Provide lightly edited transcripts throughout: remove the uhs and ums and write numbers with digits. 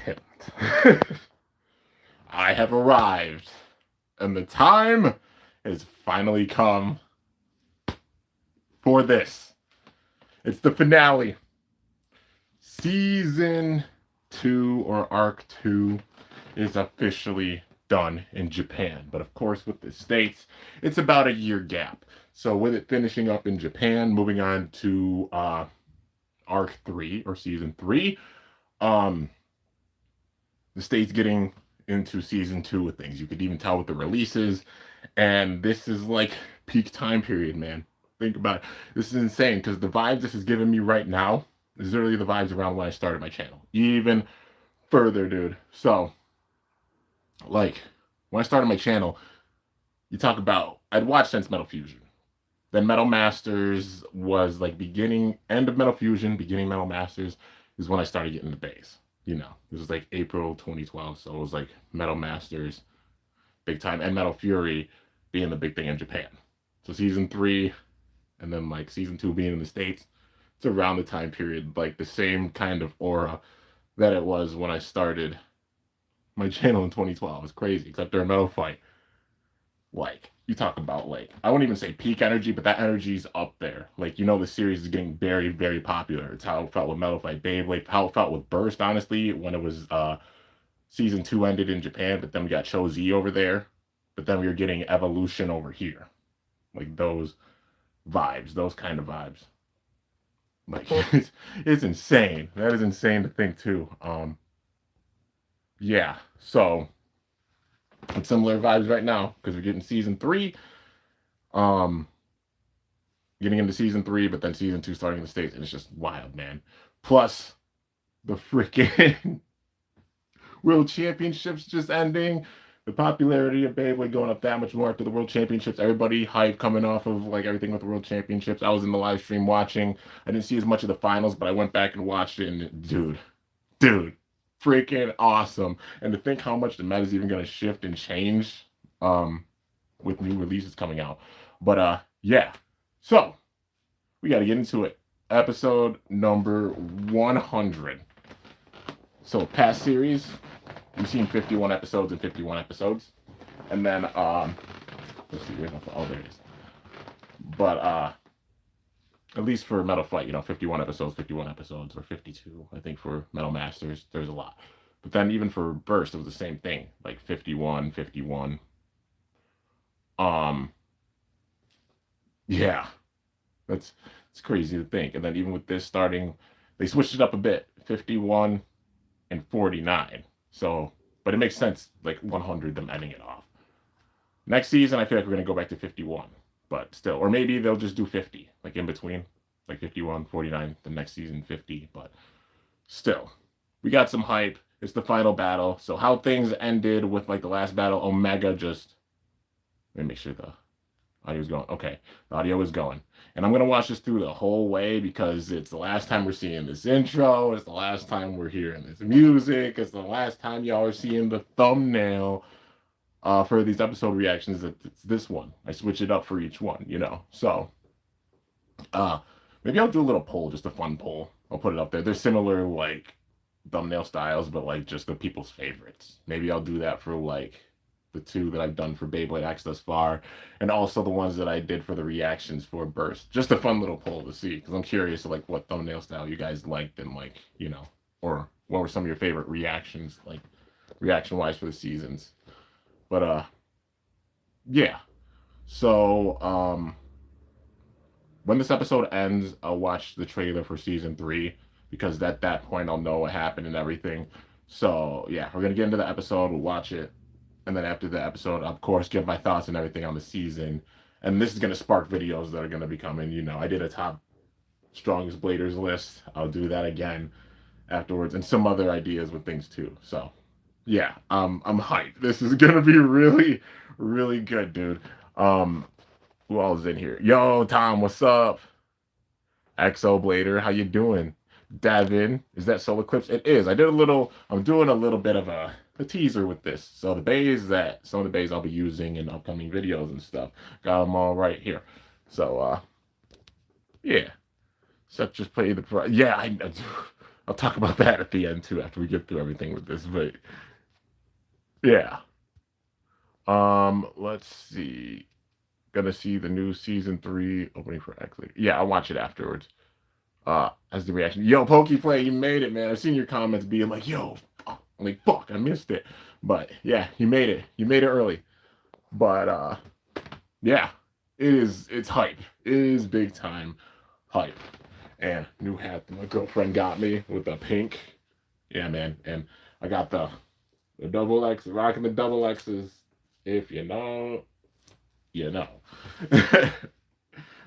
hit. I have arrived, and the time has finally come for this. It's the finale. Season 2 or Arc 2 is officially done in Japan. But of course, with the States, it's about a year gap. So with it finishing up in Japan, moving on to Arc 3 or Season 3, the States getting into Season 2 with things. You could even tell with the releases. And this is like peak time period, man. Think about it. This is insane because the vibes this is giving me right now is literally the vibes around when I started my channel. Even further, dude. So, like, when I started my channel, you talk about, I'd watched since Metal Fusion. Then Metal Masters was like end of Metal Fusion, beginning Metal Masters is when I started getting the bass. You know, this was like April 2012. So it was like Metal Masters, big time, and Metal Fury being the big thing in Japan. So Season 3, and then like Season 2 being in the States, it's around the time period, like the same kind of aura that it was when I started my channel in 2012. It's crazy, except during Metal Fight. Like, you talk about, like, I wouldn't even say peak energy, but that energy's up there. Like, you know, the series is getting very, very popular. It's how it felt with Metal Fight Beyblade, how it felt with Burst, honestly, when it was, Season 2 ended in Japan, but then we got Cho Z over there. But then we were getting Evolution over here. Like, those vibes, those kind of vibes. Like, it's insane. That is insane to think, too. Yeah, so it's similar vibes right now because we're getting Season 3. Getting into Season 3, but then Season 2 starting in the States, and it's just wild, man. Plus, the freaking World Championships just ending. The popularity of Beyblade going up that much more after the World Championships. Everybody hype coming off of like everything with the World Championships. I was in the live stream watching. I didn't see as much of the finals, but I went back and watched it, and dude, freaking awesome. And to think how much the meta is even going to shift and change with new releases coming out. But yeah. So, we got to get into it. Episode number 100. So, past series, we've seen 51 episodes and 51 episodes. And then, let's see, oh, there it is. But, at least for Metal Fight, 51 episodes, or 52, I think, for Metal Masters, there's a lot. But then even for Burst, it was the same thing, like 51. Yeah, it's crazy to think. And then even with this starting, they switched it up a bit, 51 and 49. So, but it makes sense, like 100, them ending it off. Next season, I feel like we're going to go back to 51, but still. Or maybe they'll just do 50, like in between, like 51, 49, the next season 50, but still. We got some hype. It's the final battle. So how things ended with like the last battle, Omega just, let me make sure the audio's going. Okay, the audio is going. And I'm going to watch this through the whole way because it's the last time we're seeing this intro. It's the last time we're hearing this music. It's the last time y'all are seeing the thumbnail for these episode reactions. It's this one. I switch it up for each one, So, maybe I'll do a little poll, just a fun poll. I'll put it up there. They're similar, like, thumbnail styles, but, like, just the people's favorites. Maybe I'll do that for, like, the 2 that I've done for Beyblade X thus far, and also the ones that I did for the reactions for Burst. Just a fun little poll to see, because I'm curious, like, what thumbnail style you guys liked, and, like, or what were some of your favorite reactions, like, reaction-wise for the seasons. But, yeah. So, when this episode ends, I'll watch the trailer for Season 3, because at that point I'll know what happened and everything. So, yeah, we're going to get into the episode, we'll watch it, and then after the episode, of course, give my thoughts and everything on the season. And this is going to spark videos that are going to be coming. I did a top strongest bladers list. I'll do that again afterwards, and some other ideas with things too. So, yeah, I'm hyped. This is going to be really, really good, dude. Who all is in here? Yo, Tom, what's up? XO Blader, how you doing? Devin, is that Solar Eclipse? It is. I'm doing a little bit of a teaser with this. So some of the bays I'll be using in upcoming videos and stuff. Got them all right here. So, yeah. So just play the, yeah, I'll talk about that at the end too after we get through everything with this. But yeah. Let's see. Gonna see the new season 3 opening for X. Yeah, I'll watch it afterwards. As the reaction. Yo, Pokeplay, you made it, man. I've seen your comments being like, yo, fuck. I'm like, fuck, I missed it. But yeah, you made it. You made it early. But yeah, it's hype. It is big time hype. And new hat that my girlfriend got me with the pink. Yeah, man. And I got the double X, rocking the double X's. If you know, you know.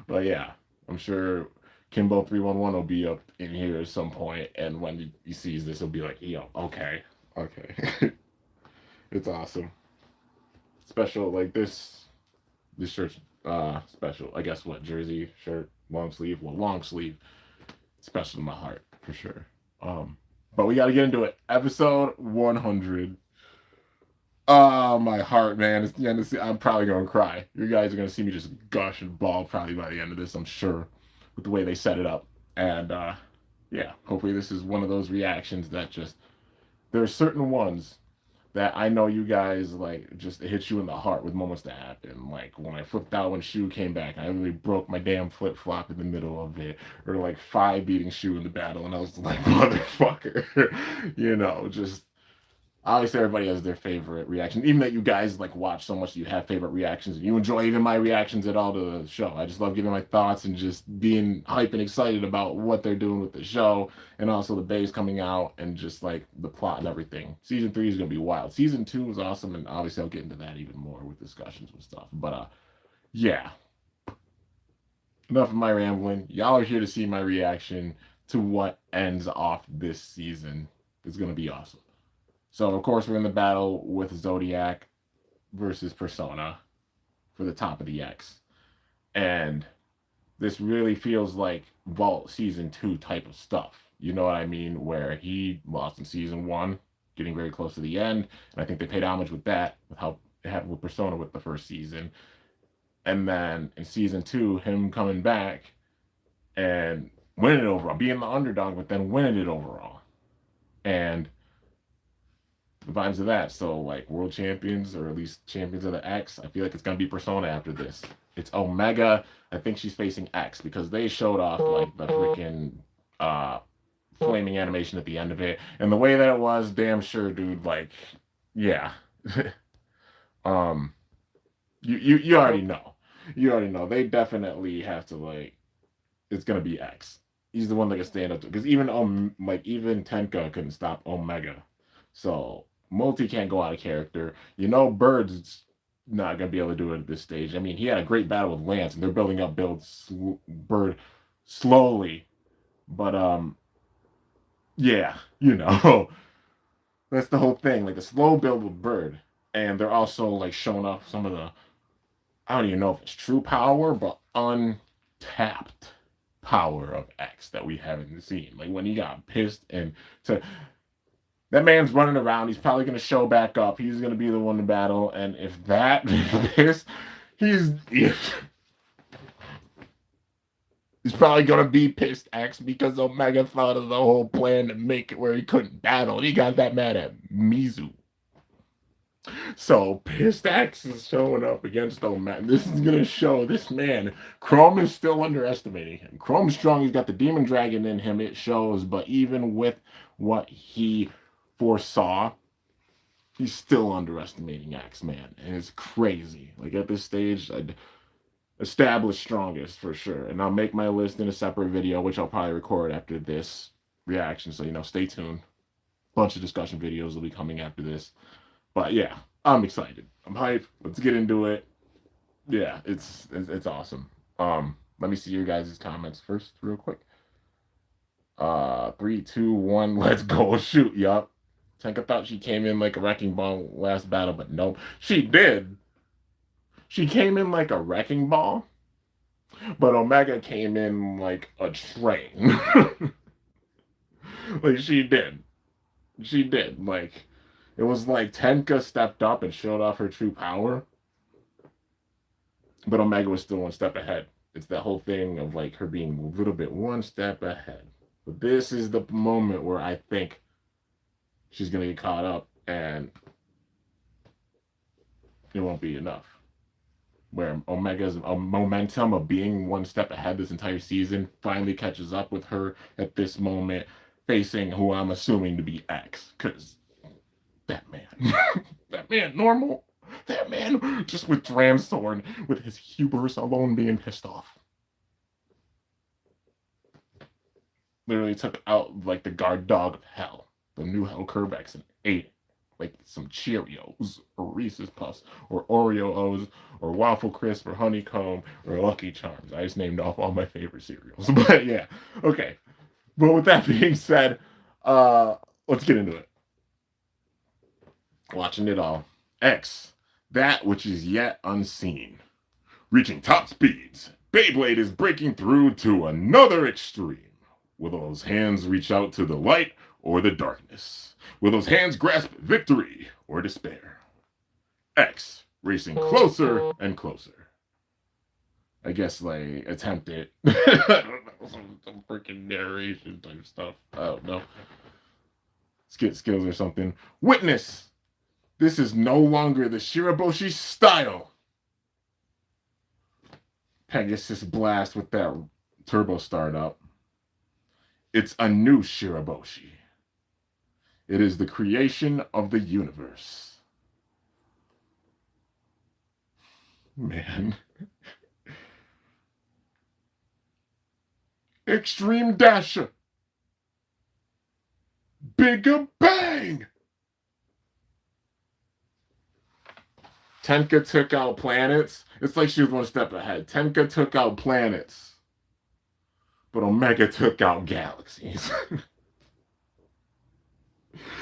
But yeah, I'm sure Kimbo311 will be up in here at some point, and when he sees this, he'll be like, yo, okay, okay. It's awesome. Special, like this shirt's special. I guess what, jersey, shirt, long sleeve? Well, long sleeve. Special to my heart, for sure. But we gotta get into it. Episode 100. Oh, my heart, man. It's the end of I'm probably gonna cry. You guys are gonna see me just gush and bawl probably by the end of this, I'm sure, with the way they set it up. And yeah, hopefully this is one of those reactions that just there are certain ones that I know you guys like just it hits you in the heart with moments that happen. Like when I flipped out when Shu came back, I really broke my damn flip flop in the middle of it. Or like Five beating Shu in the battle, and I was like, motherfucker. You know, just obviously everybody has their favorite reaction. Even that you guys like watch so much that you have favorite reactions and you enjoy even my reactions at all to the show. I just love giving my thoughts and just being hype and excited about what they're doing with the show and also the bays coming out and just like the plot and everything. Season 3 is gonna be wild. Season 2 is awesome, and obviously I'll get into that even more with discussions and stuff. But yeah. Enough of my rambling. Y'all are here to see my reaction to what ends off this season. It's gonna be awesome. So, of course, we're in the battle with Zodiac versus Persona for the top of the X. And this really feels like Vault Season 2 type of stuff. You know what I mean? Where he lost in Season 1, getting very close to the end. And I think they paid homage with that, with how it happened with Persona with the first season. And then in Season 2, him coming back and winning it overall, being the underdog, but then winning it overall. And the vibes of that. So like world champions or at least champions of the X, I feel like it's gonna be Persona after this. It's Omega. I think she's facing X because they showed off like the freaking flaming animation at the end of it. And the way that it was, damn sure, dude, like, yeah. You already know. You already know. They definitely have to like it's gonna be X. He's the one that can stand up to because even even Tenka couldn't stop Omega. So Multi can't go out of character. You know, Bird's not gonna be able to do it at this stage. I mean, he had a great battle with Lance, and they're building up Bird slowly, but yeah, you know, that's the whole thing. Like the slow build with Bird, and they're also like showing off some of the I don't even know if it's true power, but untapped power of X that we haven't seen. Like when he got pissed and to that man's running around. He's probably going to show back up. He's going to be the one to battle. And if that is, he's probably going to be pissed X because Omega thought of the whole plan to make it where he couldn't battle. He got that mad at Mizu. So pissed X is showing up against Omega. This is going to show this man. Chrome is still underestimating him. Chrome's strong. He's got the demon dragon in him. It shows. But even with what he foresaw, he's still underestimating X-Man, and it's crazy. Like at this stage, I'd establish strongest for sure, and I'll make my list in a separate video, which I'll probably record after this reaction. So stay tuned. Bunch of discussion videos will be coming after this, but yeah, I'm excited. I'm hyped. Let's get into it. Yeah, it's awesome. Let me see your guys' comments first, real quick. 3, 2, 1, let's go. Shoot, yup. Tenka thought she came in like a wrecking ball last battle, but nope. She did. She came in like a wrecking ball, but Omega came in like a train. Like she did. She did. Like it was like Tenka stepped up and showed off her true power, but Omega was still one step ahead. It's that whole thing of like her being a little bit one step ahead. But this is the moment where I think she's gonna get caught up, and it won't be enough. Where Omega's momentum of being one step ahead this entire season finally catches up with her at this moment, facing who I'm assuming to be X. Because that man, that man normal, that man just with Dramthorn, with his hubris alone being pissed off. Literally took out like the guard dog of hell, the new Hell Kerbex, and ate like some Cheerios or Reese's Puffs or Oreo O's or Waffle Crisp or Honeycomb or Lucky Charms. I just named off all my favorite cereals. But yeah, okay. But with that being said, let's get into it. Watching it all. X, that which is yet unseen. Reaching top speeds, Beyblade is breaking through to another extreme. Will those hands reach out to the light or the darkness? Will those hands grasp victory or despair? X racing closer and closer. I guess like attempt it. some freaking narration type stuff. I don't know. Skills or something. Witness! This is no longer the Shiraboshi style. Pegasus blast with that turbo startup. It's a new Shiraboshi. It is the creation of the universe. Man. Extreme Dasher. Bigger Bang. Tenka took out planets. It's like she was one step ahead. Tenka took out planets. But Omega took out galaxies.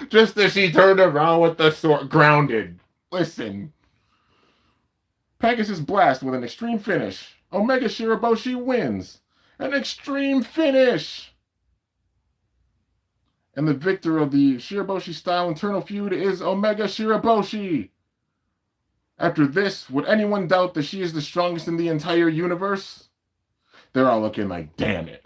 Just as she turned around with the sword, grounded. Listen. Pegasus blast with an extreme finish. Omega Shiraboshi wins. An extreme finish. And the victor of the Shiraboshi style internal feud is Omega Shiraboshi. After this, would anyone doubt that she is the strongest in the entire universe? They're all looking like, damn it.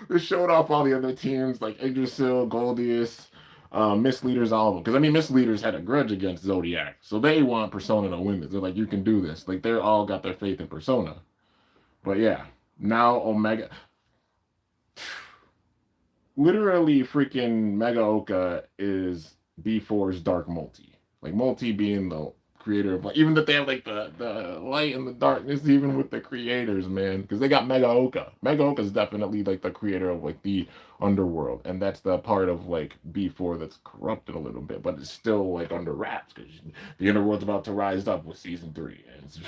They showed off all the other teams, like Yggdrasil, Goldius, Misleaders, all of them. Because, I mean, Misleaders had a grudge against Zodiac. So they want Persona to win this. They're like, you can do this. Like, they're all got their faith in Persona. But, yeah. Now, Omega... Literally, freaking Mega Oka is B4's Dark Multi. Like, Multi being the creator of, like, even that they have like the light and the darkness, even with the creators, man, because they got Mega Oka. Mega Oka is definitely like the creator of like the underworld, and that's the part of like B4 that's corrupted a little bit, but it's still like under wraps because the underworld's about to rise up with season 3, and it's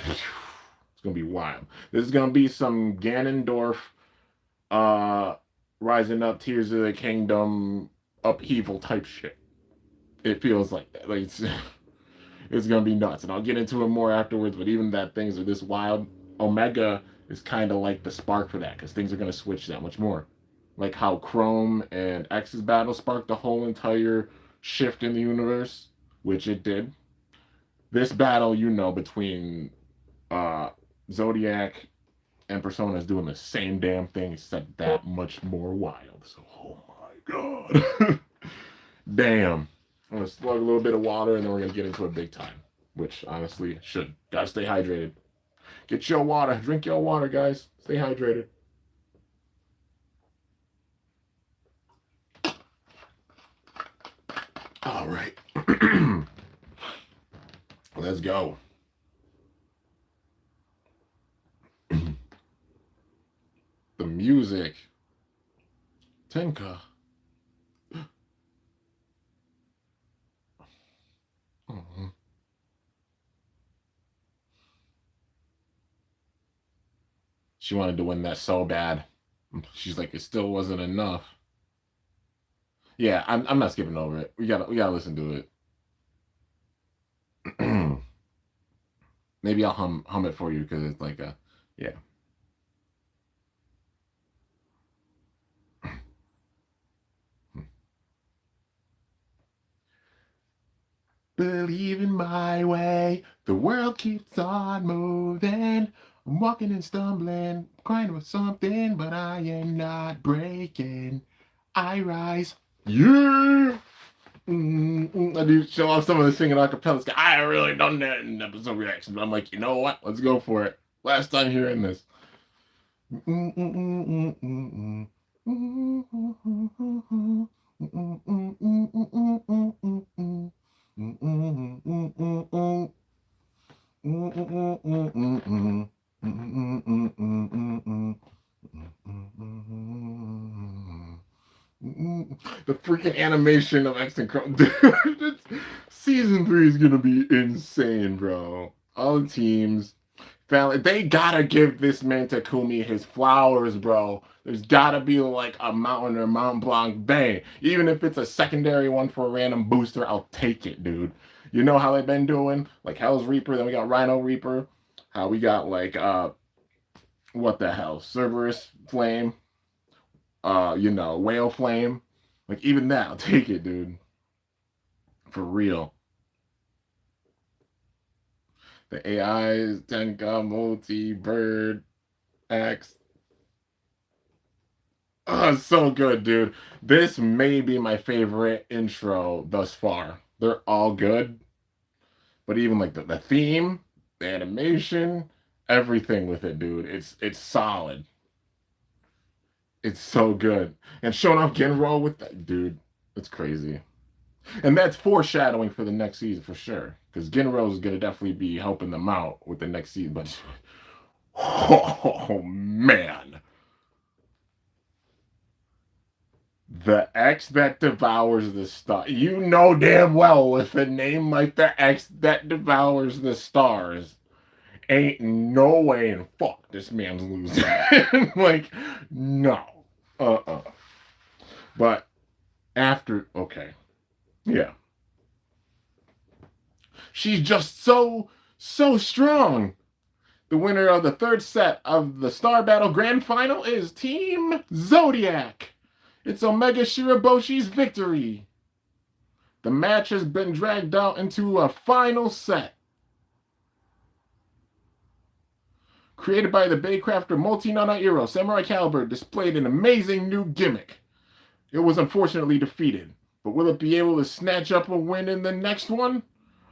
gonna be wild. There's gonna be some Ganondorf rising up, Tears of the Kingdom upheaval type shit. It feels like that. Like it's gonna be nuts, and I'll get into it more afterwards. But even that things are this wild, Omega is kind of like the spark for that, because things are gonna switch that much more. Like how Chrome and X's battle sparked the whole entire shift in the universe, which it did. This battle, between Zodiac and Persona is doing the same damn thing, except that much more wild. So, oh my god, damn. I'm gonna slug a little bit of water, and then we're gonna get into it big time. Which honestly should. Gotta stay hydrated. Get your water. Drink your water, guys. Stay hydrated. All right. Let's go. The music. Tenka. She wanted to win that so bad. She's like, it still wasn't enough. Yeah, I'm not skipping over it. We gotta listen to it. Maybe I'll hum it for you because it's like a yeah. Believe in my way, the world keeps on moving. I'm walking and stumbling, crying about something, but I am not breaking. I rise. Yeah! I do show off some of the singing acapella. I really done that in episode reaction, but I'm like, you know what? Let's go for it. Last time hearing this. The freaking animation of X and Crow, dude. Season 3 is gonna be insane, bro. All the teams, family, they gotta give this man Takumi his flowers, bro. There's gotta be like a mountain or Mont Blanc Bay, even if it's a secondary one for a random booster. I'll take it, dude. You know how they've been doing, like Hell's Reaper. Then we got Rhino Reaper. How we got like what the hell, Cerberus Flame. Whale Flame. Like, even that, I'll take it, dude. For real. The AIs, Tenka, Multi, Bird, X. Oh, it's so good, dude. This may be my favorite intro thus far. They're all good. But even like the theme, the animation, everything with it, dude. It's solid. It's so good. And showing off Genro with that, dude, it's crazy. And that's foreshadowing for the next season for sure. Because Genro is going to definitely be helping them out with the next season. But, oh, man. The X that devours the star. You know damn well with a name like the X that devours the stars, ain't no way in fuck this man's losing. Like, no. But after, okay. Yeah. She's just so strong. The winner of the third set of the Star Battle Grand Final is Team Zodiac. It's Omega Shiroboshi's victory. The match has been dragged out into a final set. Created by the Baycrafter Multi-Nana Iro, Samurai Caliber displayed an amazing new gimmick. It was unfortunately defeated, but will it be able to snatch up a win in the next one?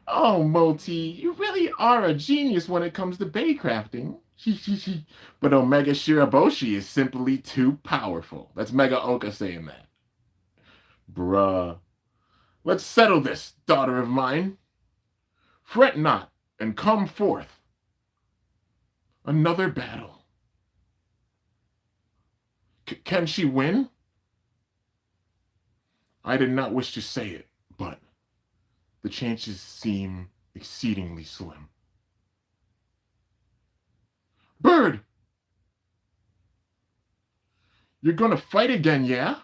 Oh, Multi, you really are a genius when it comes to Baycrafting. But Omega Shiraboshi is simply too powerful. That's Mega Oka saying that. Bruh. Let's settle this, daughter of mine. Fret not, and come forth. Another battle. Can she win? I did not wish to say it, but the chances seem exceedingly slim. Bird! You're gonna fight again, yeah?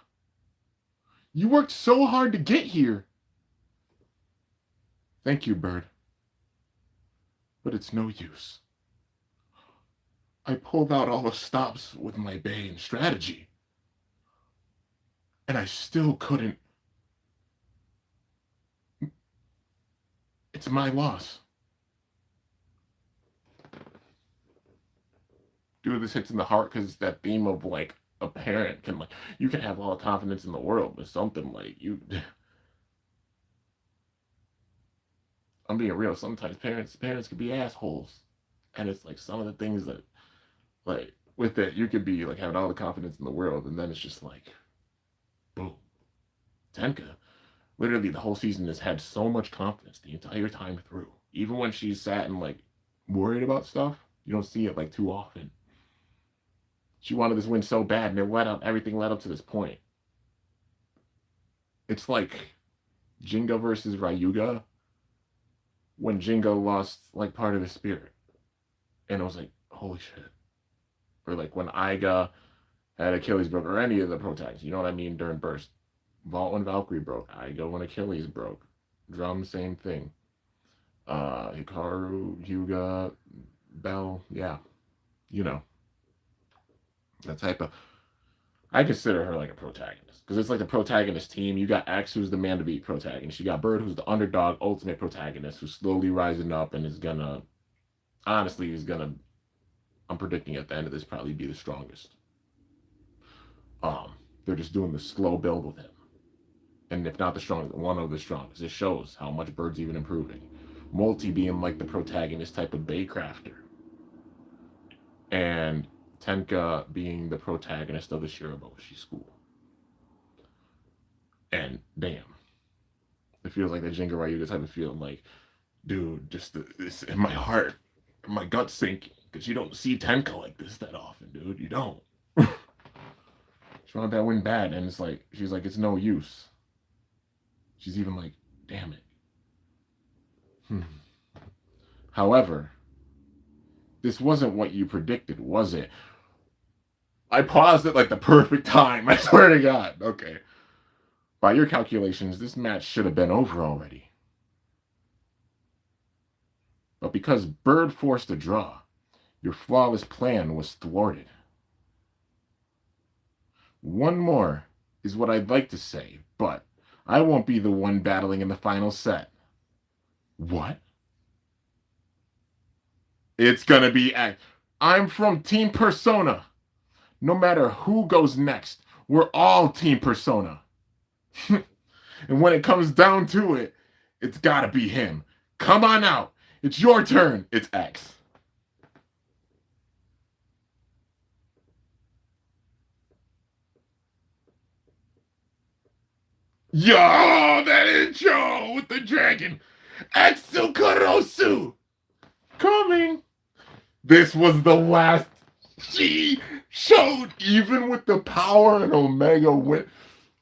You worked so hard to get here. Thank you, Bird. But it's no use. I pulled out all the stops with my Bane strategy. And I still couldn't. It's my loss. Dude, this hits in the heart because it's that theme of like a parent can like, you can have all the confidence in the world, but something like you. I'm being real. Sometimes parents can be assholes, and it's like some of the things that, like with it, you could be like having all the confidence in the world, and then it's just like, boom. Tenka, literally the whole season has had so much confidence the entire time through. Even when she's sat and like worried about stuff, you don't see it like too often. She wanted this win so bad, and everything led up to this point. It's like Jingo versus Ryuga when Jingo lost like part of his spirit. And I was like, holy shit. Or like when Aiga had Achilles broke, or any of the protagonists, you know what I mean, during Burst. Vault when Valkyrie broke, Aiga when Achilles broke. Drum, same thing. Hikaru, Hyuga, Bell, yeah. You know. That type of, I consider her like a protagonist because it's like the protagonist team. You got X, who's the man to beat protagonist. You got Bird, who's the underdog ultimate protagonist, who's slowly rising up and is gonna I'm predicting at the end of this probably be the strongest. They're just doing the slow build with him. And if not the strongest, one of the strongest. It shows how much Bird's even improving. Multi being like the protagonist type of Baycrafter. And Tenka being the protagonist of the Shiraboshi school. And damn. It feels like that Jingaryu, the type of feeling like, dude, just this in my heart, my gut's sinking. Because you don't see Tenka like this that often, dude. You don't. She wanted that win bad, and it's like, she's like, it's no use. She's even like, damn it. However, this wasn't what you predicted, was it? I paused at like the perfect time. I swear to God. Okay. By your calculations, this match should have been over already. But because Bird forced a draw, your flawless plan was thwarted. One more is what I'd like to say, but I won't be the one battling in the final set. What? It's gonna be I'm from Team Persona. No matter who goes next, we're all Team Persona. And when it comes down to it, it's gotta be him. Come on out. It's your turn. It's X. Yo, that intro with the dragon. Exukarosu. Coming. This was the last she showed, even with the power and Omega went.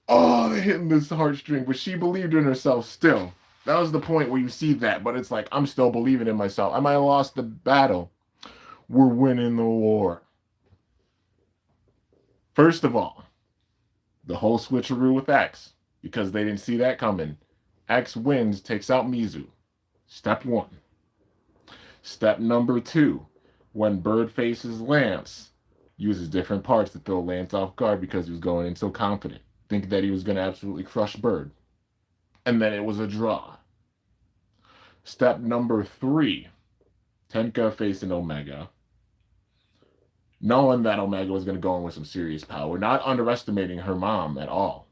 Oh, they're hitting this heartstring, but she believed in herself still. That was the point where you see that, but it's like, I'm still believing in myself. I might have lost the battle. We're winning the war. First of all, the whole switcheroo with X, because they didn't see that coming. X wins, takes out Mizu. Step one. Step number two, when Bird faces Lance, uses different parts to throw Lance off guard because he was going in so confident, thinking that he was going to absolutely crush Bird. And then it was a draw. Step number three, Tenka facing Omega, knowing that Omega was going to go in with some serious power, not underestimating her mom at all.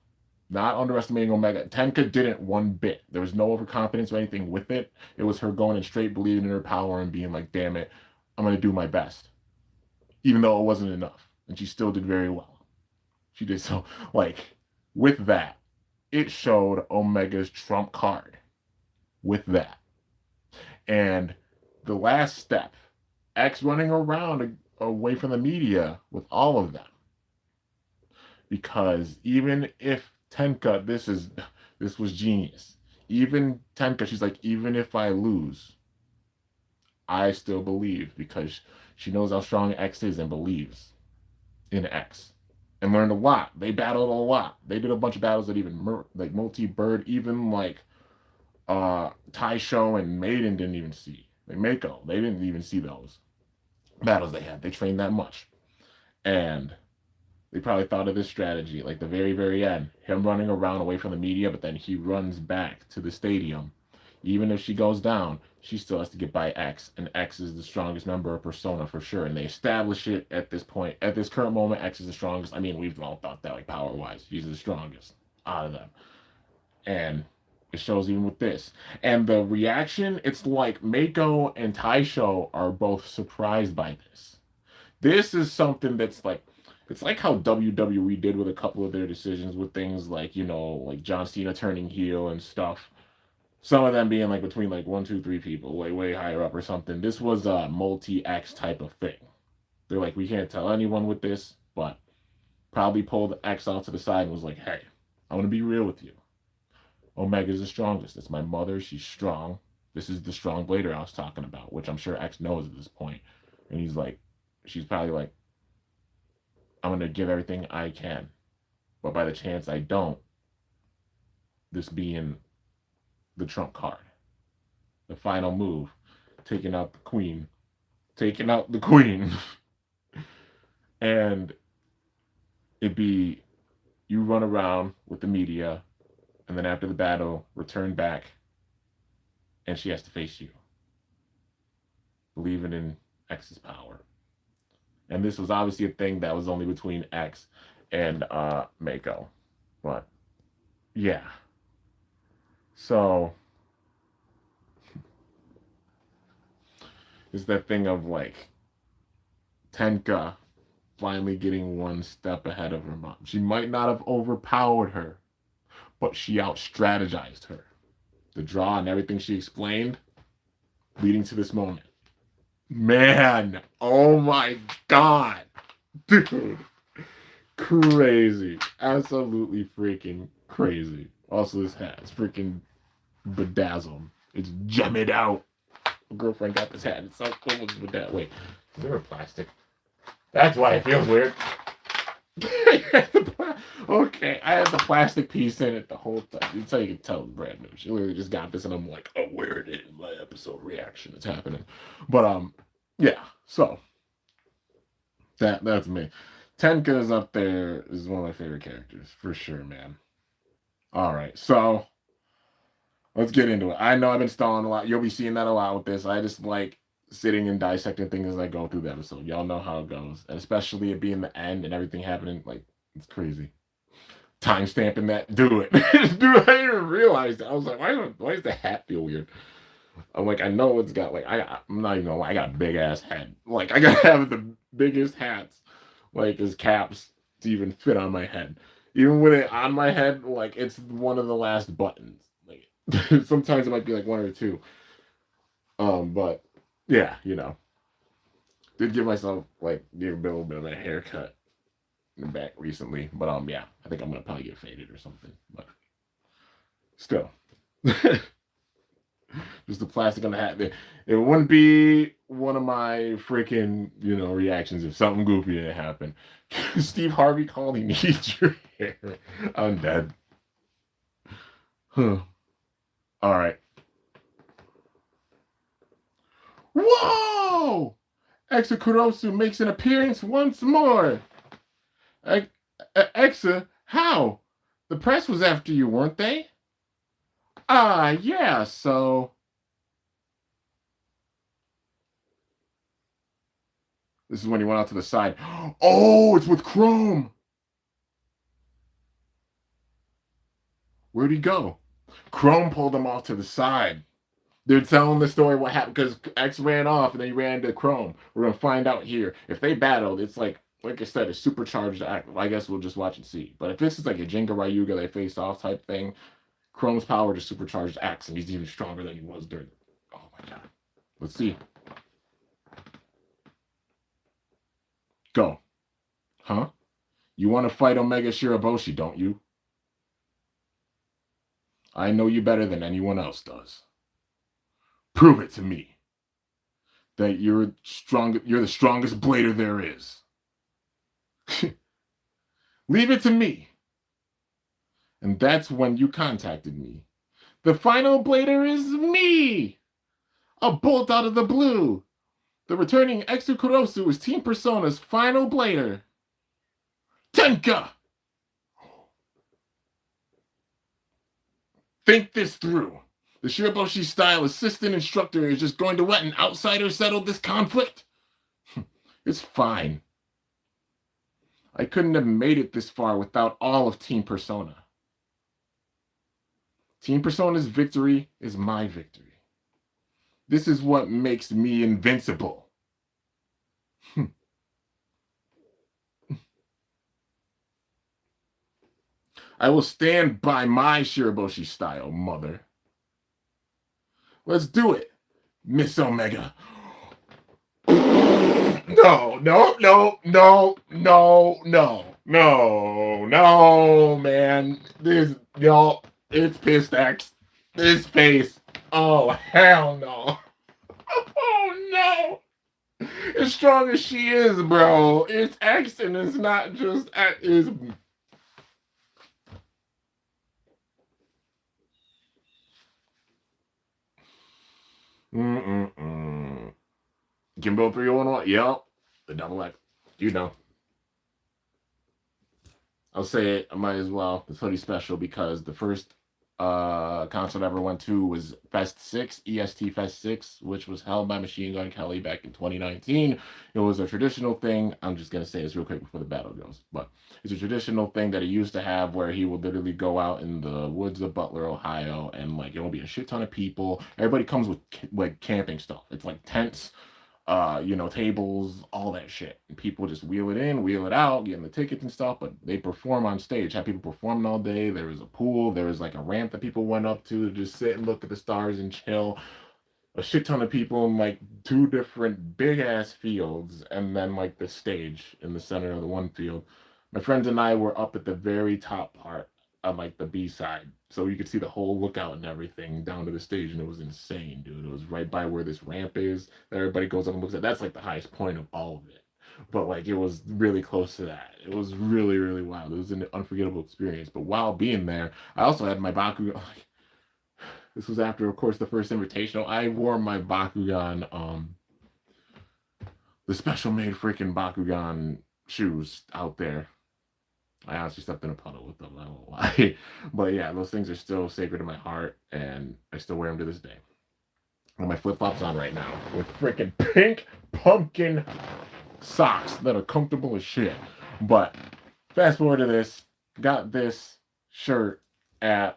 Not underestimating Omega. Tenka didn't one bit. There was no overconfidence or anything with it. It was her going in straight, believing in her power and being like, damn it, I'm going to do my best. Even though it wasn't enough. And she still did very well. She did so, like, with that, it showed Omega's trump card. With that. And the last step, X running around away from the media with all of them. Because even if Tenka, this was genius. Even Tenka, she's like, even if I lose, I still believe, because she knows how strong X is and believes in X. And learned a lot. They battled a lot. They did a bunch of battles that even like Multi-Bird, even like Taisho and Maiden didn't even see. Like Mako, they didn't even see those battles they had. They trained that much. And they probably thought of this strategy, like the very, very end. Him running around away from the media, but then he runs back to the stadium. Even if she goes down, she still has to get by X, and X is the strongest member of Persona for sure. And they establish it at this point. At this current moment, X is the strongest. I mean, we've all thought that, like, power-wise. She's the strongest out of them. And it shows even with this. And the reaction, it's like Mako and Taisho are both surprised by this. This is something that's like, it's like how WWE did with a couple of their decisions with things like, you know, like John Cena turning heel and stuff. Some of them being like between like 1, 2, 3 people, way, way higher up or something. This was a multi-X type of thing. They're like, we can't tell anyone with this, but probably pulled X out to the side and was like, hey, I want to be real with you. Omega's the strongest. It's my mother. She's strong. This is the strong blader I was talking about, which I'm sure X knows at this point. And he's like, she's probably like, I'm going to give everything I can. But by the chance I don't, this being the trump card. The final move. Taking out the queen. Taking out the queen. And it'd be, you run around with the media, and then after the battle, return back, and she has to face you. Believing in X's power. And this was obviously a thing that was only between X and Mako. But yeah. So it's that thing of like Tenka finally getting one step ahead of her mom. She might not have overpowered her, but she out strategized her. The draw and everything she explained leading to this moment. Man, oh my god. Dude. Crazy. Absolutely freaking crazy. Also, this hat is freaking bedazzled. It's gemmed out. My girlfriend got this hat. It's so almost bedazzled. Wait, is there a plastic? That's why it feels weird. Okay, I had the plastic piece in it the whole time. That's how you can tell it's brand new. She literally just got this, and I'm like, oh, where it is? My episode reaction is happening. But yeah. So that's me. Tenka is up there. Is one of my favorite characters for sure, man. All right, so let's get into it. I know I've been stalling a lot. You'll be seeing that a lot with this. I just like sitting and dissecting things as I go through the episode. Y'all know how it goes, and especially it being the end and everything happening. Like, it's crazy. Time stamping that. Do it. Dude, I didn't even realize that. I was like, why does the hat feel weird? I'm like, I know it's got like, I'm not even gonna lie, I got a big ass head. Like, I gotta have the biggest hats, like as caps, to even fit on my head. Even with it on my head, like it's one of the last buttons. Like sometimes it might be like one or two. But yeah, did give myself like a little bit of a haircut in the back recently. But yeah, I think I'm gonna probably get faded or something. But still. Just the plastic on the hat. It wouldn't be one of my freaking, reactions if something goofy didn't happen. Steve Harvey calling me your hair. I'm dead. Huh. All right. Whoa! Exa Kurosu makes an appearance once more. Exa, how? The press was after you, weren't they? Yeah, so... This is when he went out to the side. Oh, it's with Chrome. Where'd he go? Chrome pulled him off to the side. They're telling the story what happened because X ran off and then he ran to Chrome. We're going to find out here. If they battled, it's like I said, a supercharged act. I guess we'll just watch and see. But if this is like a Jenga Ryuga they face off type thing, Chrome's power just supercharged X and he's even stronger than he was during. Oh my god. Let's see. Go. Huh? You want to fight Omega Shiraboshi, don't you? I know you better than anyone else does. Prove it to me. That you're the strongest blader there is. Leave it to me. And that's when you contacted me. The final blader is me! A bolt out of the blue. The returning Exu Kurosu is Team Persona's final blader. Tenka! Think this through. The Shiraboshi-style assistant instructor is just going to let an outsider settle this conflict? It's fine. I couldn't have made it this far without all of Team Persona. Team Persona's victory is my victory. This is what makes me invincible. I will stand by my Shiraboshi style, mother. Let's do it, Miss Omega. No, man. It's Pissed X. This face. Oh, hell no. Oh, no. As strong as she is, bro, it's X and it's not just X. It's... Kimbo 301. Yep. The double X. I'll say it. I might as well. It's hoodie special because the first concert I ever went to was Fest 6, EST Fest 6, which was held by Machine Gun Kelly back in 2019. It was a traditional thing. I'm just going to say this real quick before the battle goes. But it's a traditional thing that he used to have where he would literally go out in the woods of Butler, Ohio, and like it will be a shit ton of people. Everybody comes with like camping stuff. It's like tents, tables, all that shit. And people just wheel it in, wheel it out, getting the tickets and stuff, but they perform on stage, have people performing all day. There was a pool, there was like a ramp that people went up to just sit and look at the stars and chill. A shit ton of people in like two different big ass fields, and then like the stage in the center of the one field. My friends and I were up at the very top part on like the B side, so you could see the whole lookout and everything down to the stage, and it was insane, dude. It was right by where this ramp is that everybody goes up and looks at. That's like the highest point of all of it, but like it was really close to that. It was really really wild. It was an unforgettable experience. But while being there, I also had my bakugan. This was after, of course, the first invitational. I wore my bakugan, the special made freaking bakugan shoes out there. I honestly stepped in a puddle with them, I won't lie. But yeah, those things are still sacred in my heart, and I still wear them to this day. I have my flip-flops on right now with freaking pink pumpkin socks that are comfortable as shit. But fast forward to this, got this shirt at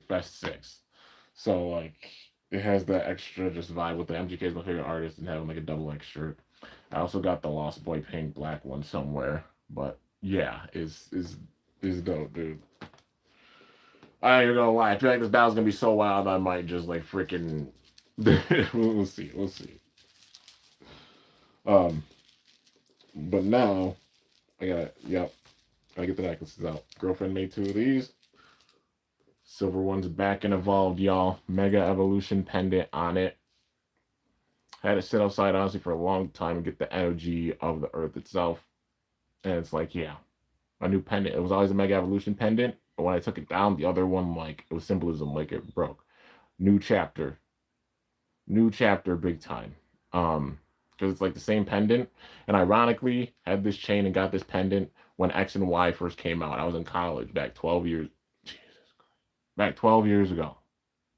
Fest 6. So like it has that extra just vibe with the MGK is my favorite artist and having like a double X shirt. I also got the Lost Boy pink black one somewhere, but yeah, is dope, dude. I ain't gonna lie. I feel like this battle's gonna be so wild. I might just like freaking. We'll see. We'll see. But now I gotta. Yep. I get the necklaces out. Girlfriend made 2 of these. Silver one's back and evolved, y'all. Mega Evolution pendant on it. I had to sit outside, honestly, for a long time and get the energy of the earth itself. And it's like, yeah, a new pendant. It was always a Mega Evolution pendant. But when I took it down, the other one, like, it was symbolism, like it broke. New chapter. New chapter, big time. Because it's like the same pendant. And ironically, had this chain and got this pendant when X and Y first came out. I was in college back 12 years. Jesus Christ. Back 12 years ago.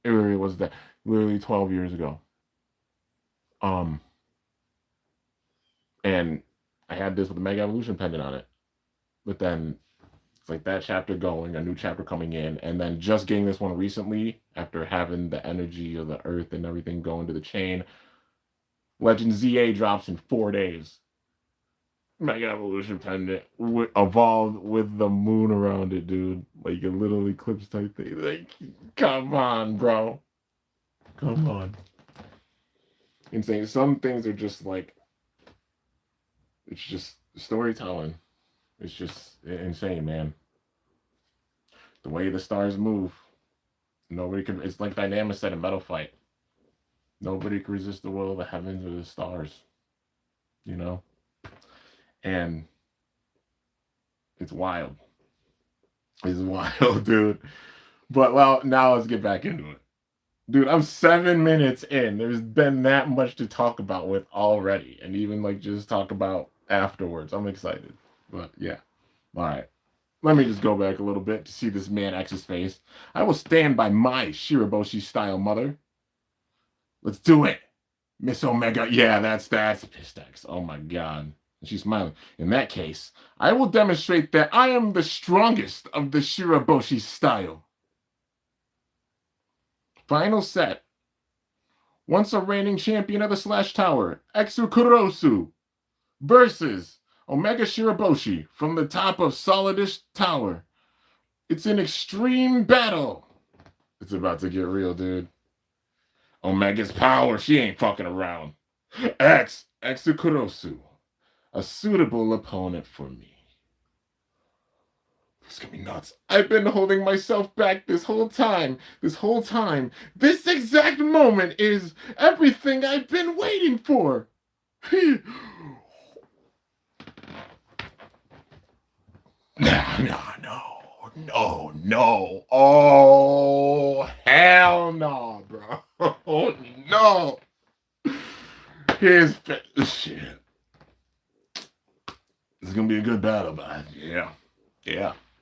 It really was that. Literally 12 years ago. And I had this with a Mega Evolution pendant on it. But then it's like that chapter going, a new chapter coming in, and then just getting this one recently after having the energy of the earth and everything going to the chain. Legend ZA drops in 4 days. Mega Evolution pendant evolved with the moon around it, dude. Like a little eclipse type thing. Like, come on, bro. Come on. Insane. Some things are just like, it's just storytelling. It's just insane, man. The way the stars move. Nobody can. It's like Dynamic said in Metal Fight. Nobody can resist the will of the heavens or the stars. You know? And it's wild. It's wild, dude. But well, now let's get back into it. Dude, I'm 7 minutes in. There's been that much to talk about with already. And even like just talk about afterwards. I'm excited. But yeah. Alright. Let me just go back a little bit to see this man X's face. I will stand by my Shiraboshi style mother. Let's do it. Miss Omega. Yeah, that's Pissed X. Oh my god. And she's smiling. In that case, I will demonstrate that I am the strongest of the Shiraboshi style. Final set. Once a reigning champion of the Slash Tower, Exu Kurosu versus Omega Shiraboshi from the top of Solidish Tower. It's an extreme battle. It's about to get real, dude. Omega's power, she ain't fucking around. Exu Kurosu, a suitable opponent for me. This is gonna be nuts. I've been holding myself back this whole time. This exact moment is everything I've been waiting for. No. Oh, hell no, bro. Oh, no. Here's shit. This is gonna be a good battle, but yeah.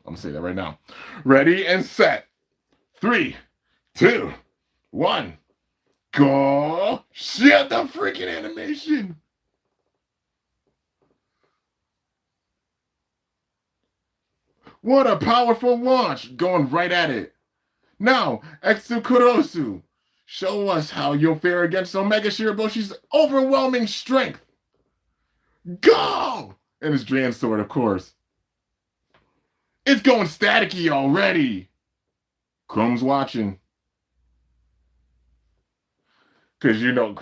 I'm gonna say that right now. Ready and set. 3, 2, 1. Go! Shit, the freaking animation! What a powerful launch! Going right at it. Now, Exukurosu, show us how you'll fare against Omega Shiroboshi's overwhelming strength. Go! And his Dran Sword, of course. It's going staticky already. Chrome's watching. Because you know,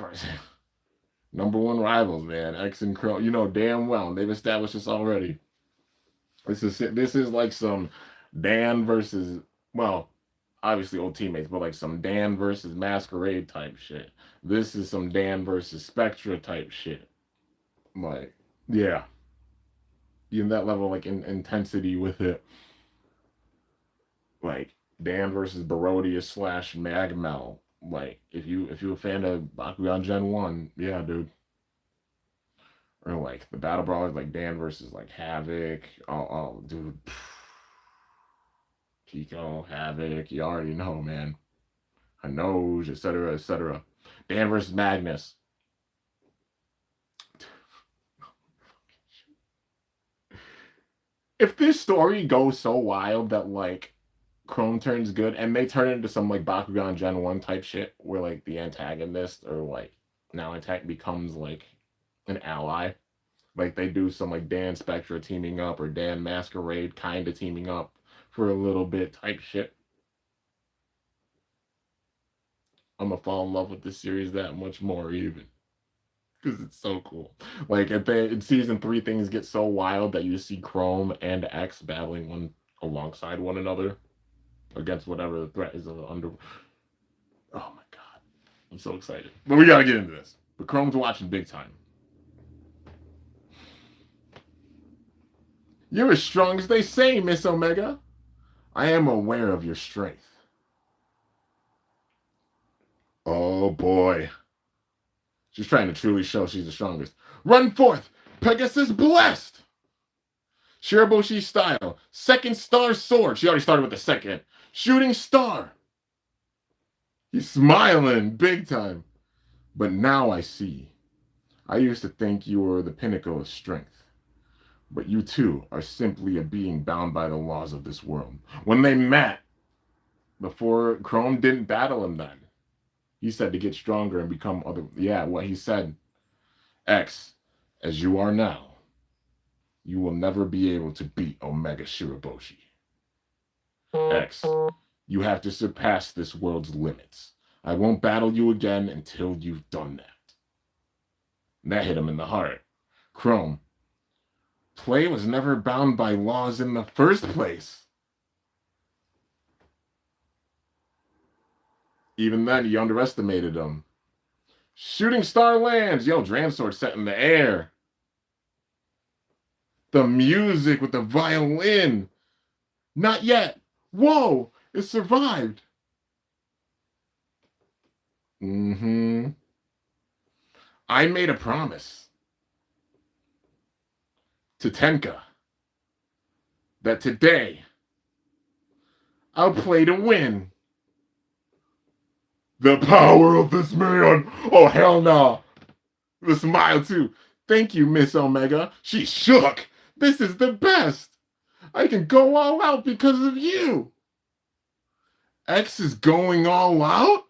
#1 rivals, man. X and Chrome. You know damn well. They've established this already. This is like some Dan versus, well, obviously old teammates, but like some Dan versus Masquerade type shit. This is some Dan versus Spectra type shit. Like, yeah. Even that level, like, intensity with it. Like, Dan versus Barodius / Magmel. Like, if you're a fan of Bakugan Gen 1, yeah, dude. Or like the Battle Brawlers, like Dan versus like Havoc. Oh, dude. Chico, Havoc, you already know, man. Hanoj, etc., etc. Dan versus Magnus. If this story goes so wild that like Chrome turns good and they turn into some like Bakugan Gen 1 type shit where like the antagonist or like now attack becomes like an ally. Like they do some like Dan Spectra teaming up or Dan Masquerade kind of teaming up for a little bit type shit. I'm gonna fall in love with this series that much more even. Because it's so cool. Like in season 3 things get so wild that you see Chrome and X battling one alongside one another against whatever the threat is under. Oh my god. I'm so excited. But we gotta get into this. But Chrome's watching big time. You're as strong as they say, Miss Omega. I am aware of your strength. Oh boy. She's trying to truly show she's the strongest. Run forth! Pegasus blessed! Shiraboshi style. Second star sword. She already started with the second. Shooting star. He's smiling big time. But now I see. I used to think you were the pinnacle of strength. But you too are simply a being bound by the laws of this world. When they met, before Chrome didn't battle him then. He said to get stronger and become other. Yeah, what he said. X, as you are now, you will never be able to beat Omega Shiraboshi. X, you have to surpass this world's limits. I won't battle you again until you've done that. And that hit him in the heart. Chrome, play was never bound by laws in the first place. Even then, he underestimated him. Shooting star lands. Yo, Dran Sword set in the air. The music with the violin. Not yet. Whoa, it survived. I made a promise to Tenka that today I'll play to win. The power of this man. Oh, hell no. The smile, too. Thank you, Miss Omega. She shook. This is the best. I can go all out because of you. X is going all out?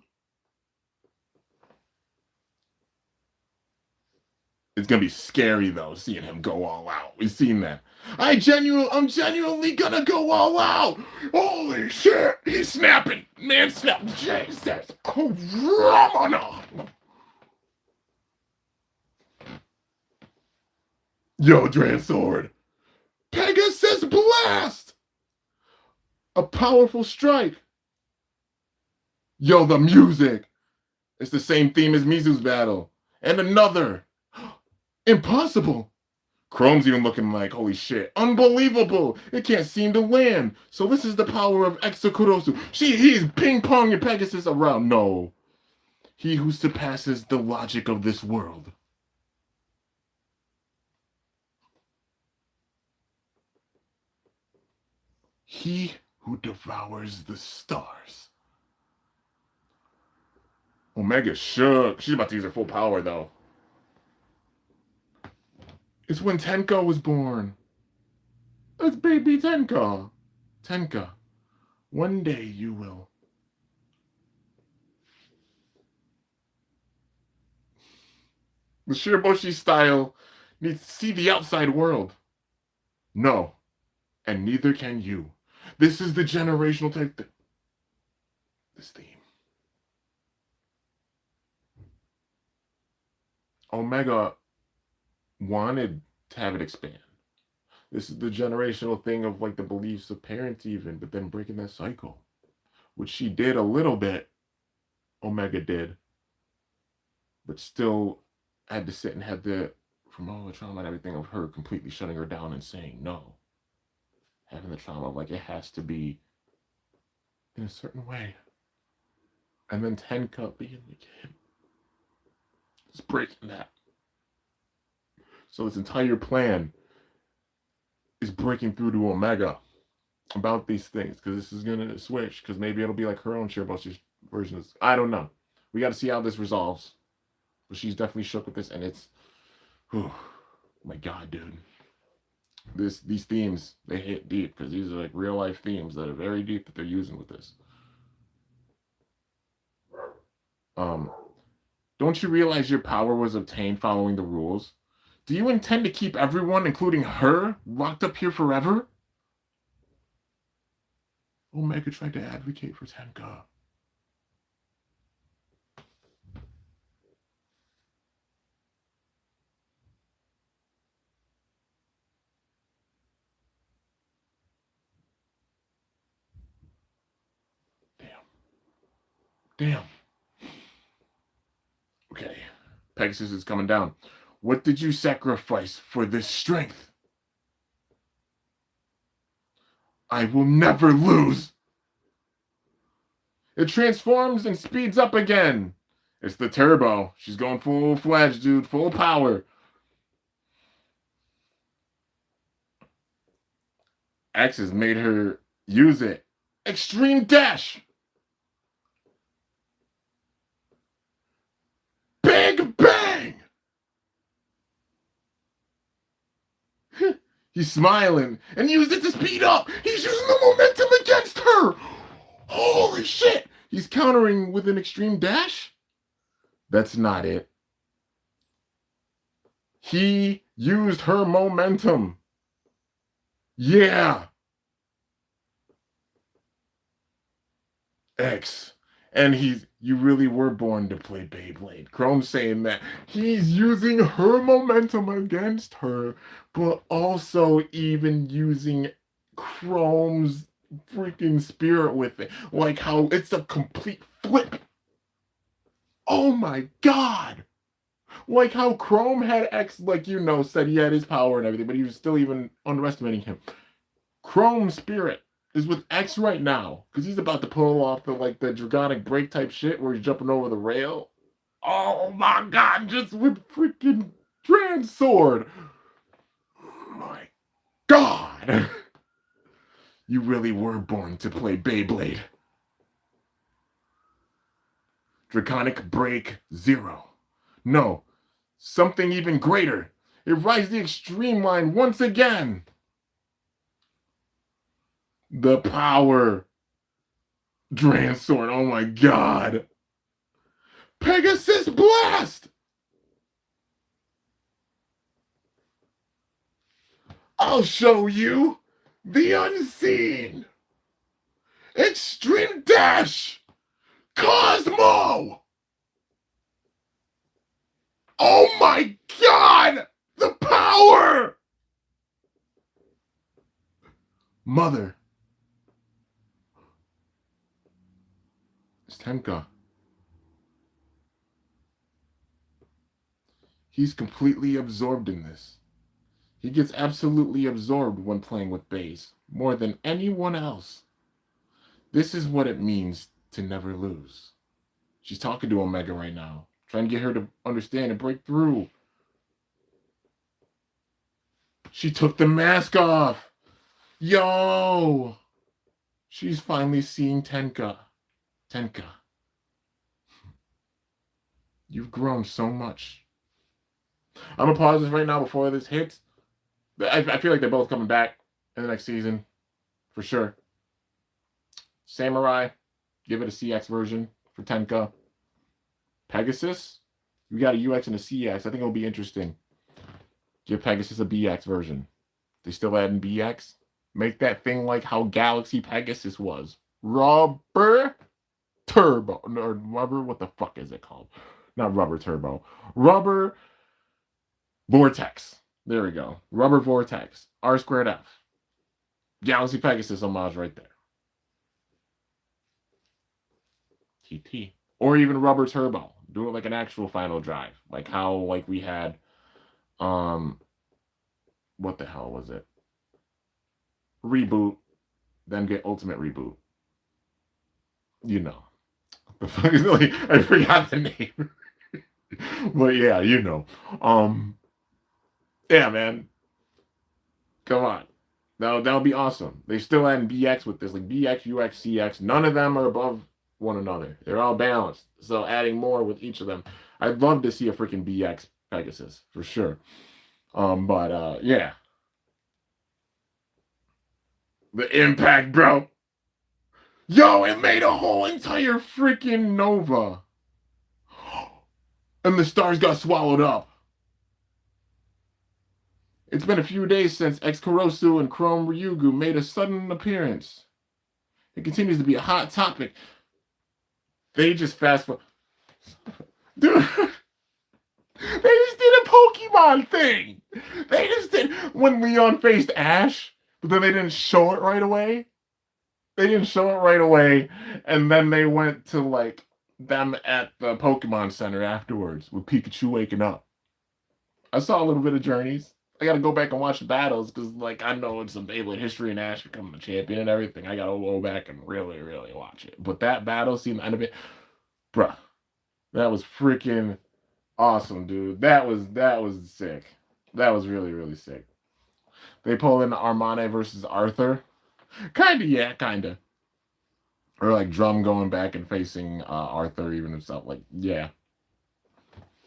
It's going to be scary, though, seeing him go all out. We've seen that. I'm genuinely going to go all out. Holy shit. He's snapping. Man, snap. Jesus. Yo, Dran Sword. Pegasus Blast. A powerful strike. Yo, the music. It's the same theme as Mizu's battle. And another. Impossible. Chrome's even looking like, holy shit, unbelievable. It can't seem to land. So this is the power of Exukurosu. He's ping-ponging Pegasus around. No. He who surpasses the logic of this world. He who devours the stars. Omega shook. She's about to use her full power, though. It's when Tenka was born. It's baby Tenka. Tenka, one day you will. The Shiraboshi style needs to see the outside world. No, and neither can you. This is the generational type. This theme. Omega wanted to have it expand. This is the generational thing of like the beliefs of parents even, but then breaking that cycle. Which she did a little bit. Omega did. But still had to sit and have from all the trauma and everything of her completely shutting her down and saying no. Having the trauma of like it has to be in a certain way. And then Tenka being the kid. It's breaking that. So this entire plan is breaking through to Omega about these things, because this is going to switch, because maybe it'll be like her own Shiraboshi version. I don't know. We got to see how this resolves. But she's definitely shook with this, and it's, oh my God, dude. These themes, they hit deep, because these are like real life themes that are very deep that they're using with this. Don't you realize your power was obtained following the rules? Do you intend to keep everyone, including her, locked up here forever? Omega tried to advocate for Tenka. Damn. Okay. Pegasus is coming down. What did you sacrifice for this strength? I will never lose. It transforms and speeds up again. It's the turbo. She's going full-fledged, dude. Full power. X has made her use it. Extreme dash. Big bang. He's smiling and used it to speed up. He's using the momentum against her. Holy shit. He's countering with an extreme dash? That's not it. He used her momentum. Yeah. X. And you really were born to play Beyblade. Chrome's saying that he's using her momentum against her, but also even using Chrome's freaking spirit with it. Like how it's a complete flip. Oh my God. Like how Chrome had X, like, said he had his power and everything, but he was still even underestimating him. Chrome's spirit is with X right now, because he's about to pull off the dragonic break type shit where he's jumping over the rail. Oh my God, just with freaking trans sword. Oh my God. You really were born to play Beyblade. Draconic break 0. No, something even greater. It rides the extreme line once again. The power. Dransword, oh my God. Pegasus Blast! I'll show you the unseen. Extreme Dash! Cosmo! Oh my God! The power! Mother. It's Tenka. He's completely absorbed in this. He gets absolutely absorbed when playing with Baze, more than anyone else. This is what it means to never lose. She's talking to Omega right now, trying to get her to understand and break through. She took the mask off. Yo! She's finally seeing Tenka. Tenka, you've grown so much. I'm gonna pause this right now before this hits. I feel like they're both coming back in the next season, for sure. Samurai, give it a CX version for Tenka. Pegasus, we got a UX and a CX. I think it'll be interesting. Give Pegasus a BX version. They still adding BX? Make that thing like how Galaxy Pegasus was. Rubber Turbo. Or rubber, what the fuck is it called? Not Rubber Turbo. Rubber Vortex. There we go. Rubber Vortex. R squared F. Galaxy Pegasus homage right there. TT. Or even Rubber Turbo. Do it like an actual final drive. Like how like we had what the hell was it? Reboot, then get Ultimate Reboot. You know. The fuck is like, I forgot the name. But yeah, you know. Yeah, man. Come on. That'll be awesome. They still adding BX with this, like BX, UX, CX. None of them are above one another. They're all balanced. So adding more with each of them. I'd love to see a freaking BX Pegasus for sure. But yeah. The impact, bro. Yo, it made a whole entire freaking Nova. And the stars got swallowed up. It's been a few days since X-Kurosu and Chrome Ryugu made a sudden appearance. It continues to be a hot topic. They just fast forward. Dude, they just did a Pokemon thing. They just did when Leon faced Ash, but then they didn't show it right away. They didn't show it right away, and then they went to like them at the Pokemon Center afterwards with Pikachu waking up. I saw a little bit of Journeys. I gotta go back and watch the battles because, like, I know it's some Beyblade history and Ash becoming the champion and everything. I gotta go back and really, really watch it. But that battle scene, the end of it, bruh, that was freaking awesome, dude. That was sick. That was really, really sick. They pull in Armane versus Arthur. Kinda, yeah, kinda. Or like Drum going back and facing Arthur even himself. Like, yeah.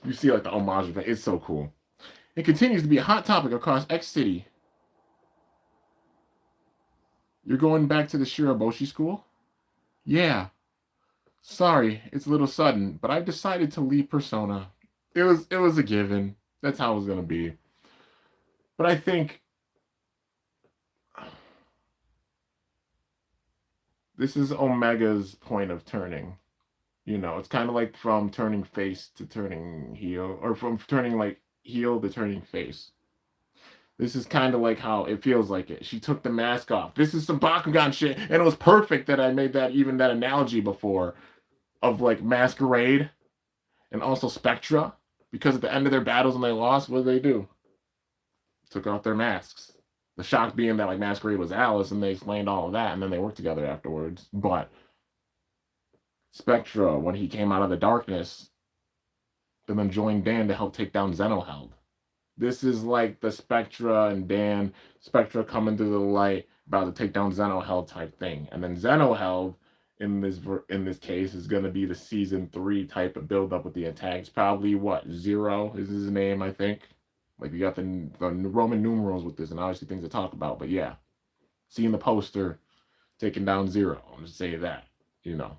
You see like the homage. It's so cool. It continues to be a hot topic across X City. You're going back to the Shiraboshi school? Yeah. Sorry, it's a little sudden, but I've decided to leave Persona. It was a given. That's how it was gonna be. But I think this is Omega's point of turning. You know, it's kind of like from turning face to turning heel, or from turning like heel to turning face. This is kind of like how it feels like it. She took the mask off. This is some Bakugan shit, and it was perfect that I made that analogy before of like Masquerade and also Spectra, because at the end of their battles when they lost, what did they do? Took off their masks. The shock being that like Masquerade was Alice, and they explained all of that, and then they worked together afterwards. But Spectra, when he came out of the darkness, and then joined Dan to help take down Zenoheld. This is like the Spectra and Dan, Spectra coming to the light, about to take down Zenoheld type thing. And then Zenoheld, in this case, is going to be the season 3 type of build up with the attacks. Probably what, Zero is his name, I think. Like, you got the Roman numerals with this, and obviously things to talk about. But yeah, seeing the poster taking down Zero, I'm just saying that, you know.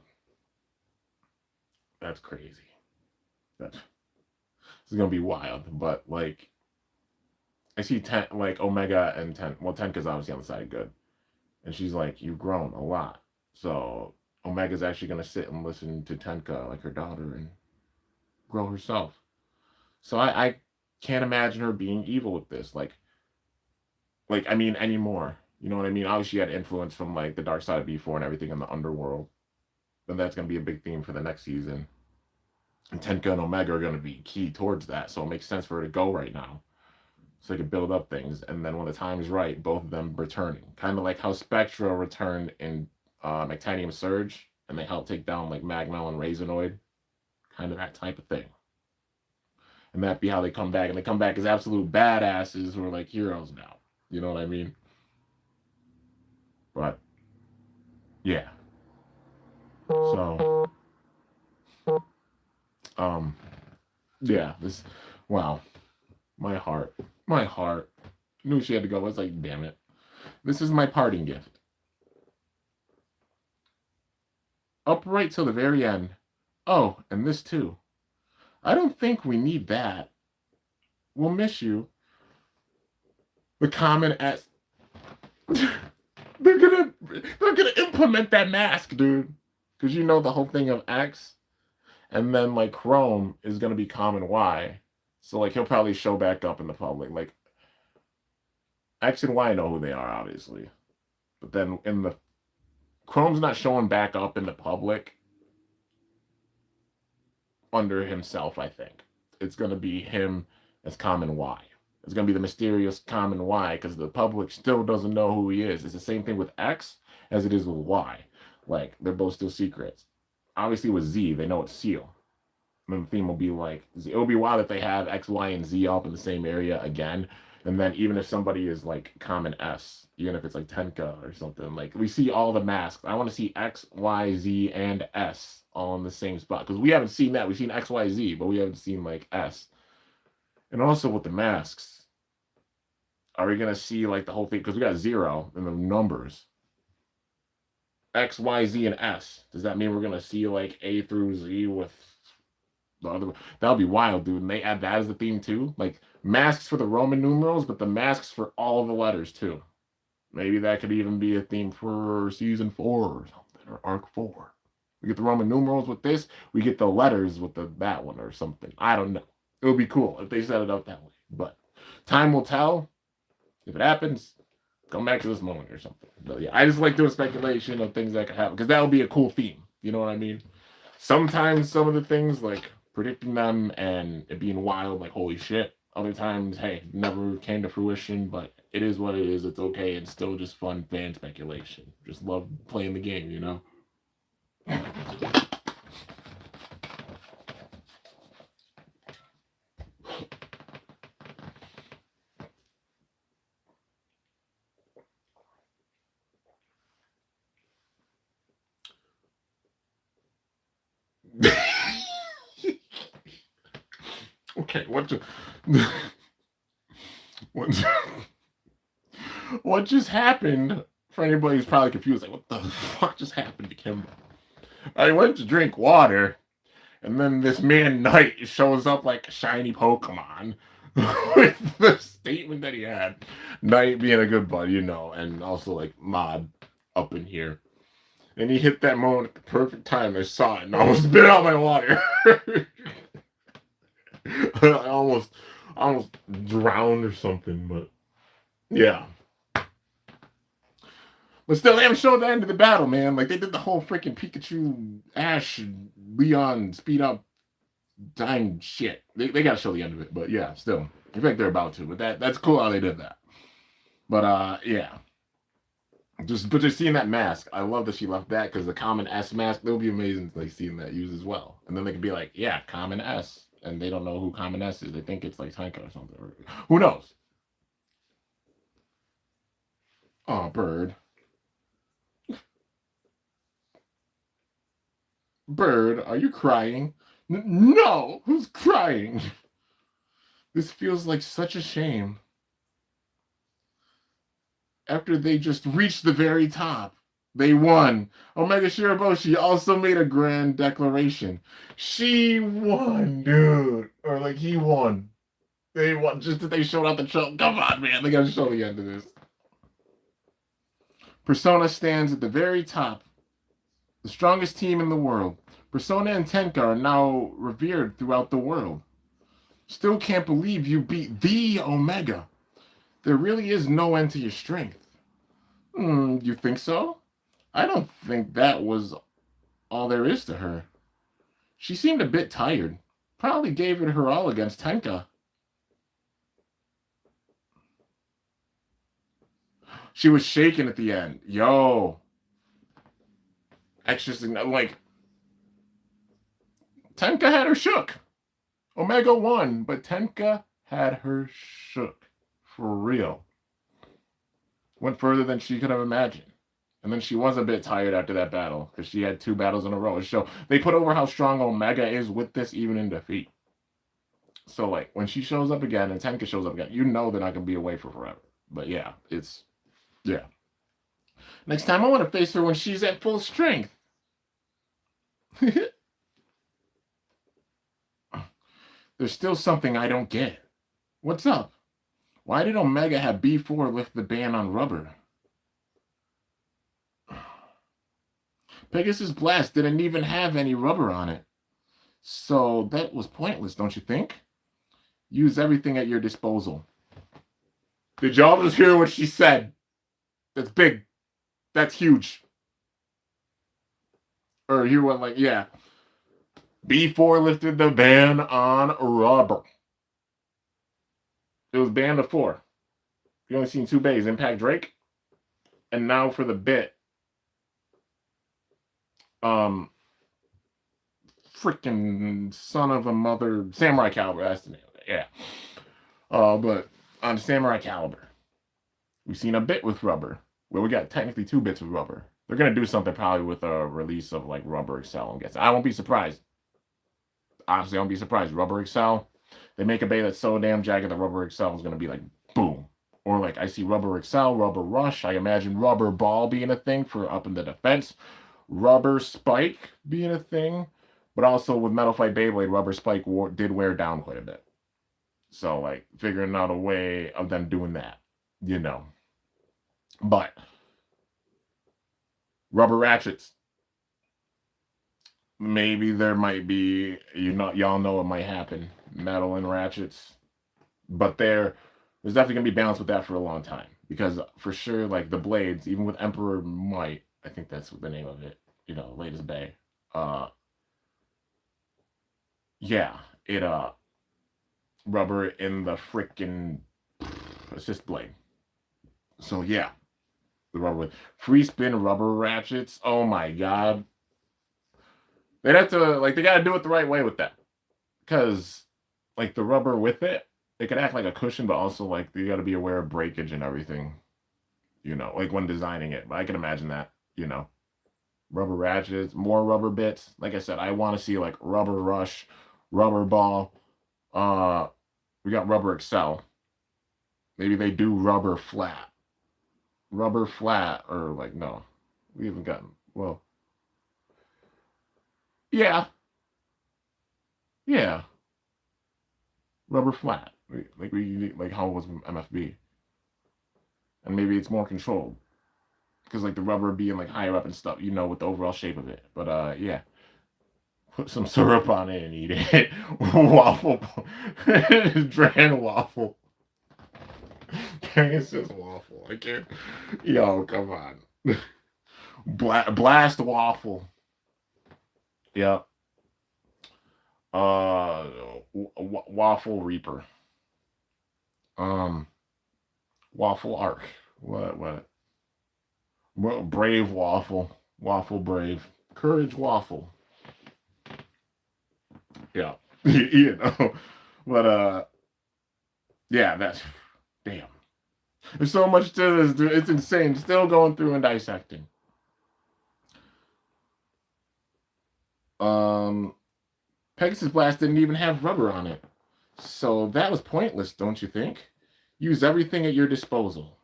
That's crazy. This is gonna be wild, but like, I see like Omega and Tenka's obviously on the side of good, and she's like, you've grown a lot, so Omega's actually gonna sit and listen to Tenka like her daughter and grow herself. So I can't imagine her being evil with this, like I mean anymore. You know what I mean? Obviously, she had influence from like the dark side of B4 and everything in the underworld, but that's gonna be a big theme for the next season. And Tenka and Omega are going to be key towards that, so it makes sense for her to go right now, so they can build up things. And then when the time is right, both of them returning, kind of like how Spectra returned in Titanium Surge, and they helped take down like Magmel and Razanoid, kind of that type of thing. And that'd be how they come back, and they come back as absolute badasses who are like heroes now. You know what I mean? But yeah. So, yeah, this, wow, my heart, my heart. Knew she had to go. I was like, damn it. This is my parting gift. Upright till the very end. Oh, and this too. I don't think we need that. We'll miss you. The common as they're gonna implement that mask, dude. Because you know the whole thing of X, and then like Chrome is gonna be common Y. So like he'll probably show back up in the public. Like X and Y know who they are, obviously. But then in the Chrome's not showing back up in the public under himself, I think. It's gonna be him as common Y. It's gonna be the mysterious common Y because the public still doesn't know who he is. It's the same thing with X as it is with Y. Like they're both still secrets. Obviously with Z, they know it's Seal. And then the theme will be like it'll be wild if they have X, Y, and Z up in the same area again. And then even if somebody is like common S, even if it's like Tenka or something, like we see all the masks. I want to see X, Y, Z, and S all in the same spot because we haven't seen that. We've seen X, Y, Z, but we haven't seen like S. And also with the masks, are we gonna see like the whole thing? Because we got 0 in the numbers. X, Y, Z, and S. Does that mean we're gonna see like A through Z with the other? That would be wild, dude. And they add that as the theme too. Like masks for the Roman numerals, but the masks for all the letters too. Maybe that could even be a theme for season 4 or something, or arc 4. We get the Roman numerals with this. We get the letters with that one or something. I don't know. It would be cool if they set it up that way. But time will tell. If it happens, come back to this moment or something. But yeah, I just like doing speculation of things that could happen because that would be a cool theme. You know what I mean? Sometimes some of the things like predicting them and it being wild, like holy shit. Other times, hey, never came to fruition, but it is what it is. It's okay. It's still just fun fan speculation. Just love playing the game, you know? Okay, what, what just happened? For anybody who's probably confused, like, what the fuck just happened to Kimbo? I went to drink water, and then this man Knight shows up like a shiny Pokemon with the statement that he had. Knight being a good buddy, you know, and also like Mod up in here. And he hit that moment at the perfect time. I saw it and I almost spit out my water. I almost drowned or something, but yeah. But still, they haven't shown the end of the battle, man. Like they did the whole freaking Pikachu, Ash, Leon speed up, dying shit. They gotta show the end of it, but yeah, still. I think they're about to, but that's cool how they did that. But yeah. Just seeing that mask, I love that she left that because the common S mask, it'll be amazing like seeing that used as well. And then they could be like, yeah, common S. And they don't know who common S is. They think it's like Tenka or something. Or, who knows? Oh, bird. Bird, are you crying? No! Who's crying? This feels like such a shame. After they just reached the very top, they won. Omega Shiraboshi also made a grand declaration. She won, dude. Or like he won. They won just that they showed out the show. Come on, man. They gotta show the end of this. Persona stands at the very top. The strongest team in the world. Persona and Tenka are now revered throughout the world. Still can't believe you beat the Omega. There really is no end to your strength. You think so? I don't think that was all there is to her. She seemed a bit tired. Probably gave it her all against Tenka. She was shaking at the end. Yo. Extra, like, Tenka had her shook. Omega won, but Tenka had her shook. For real. Went further than she could have imagined. And then she was a bit tired after that battle because she had 2 battles in a row. So they put over how strong Omega is with this, even in defeat. So like when she shows up again and Tenka shows up again, you know they're not gonna be away for forever. But yeah, it's yeah. Next time I want to face her when she's at full strength. There's still something I don't get. What's up? Why did Omega have B4 lift the ban on rubber? Pegasus Blast didn't even have any rubber on it. So that was pointless, don't you think? Use everything at your disposal. Did y'all just hear what she said? That's big. That's huge. Or hear what, like, yeah. B4 lifted the ban on rubber. It was banned to 4. You only seen 2 bays, Impact Drake. And now for the bit. Freaking son of a mother. Samurai Caliber, that's the name of it, yeah. But on Samurai Caliber, we've seen a bit with rubber. Well, we got technically 2 bits with rubber. They're going to do something probably with a release of like Rubber Excel, I'm guessing. I won't be surprised. Honestly, I won't be surprised. Rubber Excel, they make a bay that's so damn jagged that Rubber Excel is going to be like, boom. Or like, I see Rubber Excel, Rubber Rush. I imagine Rubber Ball being a thing for up in the defense. Rubber Spike being a thing. But also with Metal Fight Beyblade, Rubber Spike did wear down quite a bit. So, like, figuring out a way of them doing that, you know. But rubber ratchets. Maybe there might be, y'all know it might happen. Metal and ratchets. But there's definitely going to be balance with that for a long time. Because for sure, like, the blades, even with Emperor Might, I think that's the name of it, latest bay. Yeah, it, rubber in the freaking assist blade. So, yeah. The rubber free spin rubber ratchets. Oh my god. They'd have to, like, they gotta do it the right way with that. Because, like, the rubber with it could act like a cushion, but also, like, you gotta be aware of breakage and everything. Like, when designing it. But I can imagine that, Rubber ratchets, more rubber bits. Like I said, I want to see, like, Rubber Rush, Rubber Ball. We got Rubber Excel. Maybe they do Rubber Flat. Rubber Flat, or, like, no. We haven't gotten, well. Yeah. Yeah. Rubber Flat. Like how it was MFB. And maybe it's more controlled. Because, like, the rubber being, like, higher up and stuff, with the overall shape of it. But, yeah. Put some syrup on it and eat it. Waffle. Dran waffle. It's just waffle. I can't. Yo, come on. Blast waffle. Yep. Waffle Reaper. Waffle Arc. What? Well, Brave Waffle. Waffle Brave. Courage Waffle. Yeah. But, yeah, that's, damn. There's so much to this, dude. It's insane. Still going through and dissecting. Pegasus Blast didn't even have rubber on it. So that was pointless, don't you think? Use everything at your disposal.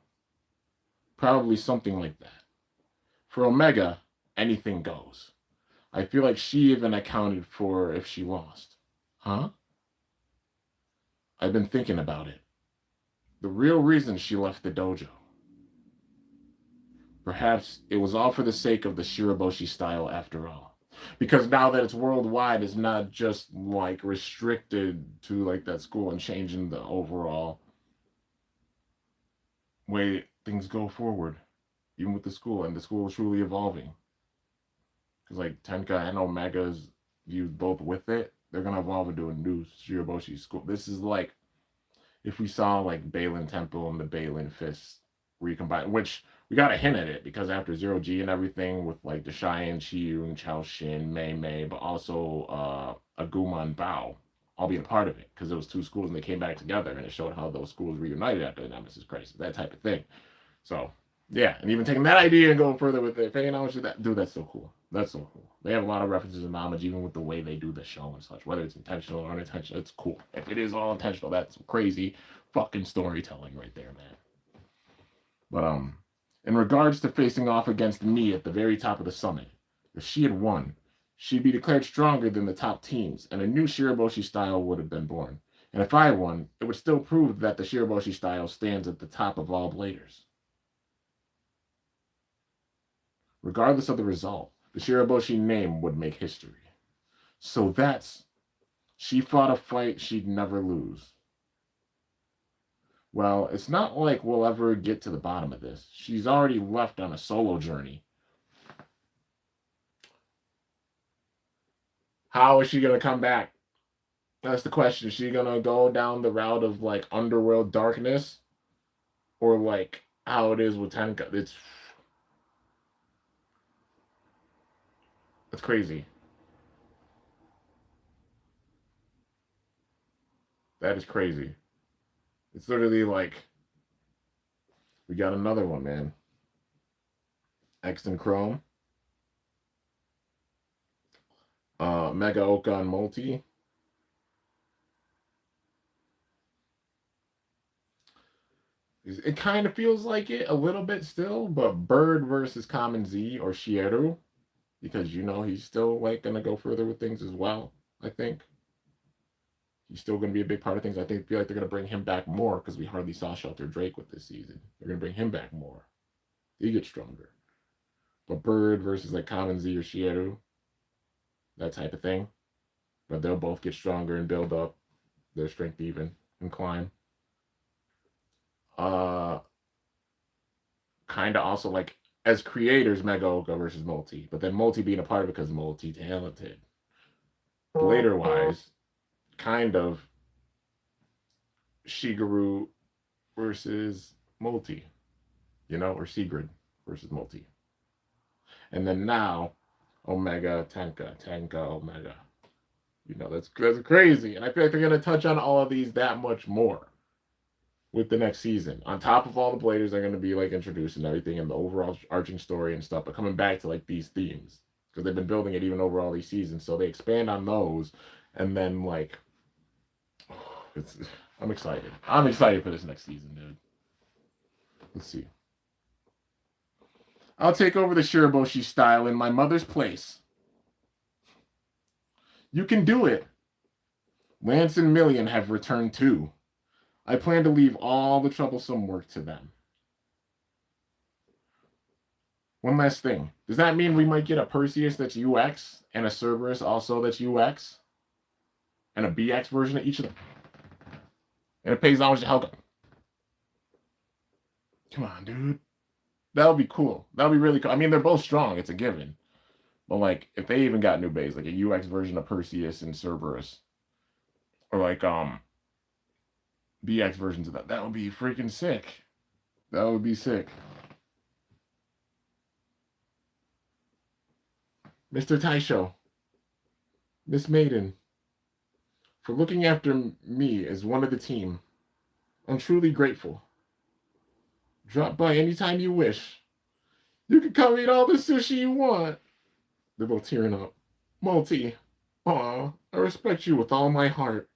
Probably something like that. For Omega, anything goes. I feel like she even accounted for if she lost. Huh? I've been thinking about it. The real reason she left the dojo. Perhaps it was all for the sake of the Shiraboshi style after all. Because now that it's worldwide, it's not just, like, restricted to, like, that school and changing the overall way things go forward. Even with the school, and the school is truly evolving. Because, like, Tenka and Omega's viewed both with it, they're going to evolve into a new Shiraboshi school. This is like, if we saw, like, Balin Temple and the Balin Fist recombined, which we got a hint at it, because after Zero G and everything, with, like, the Cheyenne, Chiyun, Chao Shin, Mei Mei, but also Aguma and Bao, all being a part of it, because there was 2 schools and they came back together, and it showed how those schools reunited after the Nemesis Crisis, that type of thing. So, Yeah, and even taking that idea and going further with it, paying homage to that, dude, that's so cool. That's so cool. They have a lot of references and homage, even with the way they do the show and such. Whether it's intentional or unintentional, it's cool. If it is all intentional, that's crazy fucking storytelling right there, man. But in regards to facing off against me at the very top of the summit, if she had won, she'd be declared stronger than the top teams, and a new Shiraboshi style would have been born. And if I won, it would still prove that the Shiraboshi style stands at the top of all bladers. Regardless of the result, the Shiraboshi name would make history. So she fought a fight she'd never lose. Well, it's not like we'll ever get to the bottom of this. She's already left on a solo journey. How is she going to come back? That's the question. Is she going to go down the route of like underworld darkness? Or like how it is with Tenka? It's crazy. That is crazy. It's literally like we got another one, man. X and Chrome. Mega Okan Multi. It kind of feels like it a little bit still, but Bird versus Common Z or Shieru, because you know he's still like gonna go further with things as well. I think he's still gonna be a big part of things. I feel like they're gonna bring him back more because we hardly saw Shelter Drake with this season. They're gonna bring him back more. He gets stronger. But Bird versus like Common Z or Shieru, that type of thing. But they'll both get stronger and build up their strength even and climb. Kind of also like as creators, Mega Oka versus Multi, but then Multi being a part of it because Multi talented. Later wise, kind of Shigeru versus Multi, or Sigrid versus Multi. And then now, Omega, Tenka, Omega. That's crazy. And I feel like they're going to touch on all of these that much more with the next season. On top of all the Bladers, they're going to be like introduced and everything and the overall arching story and stuff, but coming back to like these themes because they've been building it even over all these seasons. So they expand on those and then like, I'm excited. I'm excited for this next season, dude. Let's see. I'll take over the Shiraboshi style in my mother's place. You can do it. Lance and Million have returned too. I plan to leave all the troublesome work to them. One last thing. Does that mean we might get a Perseus that's UX and a Cerberus also that's UX? And a BX version of each of them? And it pays homage to Helga. Come on, dude. That would be cool. That would be really cool. I mean, they're both strong. It's a given. But, like, if they even got new bays, like a UX version of Perseus and Cerberus, or like, BX versions of that would be freaking sick. That would be sick. Mr. Taisho, Miss Maiden, for looking after me as one of the team, I'm truly grateful. Drop by anytime you wish. You can come eat all the sushi you want. They're both tearing up. Multi, aw, I respect you with all my heart.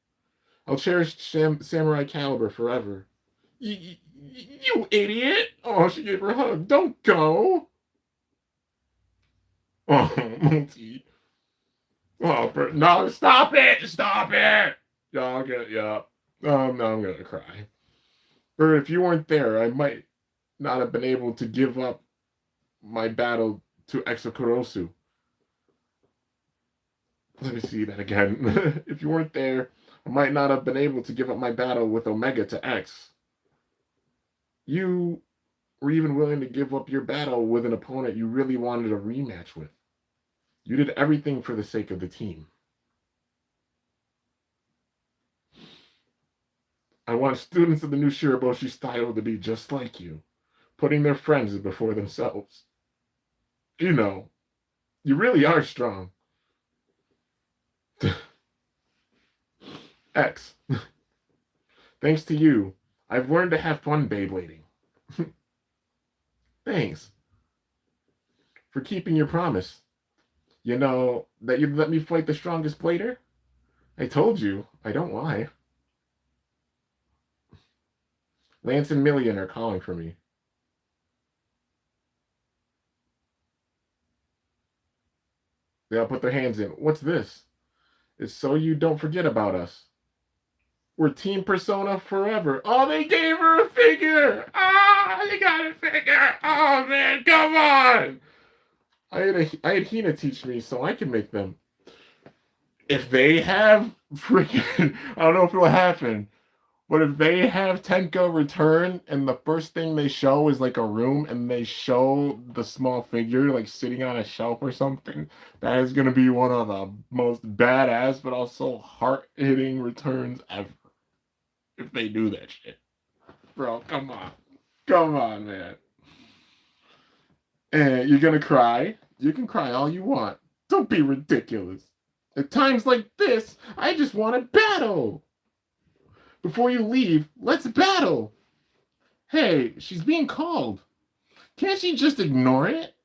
I'll cherish Samurai Caliber forever. You idiot! Oh, she gave her a hug. Don't go! Oh, Multi. Oh, no, stop it! Stop it! Yeah. Oh, no, I'm gonna cry. Or if you weren't there, I might not have been able to give up my battle to Exokurosu. Let me see that again. If you weren't there, I might not have been able to give up my battle with Omega to X. You were even willing to give up your battle with an opponent you really wanted a rematch with. You did everything for the sake of the team. I want students of the new Shiraboshi style to be just like you, putting their friends before themselves. You really are strong. X. Thanks to you, I've learned to have fun Beyblading. Thanks for keeping your promise. You know that you'd let me fight the strongest blader? I told you, I don't lie. Lance and Million are calling for me. They all put their hands in. What's this? It's so you don't forget about us. We're Team Persona forever. Oh, they gave her a figure. Ah, they got a figure. Oh man, come on. I had Hina teach me so I can make them. If they have freaking, I don't know if it'll happen, but if they have Tenka return and the first thing they show is like a room and they show the small figure like sitting on a shelf or something, that is going to be one of the most badass but also heart-hitting returns ever. If they do that shit. Bro, come on. Come on, man. And you're going to cry. You can cry all you want. Don't be ridiculous. At times like this, I just want to battle. Before you leave, let's battle. Hey, she's being called. Can't she just ignore it?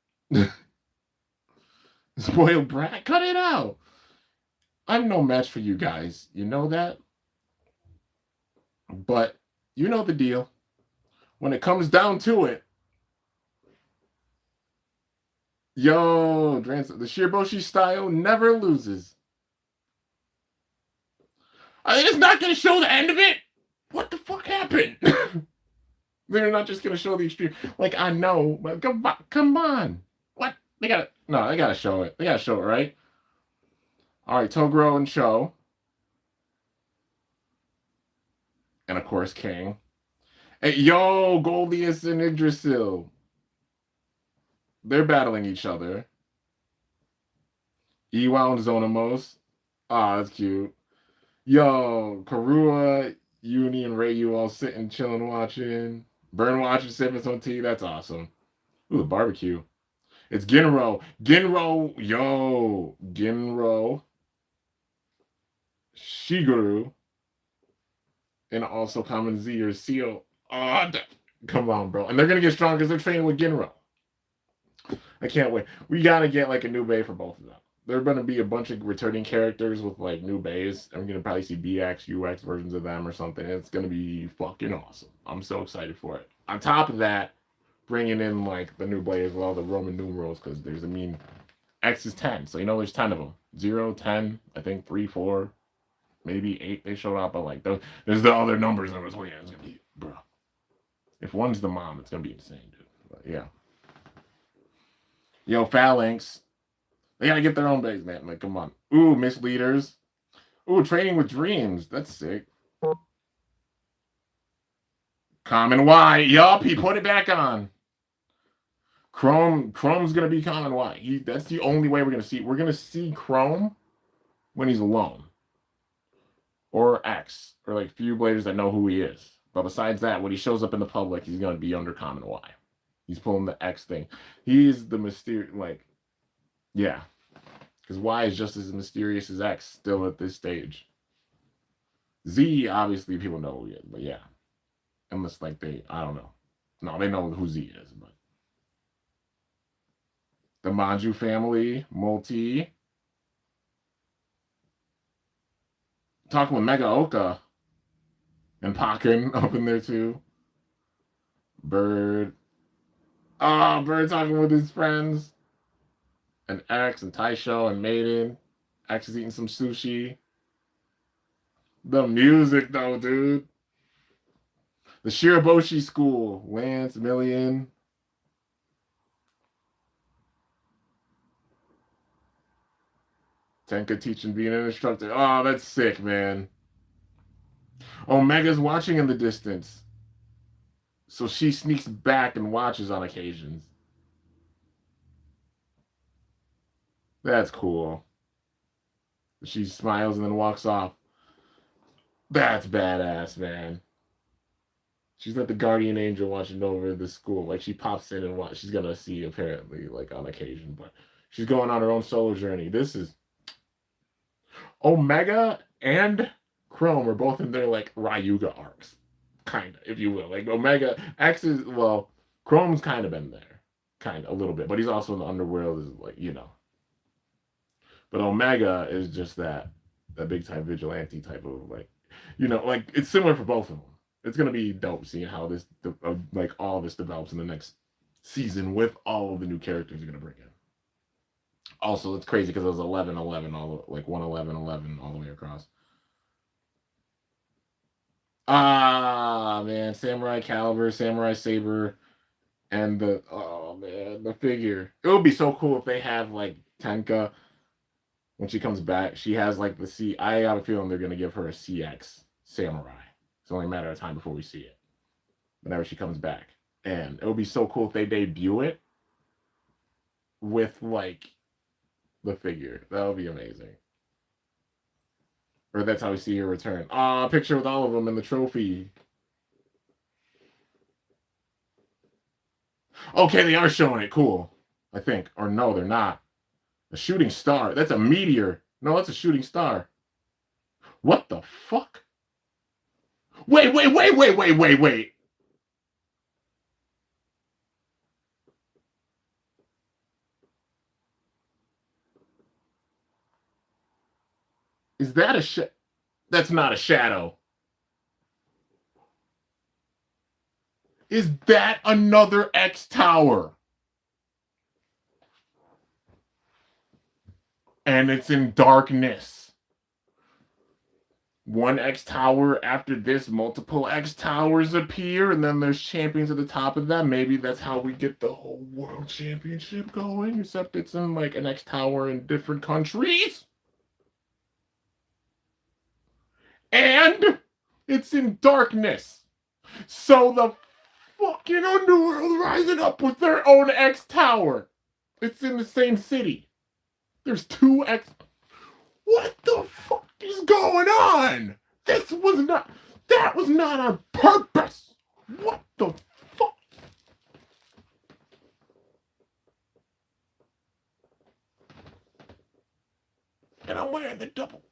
Spoiled brat, cut it out. I'm no match for you guys. You know that? But you know the deal. When it comes down to it, yo, the Shiraboshi style never loses. It's not going to show the end of it? What the fuck happened? They're not just going to show the extreme. Like, I know, but come on. What? They got to show it. They got to show it, right? All right, Toguro and Cho. And, of course, King. Hey, yo, Goldius and Yggdrasil. They're battling each other. Iwa and Zonamos. Ah, that's cute. Yo, Karua, Uni, and Ryu all sitting, chilling, watching. Burn watching, sipping some tea. That's awesome. Ooh, the barbecue. It's Ginro. Ginro. Shigeru. And also Common Z or Seal. Oh, come on, bro. And they're going to get strong because they're training with Ginro. I can't wait. We got to get like a new bay for both of them. There are going to be a bunch of returning characters with like new bays. I'm going to probably see BX, UX versions of them or something. It's going to be fucking awesome. I'm so excited for it. On top of that, bringing in like the new blade as well, the Roman numerals, because there's, X is 10. So, there's 10 of them. 0, 10, I think 3, 4, maybe 8 they showed up. But like, there's the other numbers. I was like, yeah, it's going to be, bro. If one's the mom, it's going to be insane, dude. But yeah. Yo, Phalanx. They gotta get their own bags, man. Like, come on. Ooh, misleaders. Ooh, training with dreams. That's sick. Common Y. Yup, he put it back on. Chrome's gonna be Common Y. That's the only way we're gonna see. We're gonna see Chrome when he's alone. Or X. Or like few bladers that know who he is. But besides that, when he shows up in the public, he's gonna be under Common Y. He's pulling the X thing. He's the mysterious, like, yeah. Because Y is just as mysterious as X still at this stage. Z, obviously, people know who he is, but yeah. Unless, like, I don't know. No, they know who Z is, but. The Manju family, Multi. Talking with Mega Oka. And Pakken up in there, too. Bird. Oh, Bird talking with his friends. And X and Taisho and Maiden. X is eating some sushi. The music, though, dude. The Shiraboshi School. Lance, Million. Tenka teaching being an instructor. Oh, that's sick, man. Omega's watching in the distance. So she sneaks back and watches on occasions. That's cool. She smiles and then walks off. That's badass, man. She's like the guardian angel watching over the school. Like, she pops in and she's gonna see, apparently, like, on occasion. But she's going on her own solo journey. This is... Omega and Chrome are both in their, like, Ryuga arcs. Kind of, if you will. Like, Omega... X is... Well, Chrome's kind of been there, kind of a little bit, but he's also in the underworld, is like, you know. But Omega is just that big time vigilante type of, like, you know, like, it's similar for both of them. It's gonna be dope seeing how this like all this develops in the next season with all of the new characters you're gonna bring in. Also, it's crazy because it was 11-11, all like 111-11 all the way across. Ah, man, Samurai Caliber, Samurai Saber, and the, oh man, the figure. It would be so cool if they have like Tenka when she comes back. She has like the C. I got a feeling they're gonna give her a CX Samurai. It's only a matter of time before we see it. Whenever she comes back, and it would be so cool if they debut it with like the figure. That would be amazing. Or that's how we see her return. Ah, picture with all of them in the trophy. Okay, they are showing it. Cool. I think. Or no, they're not. A shooting star. That's a meteor. No, that's a shooting star. What the fuck? Wait. Is that a That's not a shadow. Is that another X Tower? And it's in darkness. One X Tower, after this, multiple X Towers appear, and then there's champions at the top of them. Maybe that's how we get the whole world championship going, except it's in like an X Tower in different countries. And it's in darkness. So the fucking underworld rising up with their own X Tower. It's in the same city. There's two X. What the fuck is going on? That was not on purpose. What the fuck? And I'm wearing the double.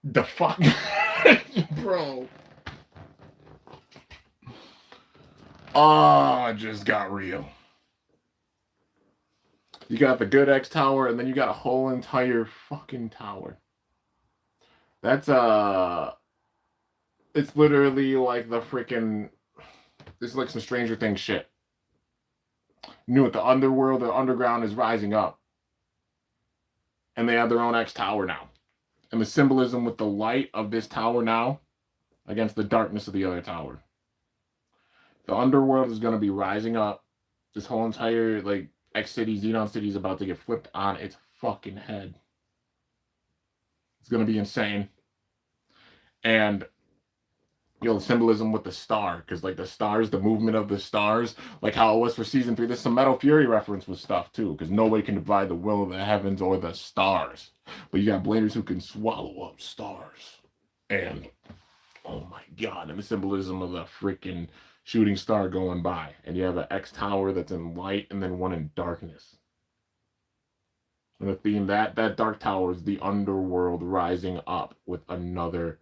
The fuck? Bro. Oh, it just got real. You got the good X Tower, and then you got a whole entire fucking tower. That's it's literally like the freaking, it's like some Stranger Things shit. Knew it, the underworld, the underground is rising up. And they have their own X Tower now. And the symbolism with the light of this tower now against the darkness of the other tower. The underworld is going to be rising up. This whole entire, like, X City, Xenon City is about to get flipped on its fucking head. It's going to be insane. And the symbolism with the star, because like the stars, the movement of the stars, like how it was for season 3. There's some Metal Fury reference with stuff too, because nobody can divide the will of the heavens or the stars, but you got bladers who can swallow up stars. And oh my god, and the symbolism of the freaking shooting star going by, and you have an X tower that's in light and then one in darkness. And the theme that dark tower is the underworld rising up with another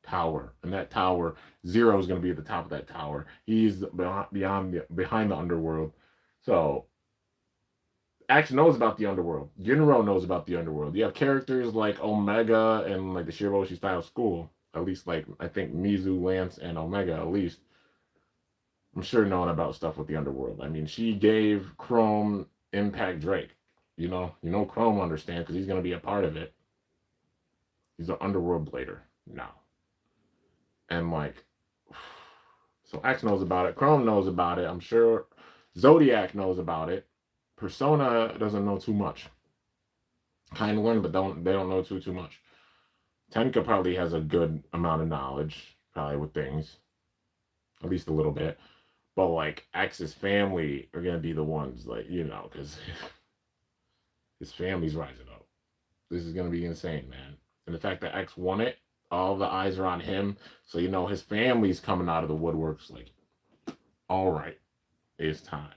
tower, and that tower, Zero is going to be at the top of that tower. He's behind the underworld. So X knows about the underworld. Ginro knows about the underworld. You have characters like Omega and like the Shiroshi style school. At least like I think Mizu, Lance, and Omega. At least I'm sure knowing about stuff with the underworld. I mean, she gave Chrome Impact Drake. You know, Chrome understands because he's going to be a part of it. He's an underworld blader now. And like, so X knows about it. Chrome knows about it. I'm sure Zodiac knows about it. Persona doesn't know too much. Kind of learn, but they don't know too much. Tenka probably has a good amount of knowledge, probably with things, at least a little bit. But like X's family are gonna be the ones, like, because his family's rising up. This is gonna be insane, man. And the fact that X won it, all the eyes are on him. So, his family's coming out of the woodworks like, all right, it's time.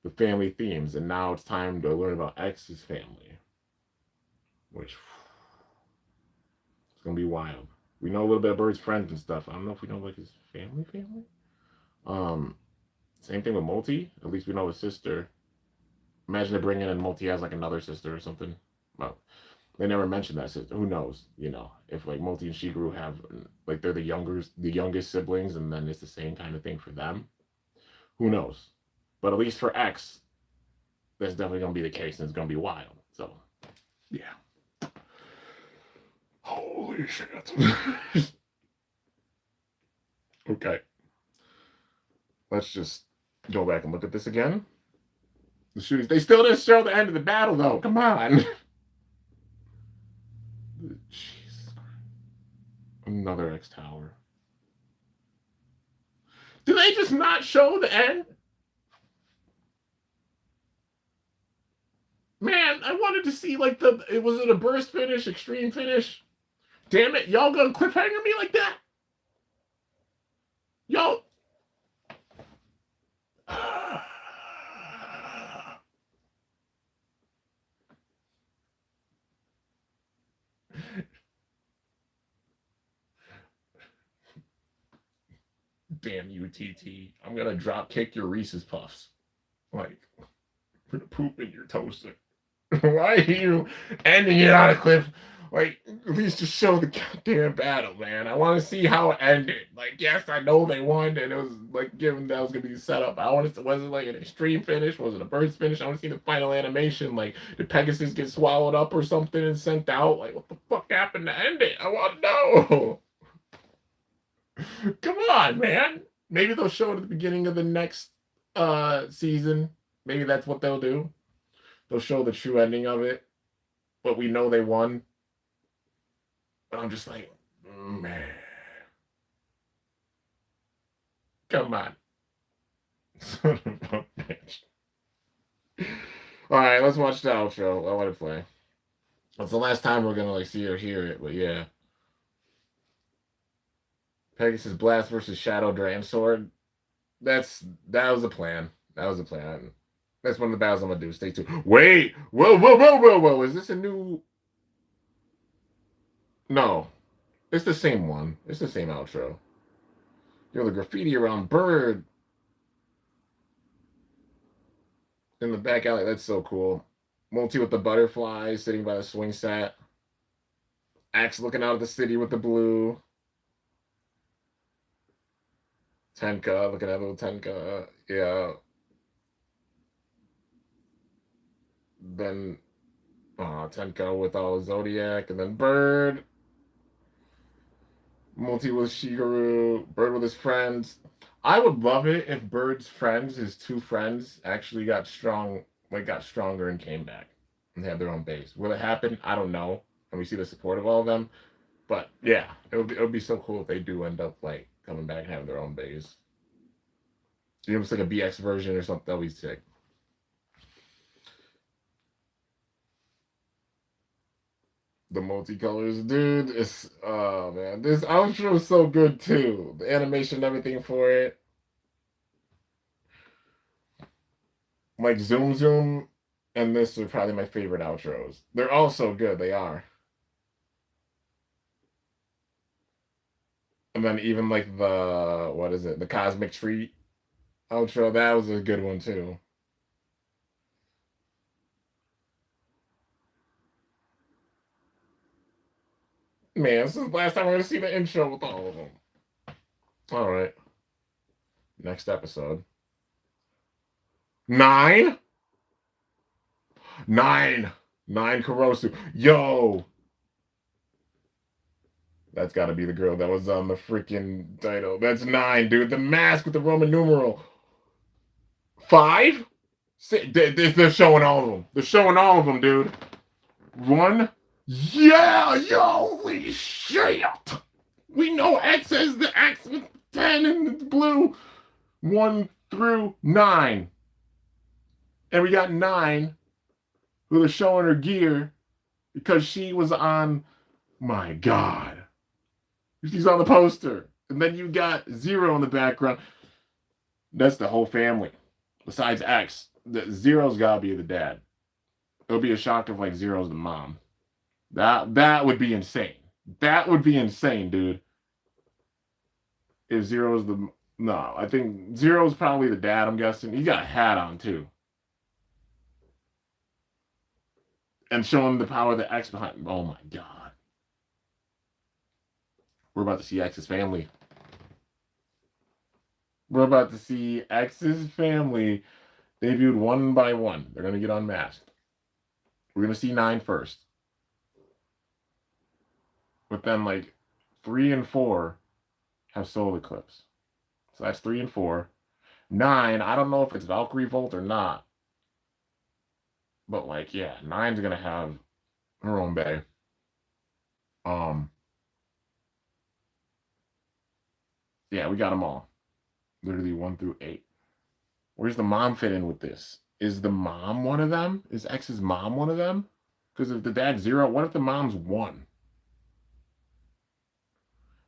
The family themes. And now it's time to learn about X's family. Which, it's going to be wild. We know a little bit of Bird's friends and stuff. I don't know if we know, like, his family? Same thing with Multi. At least we know his sister. Imagine they bring in Multi has, like, another sister or something. Well, they never mentioned that sister. Who knows? If like Multi and Shigeru have like they're the youngest siblings, and then it's the same kind of thing for them. Who knows? But at least for X, that's definitely gonna be the case, and it's gonna be wild. So, yeah. Holy shit. Okay. Let's just go back and look at this again. The shootings. They still didn't show the end of the battle, though. Come on. Jeez. Another X Tower. Do they just not show the end? Man, I wanted to see like was it a burst finish, extreme finish? Damn it, y'all gonna cliffhanger me like that? Y'all. Damn you, TT. I'm gonna drop kick your Reese's Puffs. Like, I'm gonna poop in your toaster. Why are you ending it on a cliff? Like, at least just show the goddamn battle, man. I want to see how it ended. Like, yes, I know they won, and it was like given that was gonna be set up. Was it like an extreme finish? Was it a burst finish? I want to see the final animation. Like, did Pegasus get swallowed up or something and sent out? Like, what the fuck happened to end it? I want to know. Come on, man. Maybe they'll show it at the beginning of the next season. Maybe that's what they'll do. They'll show the true ending of it. But we know they won. But I'm just like, man. Come on. Son of a bitch. Alright, let's watch the outro. I want to play. That's the last time we're gonna like see or hear it, but yeah. Pegasus Blast versus Shadow Dragon Sword. That was the plan. That was the plan. That's one of the battles I'm gonna do. Stay tuned. Wait! Whoa! Is this a new? No. It's the same one. It's the same outro. The graffiti around Bird in the back alley. That's so cool. Multi with the butterflies sitting by the swing set. Axe looking out of the city with the blue. Tenka, looking at little Tenka. Yeah. Then Tenka with all Zodiac, and then Bird. Multi with Shigeru. Bird with his friends. I would love it if Bird's friends, his two friends, actually got stronger and came back and had their own base. Will it happen? I don't know. and we see the support of all of them. But yeah, it would be so cool if they do end up like coming back and having their own base. You know, it's like a BX version or something. That'll be sick. The multicolors, dude. It's oh man, this outro is so good too. The animation, and everything for it. Like Zoom Zoom and this are probably my favorite outros. They're all so good. They are. And then even like the what is it? The Cosmic Treat outro. That was a good one too. Man, this is the last time we're gonna see the intro with all of them. All right. Next episode. 9? 9. 9 Kurosu. Yo! That's gotta be the girl that was on the freaking title. That's 9, dude. The mask with the Roman numeral. 5? They're showing all of them. They're showing all of them, dude. 1. Yeah! Yo, holy shit! We know X is the X with 10 and it's blue. 1 through 9. And we got 9 who was showing her gear because she was on, my God. She's on the poster. And then you got 0 in the background. That's the whole family. Besides X, the 0's gotta be the dad. It'll be a shock if like 0's the mom. That would be insane. That would be insane, dude. If 0's the no, I think 0's probably the dad, I'm guessing. He got a hat on too. And showing the power of the X behind him. Oh my God. We're about to see X's family. We're about to see X's family debuted one by one. They're going to get unmasked. We're going to see 9 first. But then, like, 3 and 4 have Solar Eclipse. So that's 3 and 4. 9, I don't know if it's Valkyrie Volt or not. But, like, yeah, 9's going to have her own bay. Yeah, we got them all. Literally 1 through 8. Where's the mom fit in with this? Is the mom one of them? Is X's mom one of them? Because if the dad's 0, what if the mom's 1?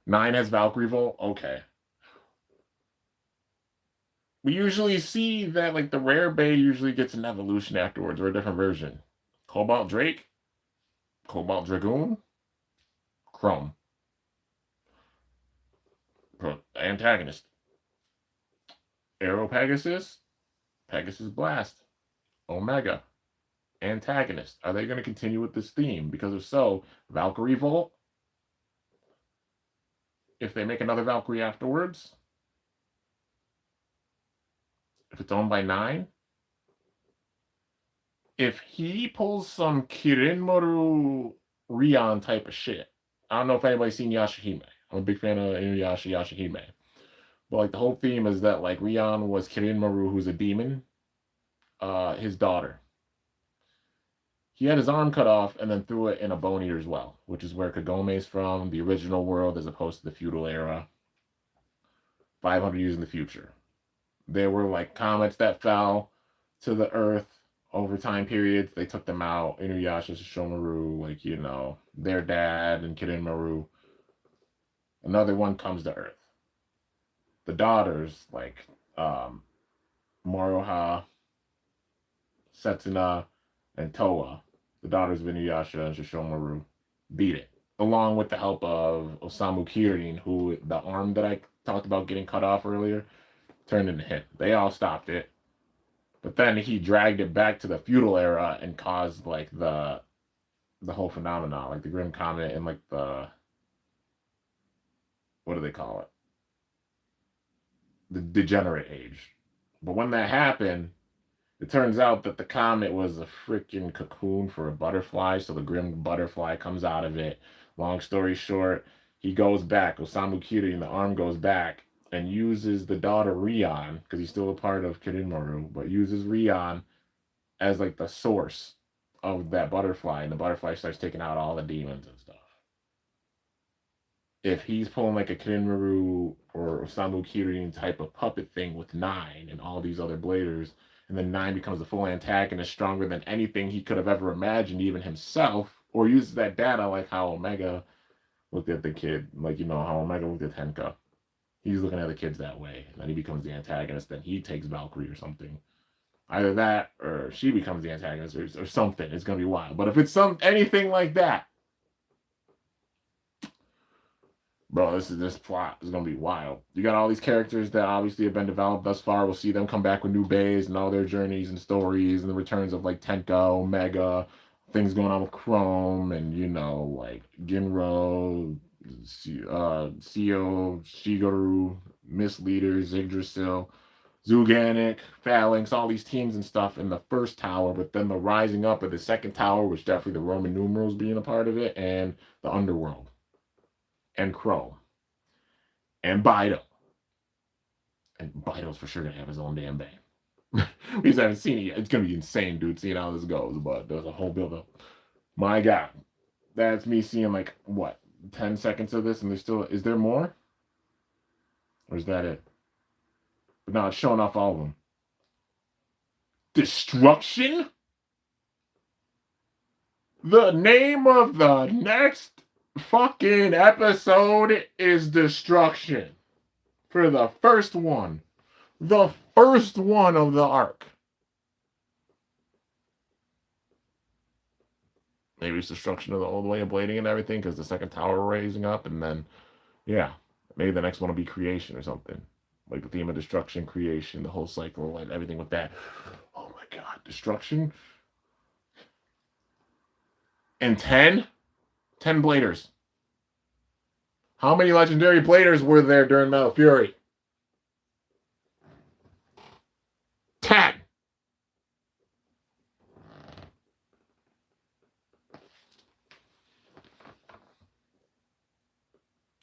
9 has Valkyrie Volt? Okay. We usually see that, like, the rare bay usually gets an evolution afterwards, or a different version. Cobalt Drake? Cobalt Dragoon? Chrome. Antagonist. Arrow Pegasus? Pegasus Blast. Omega. Antagonist. Are they going to continue with this theme? Because if so, Valkyrie Volt? If they make another Valkyrie afterwards? If it's owned by 9? If he pulls some Kirinmaru Rion type of shit. I don't know if anybody's seen Yashahime. I'm a big fan of Inuyasha Yashahime. But like the whole theme is that like Rion was Kirinmaru, who's a demon, his daughter. He had his arm cut off and then threw it in a bone eater's well, which is where Kagome's from, the original world as opposed to the feudal era. 500 years in the future. There were like comets that fell to the earth over time periods. They took them out. Inuyasha, Sesshomaru, like, you know, their dad and Kirinmaru. Another one comes to earth. The daughters, like Moroha, Setsuna, and Toa, the daughters of Inuyasha and Sesshomaru, beat it. Along with the help of Osamu Kirin, who the arm that I talked about getting cut off earlier turned into him. They all stopped it. But then he dragged it back to the feudal era and caused like the whole phenomenon, like the Grim Comet and like the, what do they call it? The Degenerate Age. But when that happened, it turns out that the comet was a freaking cocoon for a butterfly, so the Grim Butterfly comes out of it. Long story short, he goes back, Osamu Kirin, the arm goes back, and uses the daughter Rion, because he's still a part of Kirinmaru, but uses Rion as like the source of that butterfly, and the butterfly starts taking out all the demons and stuff. If he's pulling like a Kinmaru or Osamu Kirin type of puppet thing with 9 and all these other bladers, and then 9 becomes a full antagonist stronger than anything he could have ever imagined, even himself, or uses that data like how Omega looked at the kid, like, how Omega looked at Tenka. He's looking at the kids that way, and then he becomes the antagonist, then he takes Valkyrie or something. Either that, or she becomes the antagonist, or something. It's going to be wild. But if it's anything like that, bro, this plot is going to be wild. You got all these characters that obviously have been developed thus far. We'll see them come back with new bays and all their journeys and stories and the returns of, like, Tenka, Omega, things going on with Chrome, and, like, Ginro, Seo, Shigeru, Misleader, Yggdrasil, Zuganic, Phalanx, all these teams and stuff in the first tower, but then the rising up of the second tower, which definitely the Roman numerals being a part of it, and the underworld, and Crow, and Bido. And Bido's for sure going to have his own damn bang. We just haven't seen it yet. It's going to be insane, dude, seeing how this goes, but there's a whole build-up. My God. That's me seeing, like, what, 10 seconds of this, and is there more? Or is that it? But now it's showing off all of them. Destruction? The name of the next fucking episode is Destruction. For the first one. The first one of the arc. Maybe it's destruction of the old way of blading and everything, because the second tower raising up, and then, yeah, maybe the next one will be creation or something. Like the theme of destruction, creation, the whole cycle, and everything with that. Oh my God, destruction. And 10 bladers. How many legendary bladers were there during Metal Fury? 10.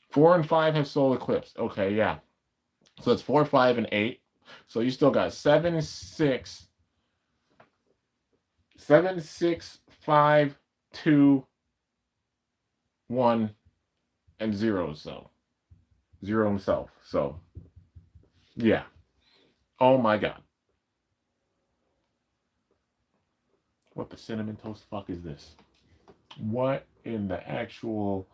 Four and 5 have Solar Eclipse. Okay, yeah. So that's 4, 5, and 8. So you still got 7, 6, 5, 2, 1, and 0. So 0 himself. So yeah. Oh my God. What the cinnamon toast fuck is this? What in the actual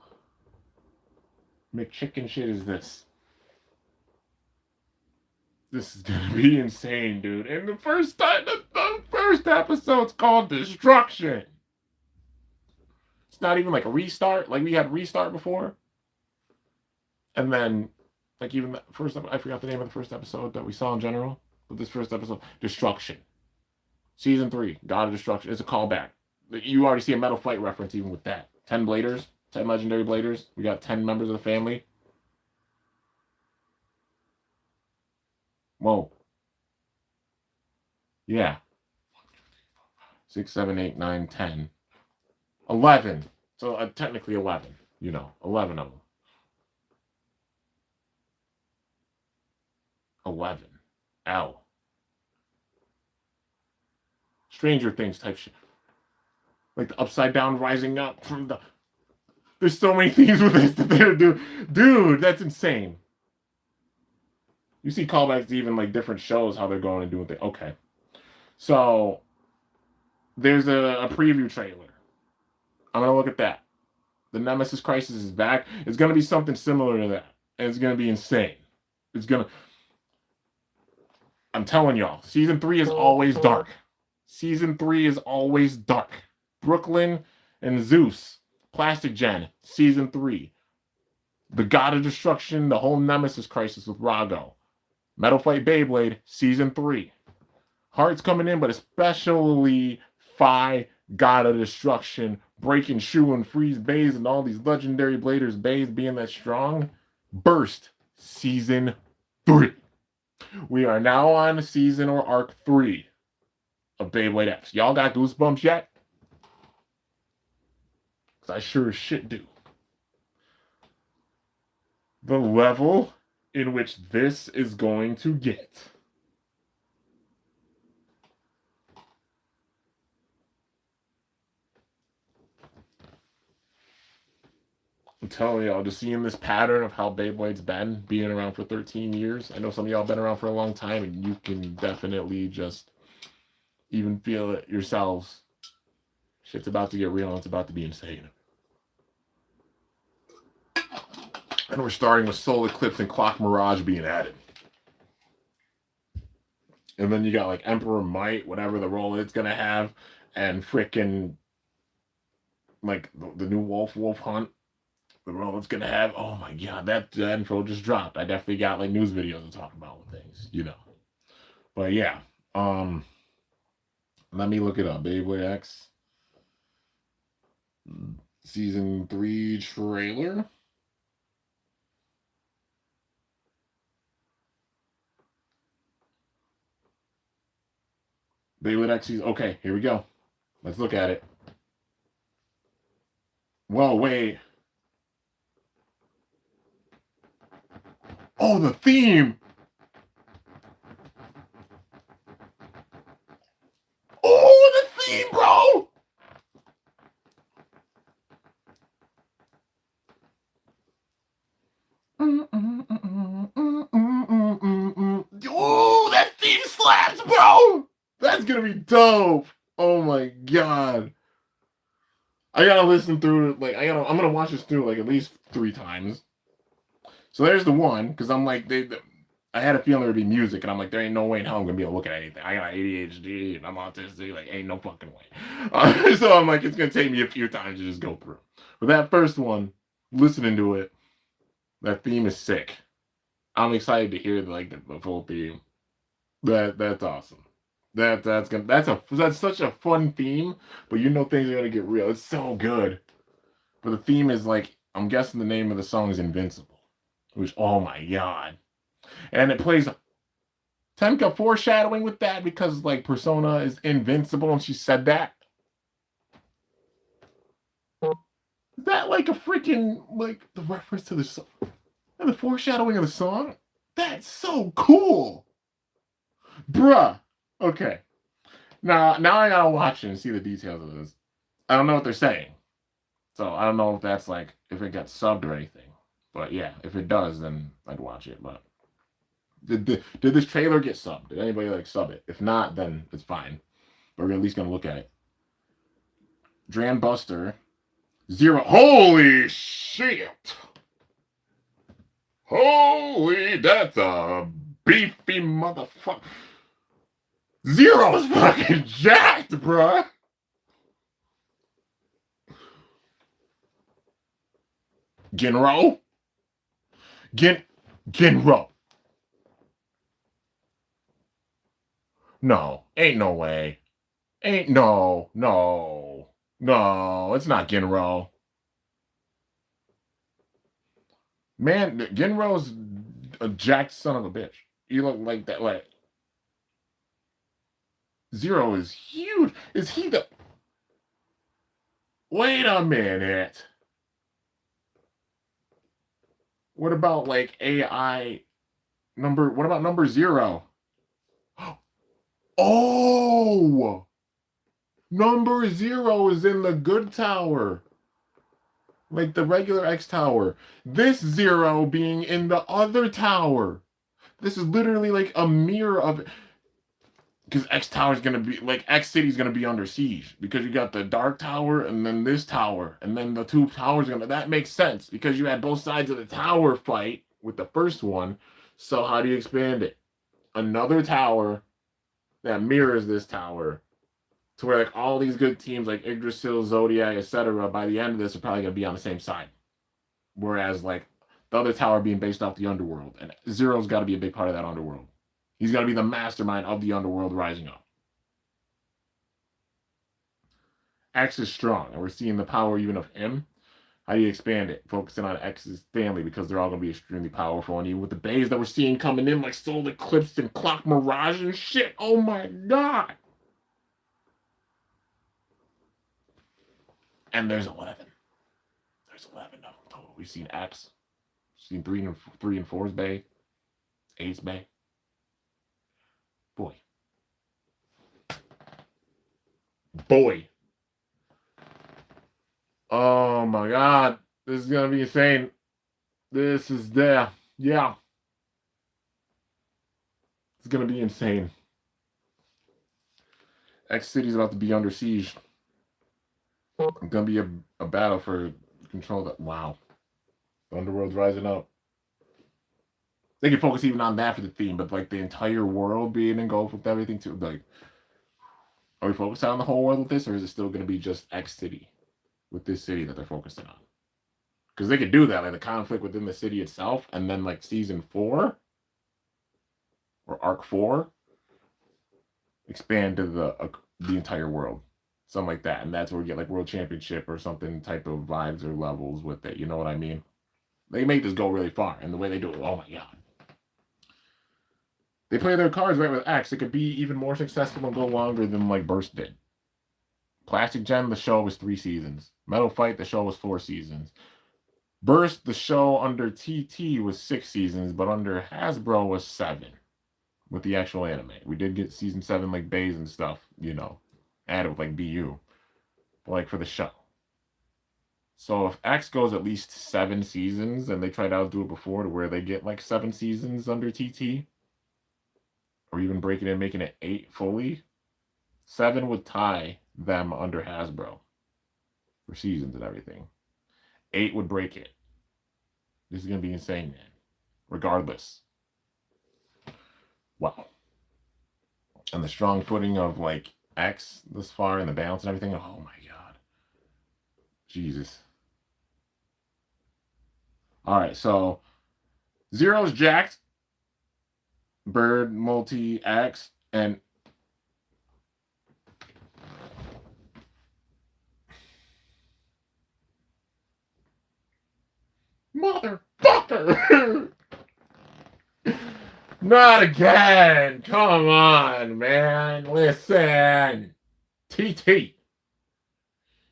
McChicken shit is this? This is gonna be insane, dude. And the first episode's called Destruction. It's not even like a restart. Like we had restart before. And then, like even the first, I forgot the name of the first episode that we saw in general. But this first episode, Destruction. Season 3, God of Destruction. It's a callback. You already see a Metal Fight reference even with that. 10 bladers, 10 legendary bladers. We got 10 members of the family. Whoa. Yeah. 6, 7, 8, 9, 10. 11. So technically 11. 11 of them. 11. Ow. Stranger Things type shit. Like the upside down rising up from the... There's so many things with this that they're doing. Dude, that's insane. You see callbacks to even like different shows, how they're going and doing things. Okay. So, there's a preview trailer. I'm going to look at that. The Nemesis Crisis is back. It's going to be something similar to that. And it's going to be insane. It's going to... I'm telling y'all, Season 3 is always dark. Season 3 is always dark. Brooklyn and Zeus. Plastic Gen. Season 3. The God of Destruction. The whole Nemesis Crisis with Rago. Metal Fight Beyblade. Season 3. Hearts coming in, but especially Phi, God of Destruction, breaking Shu and Freeze bays, and all these legendary bladers bays being that strong. Burst, Season 3. We are now on season or arc 3 of Beyblade X. Y'all got goosebumps yet? Because I sure as shit do. The level in which this is going to get. telling y'all, just seeing this pattern of how Beyblade's been being around for 13 years. I know some of y'all been around for a long time, and you can definitely just even feel it yourselves. Shit's about to get real, and it's about to be insane. And we're starting with Solar Eclipse and Clock Mirage being added. And then you got like Emperor Might, whatever the role it's gonna have, and freaking like the new Wolf Hunt, the role it's gonna have. Oh my god, that info just dropped. I definitely got like news videos to talk about with things, you know. But yeah, let me look it up. Beyblade X Season 3 trailer. Beyblade X Season. Okay, here we go. Let's look at it. Whoa, wait. Oh, the theme. Oh, the theme, bro. Oh, that theme slaps, bro. That's gonna be dope. Oh my god. I gotta listen through it. Like I'm gonna watch this through like at least 3 times. So there's the one, because I'm like I had a feeling there'd be music, and I'm like, there ain't no way in hell I'm gonna be able to look at anything. I got ADHD and I'm autistic, like ain't no fucking way. So I'm like, it's gonna take me a few times to just go through. But that first one, listening to it, that theme is sick. I'm excited to hear like the full theme. That's awesome. That's such a fun theme, but you know things are gonna get real. It's so good. But the theme is like, I'm guessing the name of the song is Invincible, which, oh my god. And it plays Temka foreshadowing with that because like Persona is invincible and she said that. Is that like a freaking like the reference to the song and the foreshadowing of the song? That's so cool. Bruh. Okay. Now I gotta watch it and see the details of this. I don't know what they're saying. So I don't know if that's like if it got subbed or anything. But yeah, if it does, then I'd watch it. But did this trailer get subbed? Did anybody like sub it? If not, then it's fine. But we're at least gonna look at it. Dran Buster. 0. Holy shit! Holy, that's a beefy motherfucker. 0's fucking jacked, bruh. Genro? Genro. No, ain't no way. Ain't no, it's not Genro. Man, Genro's a jacked son of a bitch. You look like that, like 0 is huge. Is he the? Wait a minute. What about like AI number? What about number 0? Oh, number 0 is in the good tower. Like the regular X tower. This 0 being in the other tower. This is literally like a mirror of, because X tower is gonna be like X City is gonna be under siege because you got the dark tower and then this tower and then the 2 towers gonna. That makes sense because you had both sides of the tower fight with the first one. So how do you expand it? Another tower that mirrors this tower, to where like all these good teams like Yggdrasil, Zodiac, etc. by the end of this are probably gonna be on the same side. Whereas like the other tower being based off the underworld, and 0's got to be a big part of that underworld. He's got to be the mastermind of the underworld rising up. X is strong, and we're seeing the power even of him. How do you expand it? Focusing on X's family because they're all going to be extremely powerful. And even with the bays that we're seeing coming in, like Solar Eclipse and Clock Mirage and shit. Oh my god! And there's 11. There's 11 of them total. We've seen X. We've seen 3 and 4's bay. 8's bay. Boy. Oh my god. This is gonna be insane. This is there. Yeah. It's gonna be insane. X City's about to be under siege. It's gonna be a battle for control that. Wow. The Underworld's rising up. They can focus even on that for the theme, but like the entire world being engulfed with everything too. Like, are we focused on the whole world with this, or is it still going to be just X City with this city that they're focusing on? Because they could do that, like the conflict within the city itself, and then like season 4 or arc 4 expand to the entire world, something like that, and that's where we get like world championship or something type of vibes or levels with it. You know what I mean? They make this go really far, and the way they do it, oh my god. They play their cards right with X. It could be even more successful and go longer than like Burst did. Plastic Gem, the show was 3 seasons. Metal Fight, the show was 4 seasons. Burst, the show under TT was 6 seasons, but under Hasbro was 7 with the actual anime. We did get season 7 like Bays and stuff, you know, added with like BU, but like for the show. So if X goes at least 7 seasons, and they tried to outdo it before to where they get like 7 seasons under TT, or even breaking it and making it 8 fully, 7 would tie them under Hasbro for seasons and everything. 8 would break it. This is going to be insane, man. Regardless. Wow. And the strong footing of like X this far and the balance and everything. Oh my god. Jesus. Alright, so Zero's jacked. Bird, Multi, X, and motherfucker! Not again! Come on, man. Listen. TT.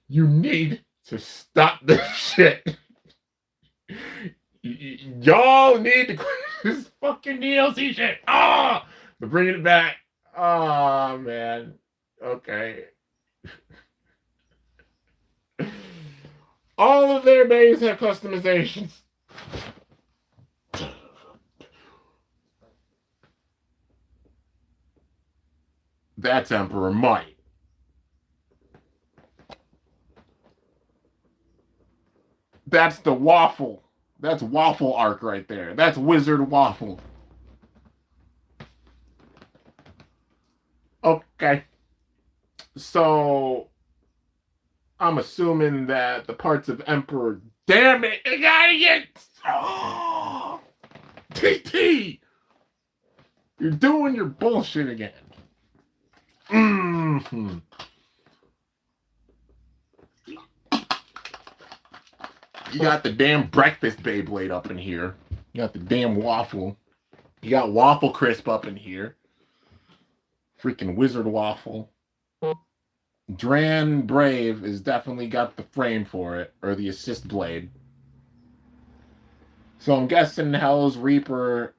You need to stop this shit. Y'all need to quit this fucking DLC shit. Ah! But bringing it back. Oh, man. Okay. All of their bays have customizations. That's Emperor Might. That's the Waffle. That's Waffle arc right there. That's Wizard Waffle. Okay. So, I'm assuming that the parts of Emperor... Damn it! I gotta get... Oh, TT! You're doing your bullshit again. Mm-hmm. You got the damn breakfast Beyblade up in here. You got the damn waffle. You got Waffle Crisp up in here. Freaking Wizard Waffle. Dran Brave has definitely got the frame for it, or the assist blade. So I'm guessing Hell's Reaper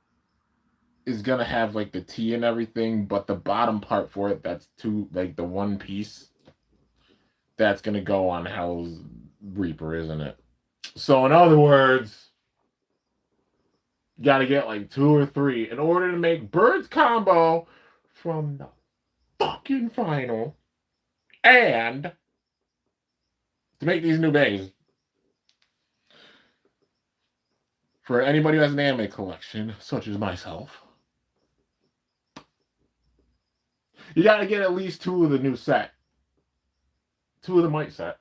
is gonna have like the T and everything, but the bottom part for it, that's like the one piece, that's gonna go on Hell's Reaper, isn't it? So in other words, you gotta get like 2 or 3 in order to make Bird's combo from the fucking final and to make these new bays. For anybody who has an anime collection, such as myself, you gotta get at least 2 of the new set. 2 of the Might set.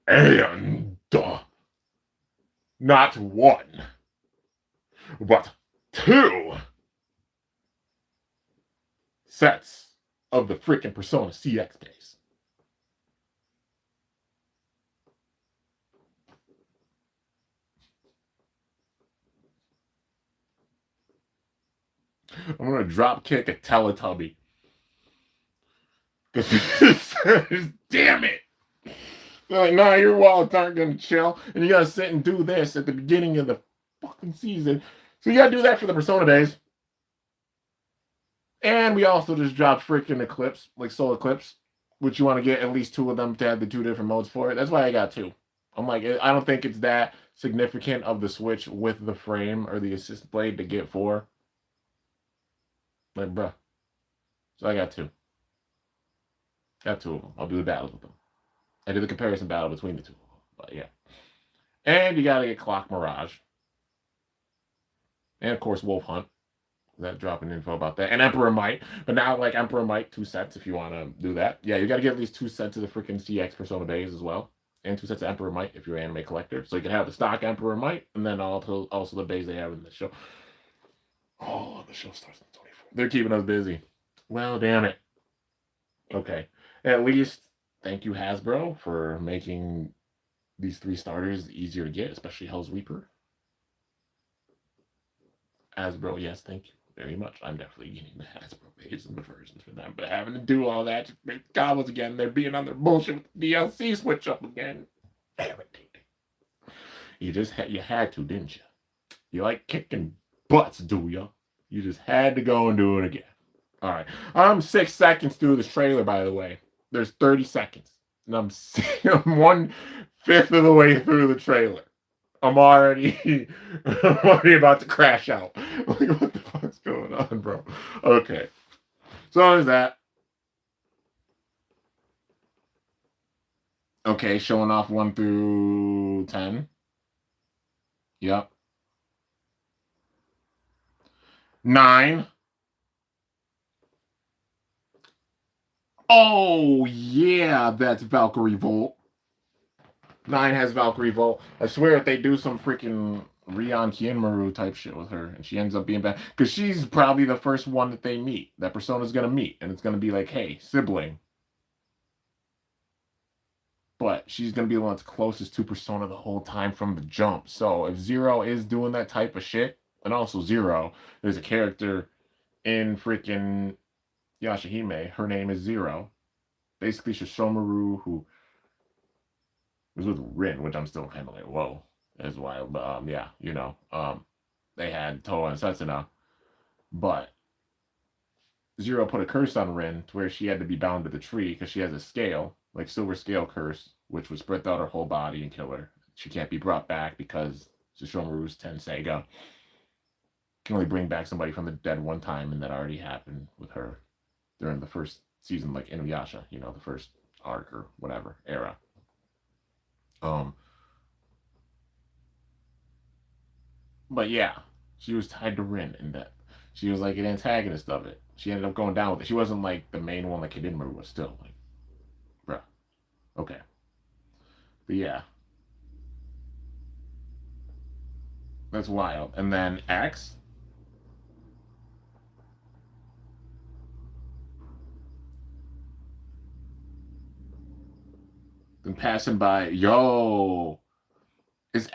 And not 1, but 2 sets of the freaking Persona CX base. I'm gonna drop kick a Teletubby. Damn it! They're like, nah, your wallets aren't gonna chill, and you gotta sit and do this at the beginning of the fucking season. So you gotta do that for the Persona days. And we also just dropped freaking Eclipse, like Soul Eclipse, which you want to get at least 2 of them to have the 2 different modes for it. That's why I got 2. I'm like, I don't think it's that significant of the switch with the frame or the assist blade to get 4. Like, bruh. So I got 2. Got 2 of them. I'll do the battles with them. I did the comparison battle between the 2 of them. But yeah. And you gotta get Clock Mirage. And of course, Wolf Hunt. That dropping info about that. And Emperor Might. But now, like, Emperor Might, 2 sets if you want to do that. Yeah, you got to get at least 2 sets of the freaking CX Persona Bays as well. And 2 sets of Emperor Might if you're an anime collector. So you can have the stock Emperor Might, and then also the bays they have in the show. Oh, the show starts on the 24th. They're keeping us busy. Well, damn it. Okay. At least, thank you, Hasbro, for making these 3 starters easier to get, especially Hell's Reaper. Hasbro, yes, thank you very much. I'm definitely getting the Hasbro bays and the versions for them, but having to do all that to make combos again, they're being on their bullshit with the DLC switch up again. Irritating. You had to, didn't you? You like kicking butts, do you? You just had to go and do it again. All right, I'm 6 seconds through this trailer, by the way. There's 30 seconds, and I'm 1/5 of the way through the trailer. I'm already about to crash out. Like, what the fuck's going on, bro? Okay. So there's that. Okay, showing off 1 through 10. Yep. 9. Oh, yeah, that's Valkyrie Volt. 9 has Valkyrie Volt. I swear if they do some freaking Rion Kienmaru type shit with her, and she ends up being bad, because she's probably the first one that they meet, that Persona's going to meet, and it's going to be like, hey, sibling. But she's going to be the one that's closest to Persona the whole time from the jump. So if Zero is doing that type of shit, and also Zero, there's a character in freaking Yashahime, her name is Zero. Basically, Shishomaru, who was with Rin, which I'm still kind of like, whoa, that's wild. But yeah, you know, they had Toa and Setsuna, but Zero put a curse on Rin to where she had to be bound to the tree because she has a scale, like silver scale curse, which would spread out her whole body and kill her. She can't be brought back because Shishomaru's Tenseiga can only bring back somebody from the dead one time, and that already happened with her during the first season, like Inuyasha, you know, the first arc or whatever era. But yeah, she was tied to Rin in that. She was like an antagonist of it. She ended up going down with it. She wasn't like the main one like Kidinmaru was still. Like, bruh. Okay. But yeah. That's wild. And then X. Then passing by, yo. Is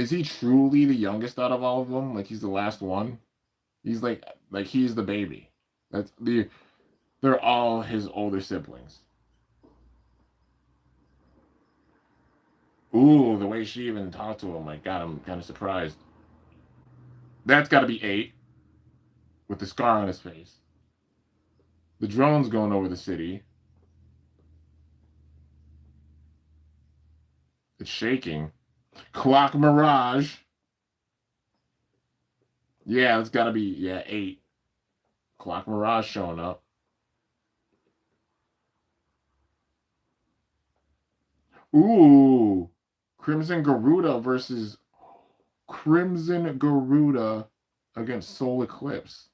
he truly the youngest out of all of them? Like he's the last one? He's like he's the baby. They're all his older siblings. Ooh, the way she even talked to him, like God, I'm kind of surprised. That's got to be 8 with the scar on his face. The drone's going over the city. It's shaking. Clock Mirage. Yeah, it's got to be 8. Clock Mirage showing up. Ooh, Crimson Garuda versus Crimson Garuda against Soul Eclipse.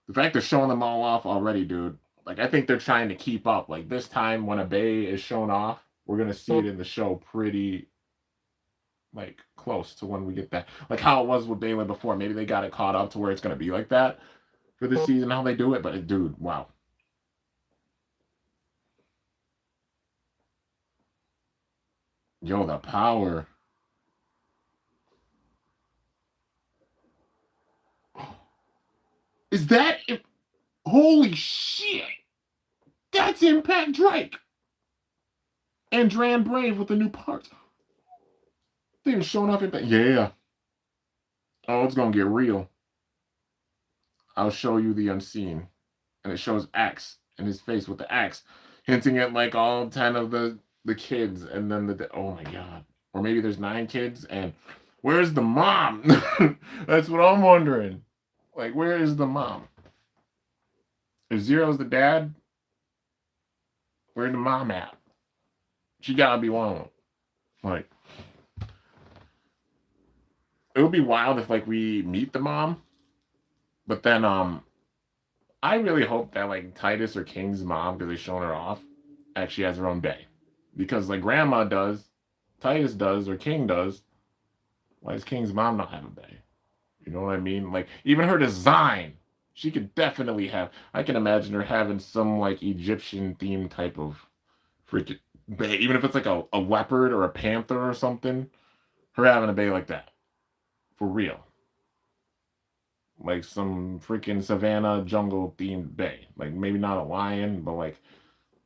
The fact they're showing them all off already, dude. Like, I think they're trying to keep up. Like, this time when a Bay is shown off, we're going to see it in the show pretty, like, close to when we get that. Like, how it was with Beyblade before. Maybe they got it caught up to where it's going to be like that for this season, how they do it. But, dude, wow. Yo, the power. Is that... Holy shit! That's Impact Drake! And Dran Brave with the new parts. They're showing off Impact. Yeah. Oh, it's gonna get real. I'll show you the unseen. And it shows X in his face with the X, hinting at like all 10 of the the kids, and then oh my god, or maybe there's 9 kids, and where's the mom? That's what I'm wondering. Like, where is the mom? If Zero's the dad, where's the mom at? She gotta be one of them. Like, it would be wild if like we meet the mom, but then I really hope that like Titus or King's mom, because they've shown her off, actually has her own bay. Because like Grandma does, Titus does, or King does. Why does King's mom not have a bay? You know what I mean? Like even her design, she could definitely have. I can imagine her having some like Egyptian themed type of freaking bay, even if it's like a leopard or a panther or something. Her having a bay like that, for real. Like some freaking savannah jungle themed bay. Like maybe not a lion, but like,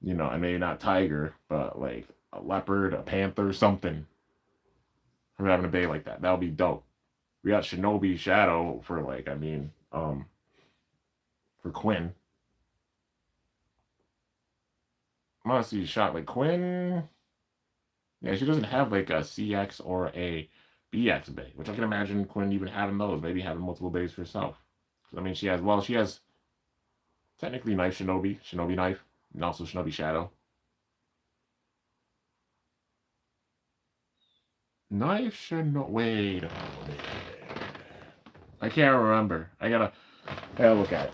and maybe not tiger, but like a leopard, a panther, something. Her having a bay like that. That would be dope. We got Shinobi Shadow for like, for Quinn. I want to see shot like Quinn. Yeah, she doesn't have like a CX or a BX bay, which I can imagine Quinn even having those, maybe having multiple bays for herself. I mean, she has technically Knife Shinobi Knife, and also Shinobi Shadow. Knife Shinobi. Wait. I can't remember. I gotta look at it.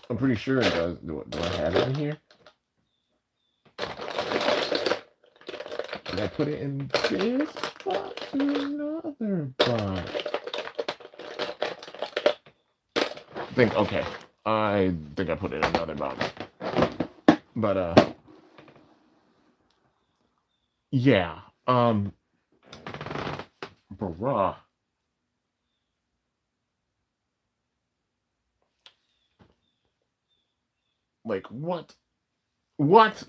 I'm pretty sure it does. Do I have it in here? Did I put it in this box or another box? I think I put it in another box. But yeah. Bruh. Like what? What?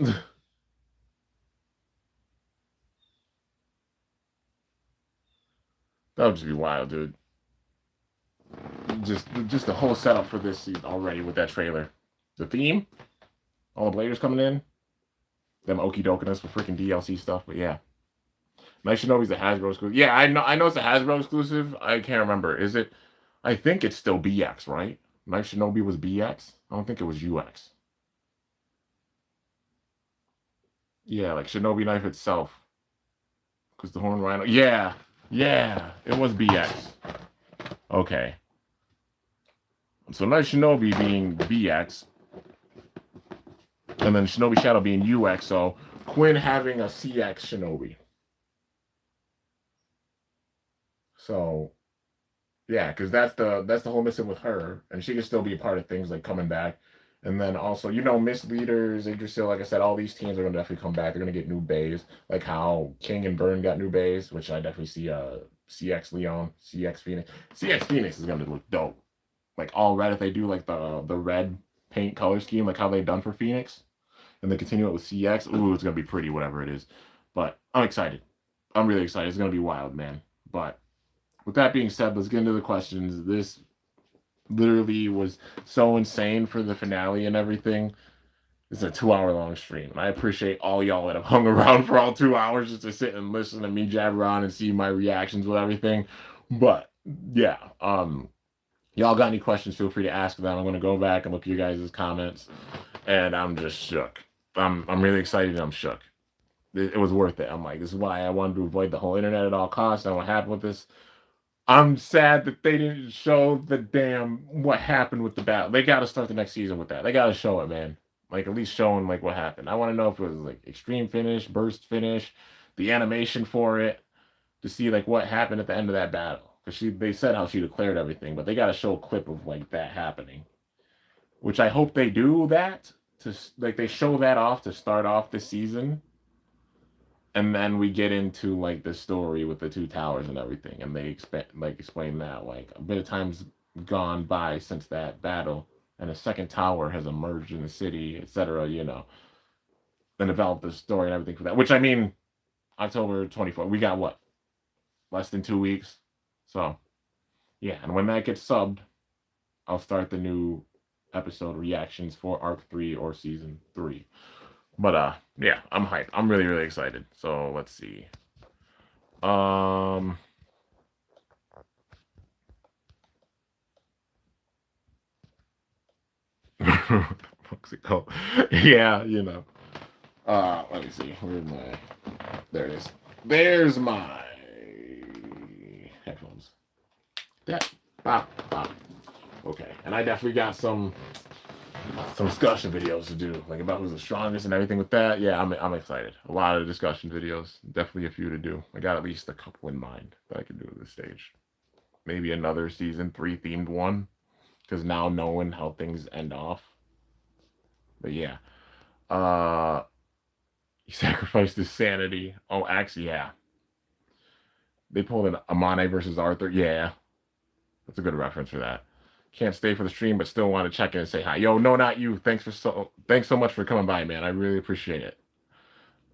That would just be wild, dude. Just the whole setup for this season already with that trailer. The theme, all the Bladers coming in, them okie doking us with freaking DLC stuff. But yeah, Night Shinobi's a Hasbro exclusive. Yeah, I know it's a Hasbro exclusive. I can't remember. Is it? I think it's still BX, right? Night Shinobi was BX. I don't think it was UX. Yeah, like Shinobi Knife itself. Because the Horn Rhino. Yeah, it was BX. Okay. So Night Shinobi being BX, and then Shinobi Shadow being UX. So Quinn having a CX Shinobi. So yeah, because that's the whole mission with her, and she can still be a part of things like coming back. And then also, Miss Leaders, Yggdrasil, like I said, all these teams are gonna definitely come back. They're gonna get new bays, like how King and Burn got new bays, which I definitely see CX Leon, CX Phoenix. CX Phoenix is gonna look dope. Like all red if they do like the red paint color scheme, like how they've done for Phoenix, and they continue it with CX. Ooh, it's gonna be pretty, whatever it is. But I'm excited. I'm really excited. It's gonna be wild, man. But with that being said, let's get into the questions. This literally was so insane for the finale and everything. It's a 2 hour long stream. And I appreciate all y'all that have hung around for all 2 hours just to sit and listen to me jabber on and see my reactions with everything. But yeah, y'all got any questions, feel free to ask them. I'm gonna go back and look at you guys' comments. And I'm just shook. I'm really excited and I'm shook. It was worth it. I'm like, this is why I wanted to avoid the whole internet at all costs. And what happened with this, I'm sad that they didn't show the damn what happened with the battle. They got to start the next season with that. They got to show it, man. Like at least showing like what happened. I want to know if it was like extreme finish, burst finish, the animation for it, to see like what happened at the end of that battle. Because they said how she declared everything, but they got to show a clip of like that happening. Which I hope they do that to like they show that off to start off the season, and then we get into like the story with the two towers and everything, and they explain that like a bit of time's gone by since that battle, and a second tower has emerged in the city, etc. And develop the story and everything for that. Which I mean, October 24th, we got what, less than 2 weeks, so Yeah, and when that gets subbed, I'll start the new episode reactions for Arc 3 or Season 3. But yeah, I'm hyped. I'm really, really excited. So let's see. Um what's it called? Yeah, you know. Let me see. Where's my there it is. There's my headphones. That bop, bop. Okay. And I definitely got some discussion videos to do, like about who's the strongest and everything with that. Yeah, I'm excited. A lot of discussion videos. Definitely a few to do. I got at least a couple in mind that I can do at this stage. Maybe another season 3 themed one, because now knowing how things end off. But yeah, uh, he sacrificed his sanity. Oh, actually, yeah, they pulled an Amane versus Arthur. Yeah, that's a good reference for that. Can't stay for the stream, but still want to check in and say hi. Yo, no, not you. Thanks so much for coming by, man. I really appreciate it.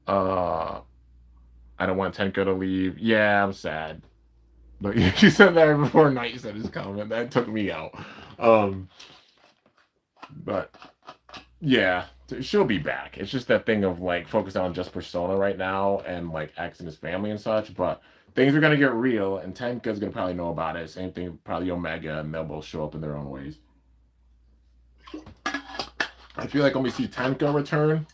Uh, I don't want Tenko to leave. Yeah, I'm sad. But you said that before Knight said his comment. That took me out. Um, but yeah, she'll be back. It's just that thing of like focusing on just Persona right now and like X and his family and such. But things are gonna get real, and Tenka's gonna probably know about it. Same thing, probably Omega, and they'll both show up in their own ways. I feel like when we see Tenka return,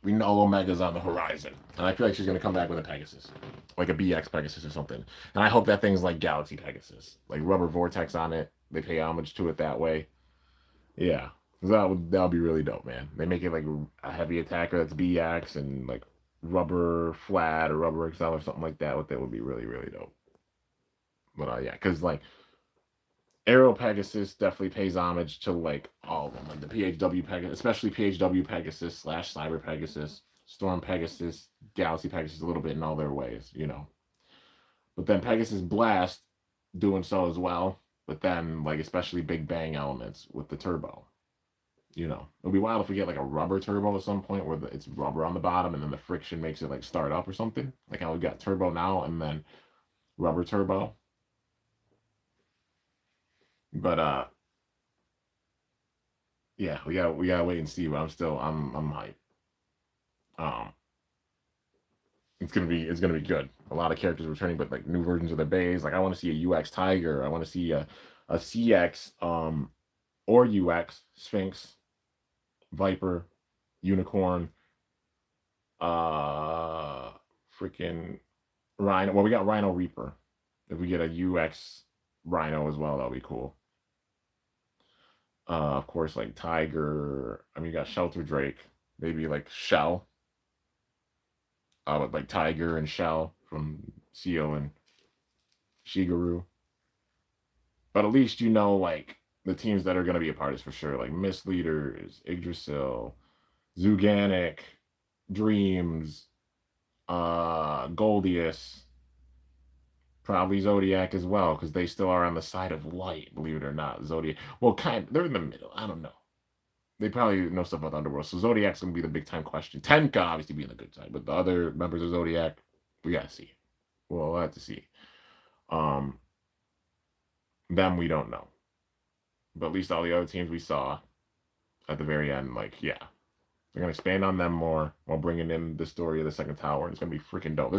we know Omega's on the horizon. And I feel like she's going to come back with a Pegasus. Like a BX Pegasus or something. And I hope that thing's like Galaxy Pegasus. Like rubber vortex on it. They pay homage to it that way. Yeah. That would be really dope, man. They make it like a heavy attacker that's BX and like rubber flat or rubber XL or something like that. That would be really, really dope. But yeah, because like Aero Pegasus definitely pays homage to like all of them, like the PHW Pegasus, especially PHW Pegasus / Cyber Pegasus, Storm Pegasus, Galaxy Pegasus, a little bit in all their ways, you know. But then Pegasus Blast doing so as well, but then like especially Big Bang elements with the turbo. You know, it'll be wild if we get like a rubber turbo at some point where it's rubber on the bottom and then the friction makes it like start up or something. Like how we got turbo now and then rubber turbo. But yeah, we gotta wait and see. But I'm hyped. Um, it's gonna be good. A lot of characters returning, but like new versions of the bays. Like I want to see a UX Tiger. I want to see a CX or UX Sphinx, Viper, Unicorn, uh, freaking Rhino. Well, we got Rhino Reaper. If we get a UX Rhino as well, that'll be cool. Of course, like Tiger. I mean, you got Shelter Drake. Maybe like Shell. With like Tiger and Shell from Seal and Shigeru. But at least you know like the teams that are going to be a part is for sure. Like Misleaders, Yggdrasil, Zuganic, Dreams, Goldius, probably Zodiac as well, because they still are on the side of light, believe it or not. Zodiac. Well, they're in the middle. I don't know. They probably know stuff about the Underworld. So Zodiac's gonna be the big time question. Tenka obviously being the good side, but the other members of Zodiac, we gotta see. We'll have to see. Um, them we don't know, but at least all the other teams we saw at the very end, like yeah, they're gonna expand on them more while bringing in the story of the second tower. And it's gonna be freaking dope.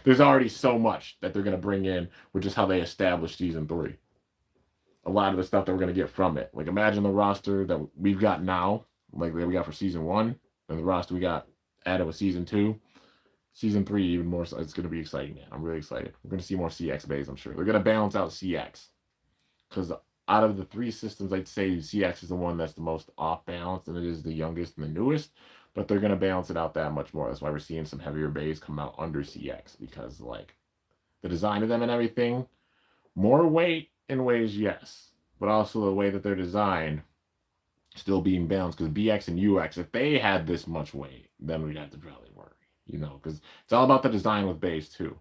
There's already so much that they're gonna bring in, which is how they established season 3. A lot of the stuff that we're gonna get from it. Like imagine the roster that we've got now, like that we got for season 1, and the roster we got added with season 2. Season 3 even more so. It's gonna be exciting, man. I'm really excited. We're gonna see more CX bays, I'm sure. They're gonna balance out CX. Because out of the 3 systems, I'd say CX is the one that's the most off balance, and it is the youngest and the newest. But they're gonna balance it out that much more. That's why we're seeing some heavier bays come out under CX, because like the design of them and everything, more weight in ways, yes, but also the way that they're designed still being balanced. Because BX and UX, if they had this much weight, then we'd have to probably worry, you know, because it's all about the design with base too.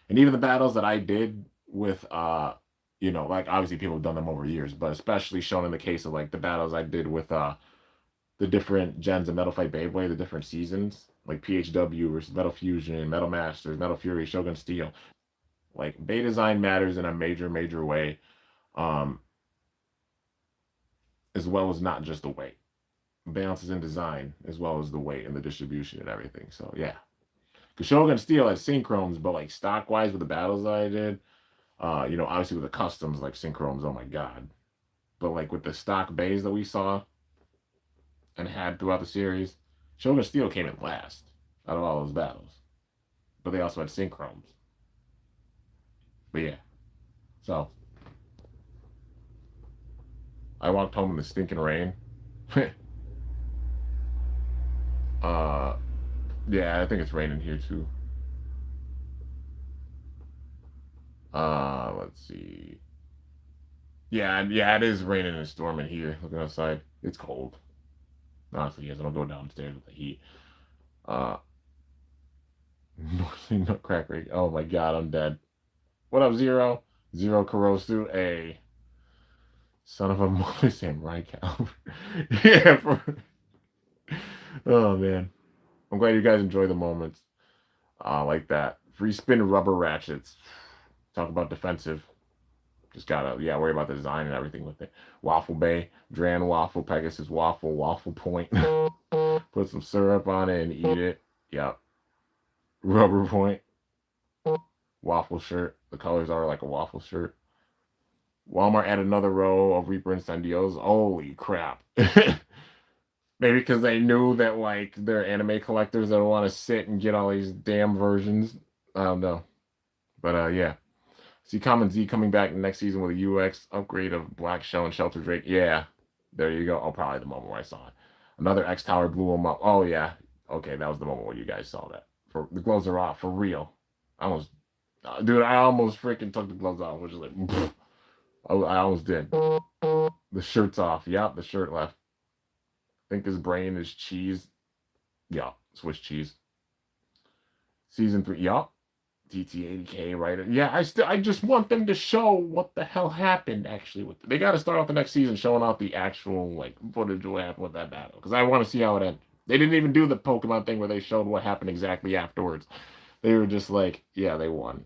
And even the battles that I did with you know, like obviously people have done them over years, but especially shown in the case of like the battles I did with the different gens of Metal Fight Beyblade, the different seasons, like PHW versus Metal Fusion, Metal Masters, Metal Fury, Shogun Steel. Like bay design matters in a major, major way. Um, as well as not just the weight. Balances in design as well as the weight and the distribution and everything. So yeah. Because Shogun Steel has synchromes, but like stock wise with the battles that I did, obviously with the customs like synchromes, oh my god. But like with the stock bays that we saw and had throughout the series, Shogun Steel came in last out of all those battles. But they also had synchromes. But yeah. So I walked home in the stinking rain. uh yeah, I think it's raining here too. Let's see. Yeah, it is raining and storming here. Looking outside, it's cold. Honestly, yes, I don't go downstairs with the heat. Uh, Northly Nutcracker. Oh my god, I'm dead. What up, Zero? Zero Kurosu, a son of a mother samurai cow. Yeah. Oh man, I'm glad you guys enjoy the moments. Like that. Free spin rubber ratchets. Talk about defensive. Just gotta, worry about the design and everything with it. Waffle Bay, Dran Waffle, Pegasus Waffle, Waffle Point. Put some syrup on it and eat it. Yep. Rubber Point. Waffle shirt. The colors are like a waffle shirt. Walmart added another row of Reaper Incendios. Holy crap. Maybe because they knew that like they're anime collectors that want to sit and get all these damn versions. I don't know. But yeah. See Common Z coming back next season with a UX upgrade of Black Shell and Shelter Drake. Yeah. There you go. Oh, probably the moment where I saw it. Another X Tower blew him up. Oh yeah. Okay, that was the moment where you guys saw that. For the gloves are off for real. I almost, dude, I almost freaking took the gloves off, which is like, I almost did. The shirt's off. Yep, the shirt left. I think his brain is cheese. Yeah, Swiss cheese. Season 3. Yup. DT80K, right? Yeah, I just want them to show what the hell happened actually with it. They got to start off the next season showing off the actual like footage of what happened with that battle because I want to see how it ended. They didn't even do the Pokemon thing where they showed what happened exactly afterwards. They were just like, yeah, they won,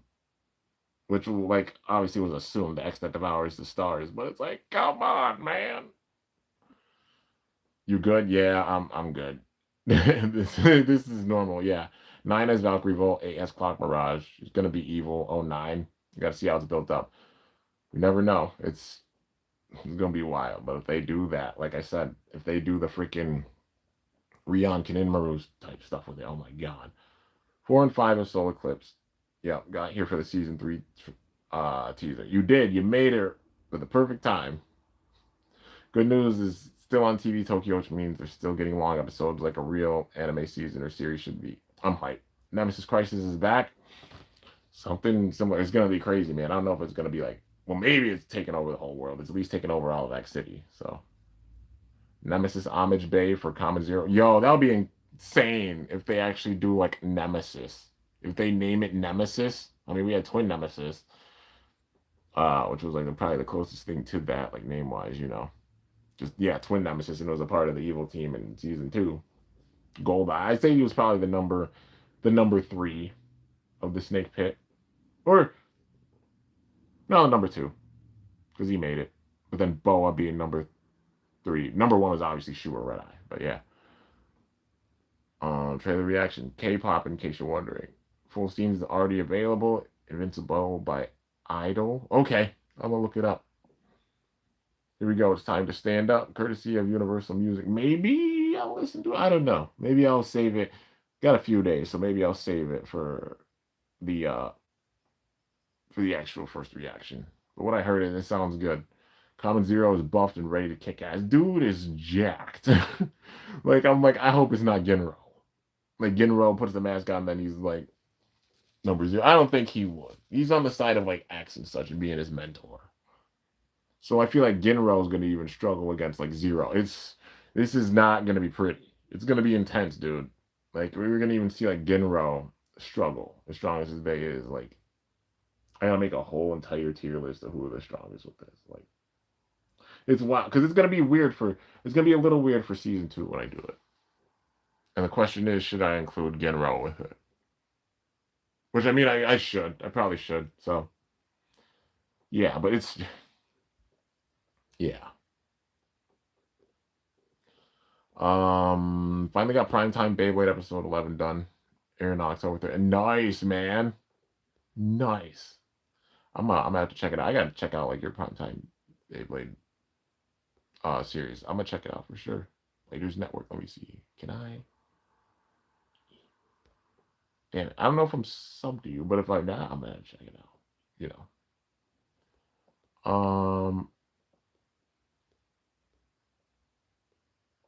which like obviously was assumed the X that devours the stars, but it's like, come on, man. You good? Yeah, I'm good. This is normal. Yeah. 9 as Valkyrie Volt, 8 as Clock Mirage. It's gonna be evil. Oh 9. You gotta see how it's built up. You never know. It's gonna be wild. But if they do that, like I said, if they do the freaking Rion Kininmaru type stuff with it, oh my god. 4 and 5 of Solar Eclipse. Yeah, got here for the season 3 teaser. You did. You made it for the perfect time. Good news is still on TV Tokyo, which means they're still getting long episodes like a real anime season or series should be. I'm hyped. Nemesis Crisis is back. Something similar. It's gonna be crazy, man. I don't know if it's gonna be like, well, maybe it's taking over the whole world. It's at least taking over all of X City. So Nemesis Homage Bay for Common Zero. Yo, that would be insane if they actually do like Nemesis. If they name it Nemesis. I mean, we had Twin Nemesis, which was like probably the closest thing to that, like name wise, Just Twin Nemesis, and it was a part of the evil team in season 2. Gold Eye. I'd say he was probably the number 3 of the Snake Pit, or no, number 2, because he made it. But then Boa being number 3. Number 1 was obviously Shu or Red Eye, but yeah. Trailer reaction. K-pop, in case you're wondering. Full Steam is already available. Invincible by Idol. Okay, I'm gonna look it up. Here we go. It's time to stand up, courtesy of Universal Music. Maybe I'll listen to it. I don't know. Maybe I'll save it. Got a few days, so maybe I'll save it for the actual first reaction. But what I heard, it sounds good. Common Zero is buffed and ready to kick ass. Dude is jacked. I'm like, I hope it's not Genro. Like Genro puts the mask on, then he's like number 0. I don't think he would. He's on the side of like X and such and being his mentor. So I feel like Genro is going to even struggle against like Zero. This is not going to be pretty. It's going to be intense, dude. Like we're going to even see like Genro struggle as strong as his Bay is. Like I gotta make a whole entire tier list of who are the strongest with this. Like it's wild because it's gonna be a little weird for season 2 when I do it. And the question is, should I include Genro with it? Which I mean, I should. I probably should. So yeah, but it's Yeah. Finally got primetime Beyblade episode 11 done. Airing on October 3rd. Nice, man. Nice. I'm gonna have to check it out. I gotta check out like your primetime Beyblade series. I'm gonna check it out for sure. Later's Network. Let me see. Can I? Damn it. I don't know if I'm subbed to you, but if I'm not, I'm gonna check it out. You know.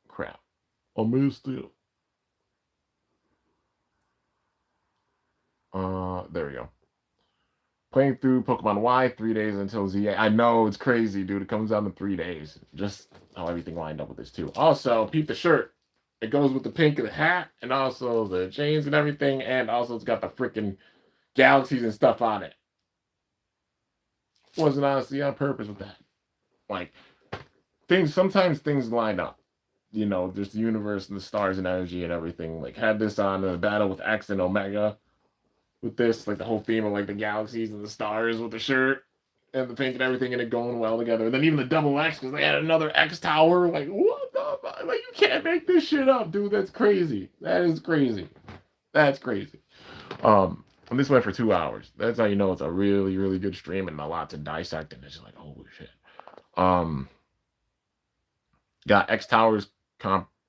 Crap. I missed it. There we go. Playing through Pokemon Y, 3 days until ZA. I know, it's crazy, dude. It comes down to 3 days. Just how everything lined up with this, too. Also, peep the shirt. It goes with the pink of the hat, and also the chains and everything, and also it's got the freaking galaxies and stuff on it. Wasn't honestly on purpose with that. Like, sometimes things line up. You know, there's the universe and the stars and energy and everything. Like, had this on a battle with X and Omega. With this, like the whole theme of like the galaxies and the stars with the shirt and the pink and everything, and it going well together. And then even the double X, because they had another X tower. Like, what the fuck? Like, you can't make this shit up, dude. That's crazy. That is crazy. That's crazy. And this went for 2 hours. That's how you know it's a really, really good stream and a lot to dissect. And it's just like, holy shit. Got X Towers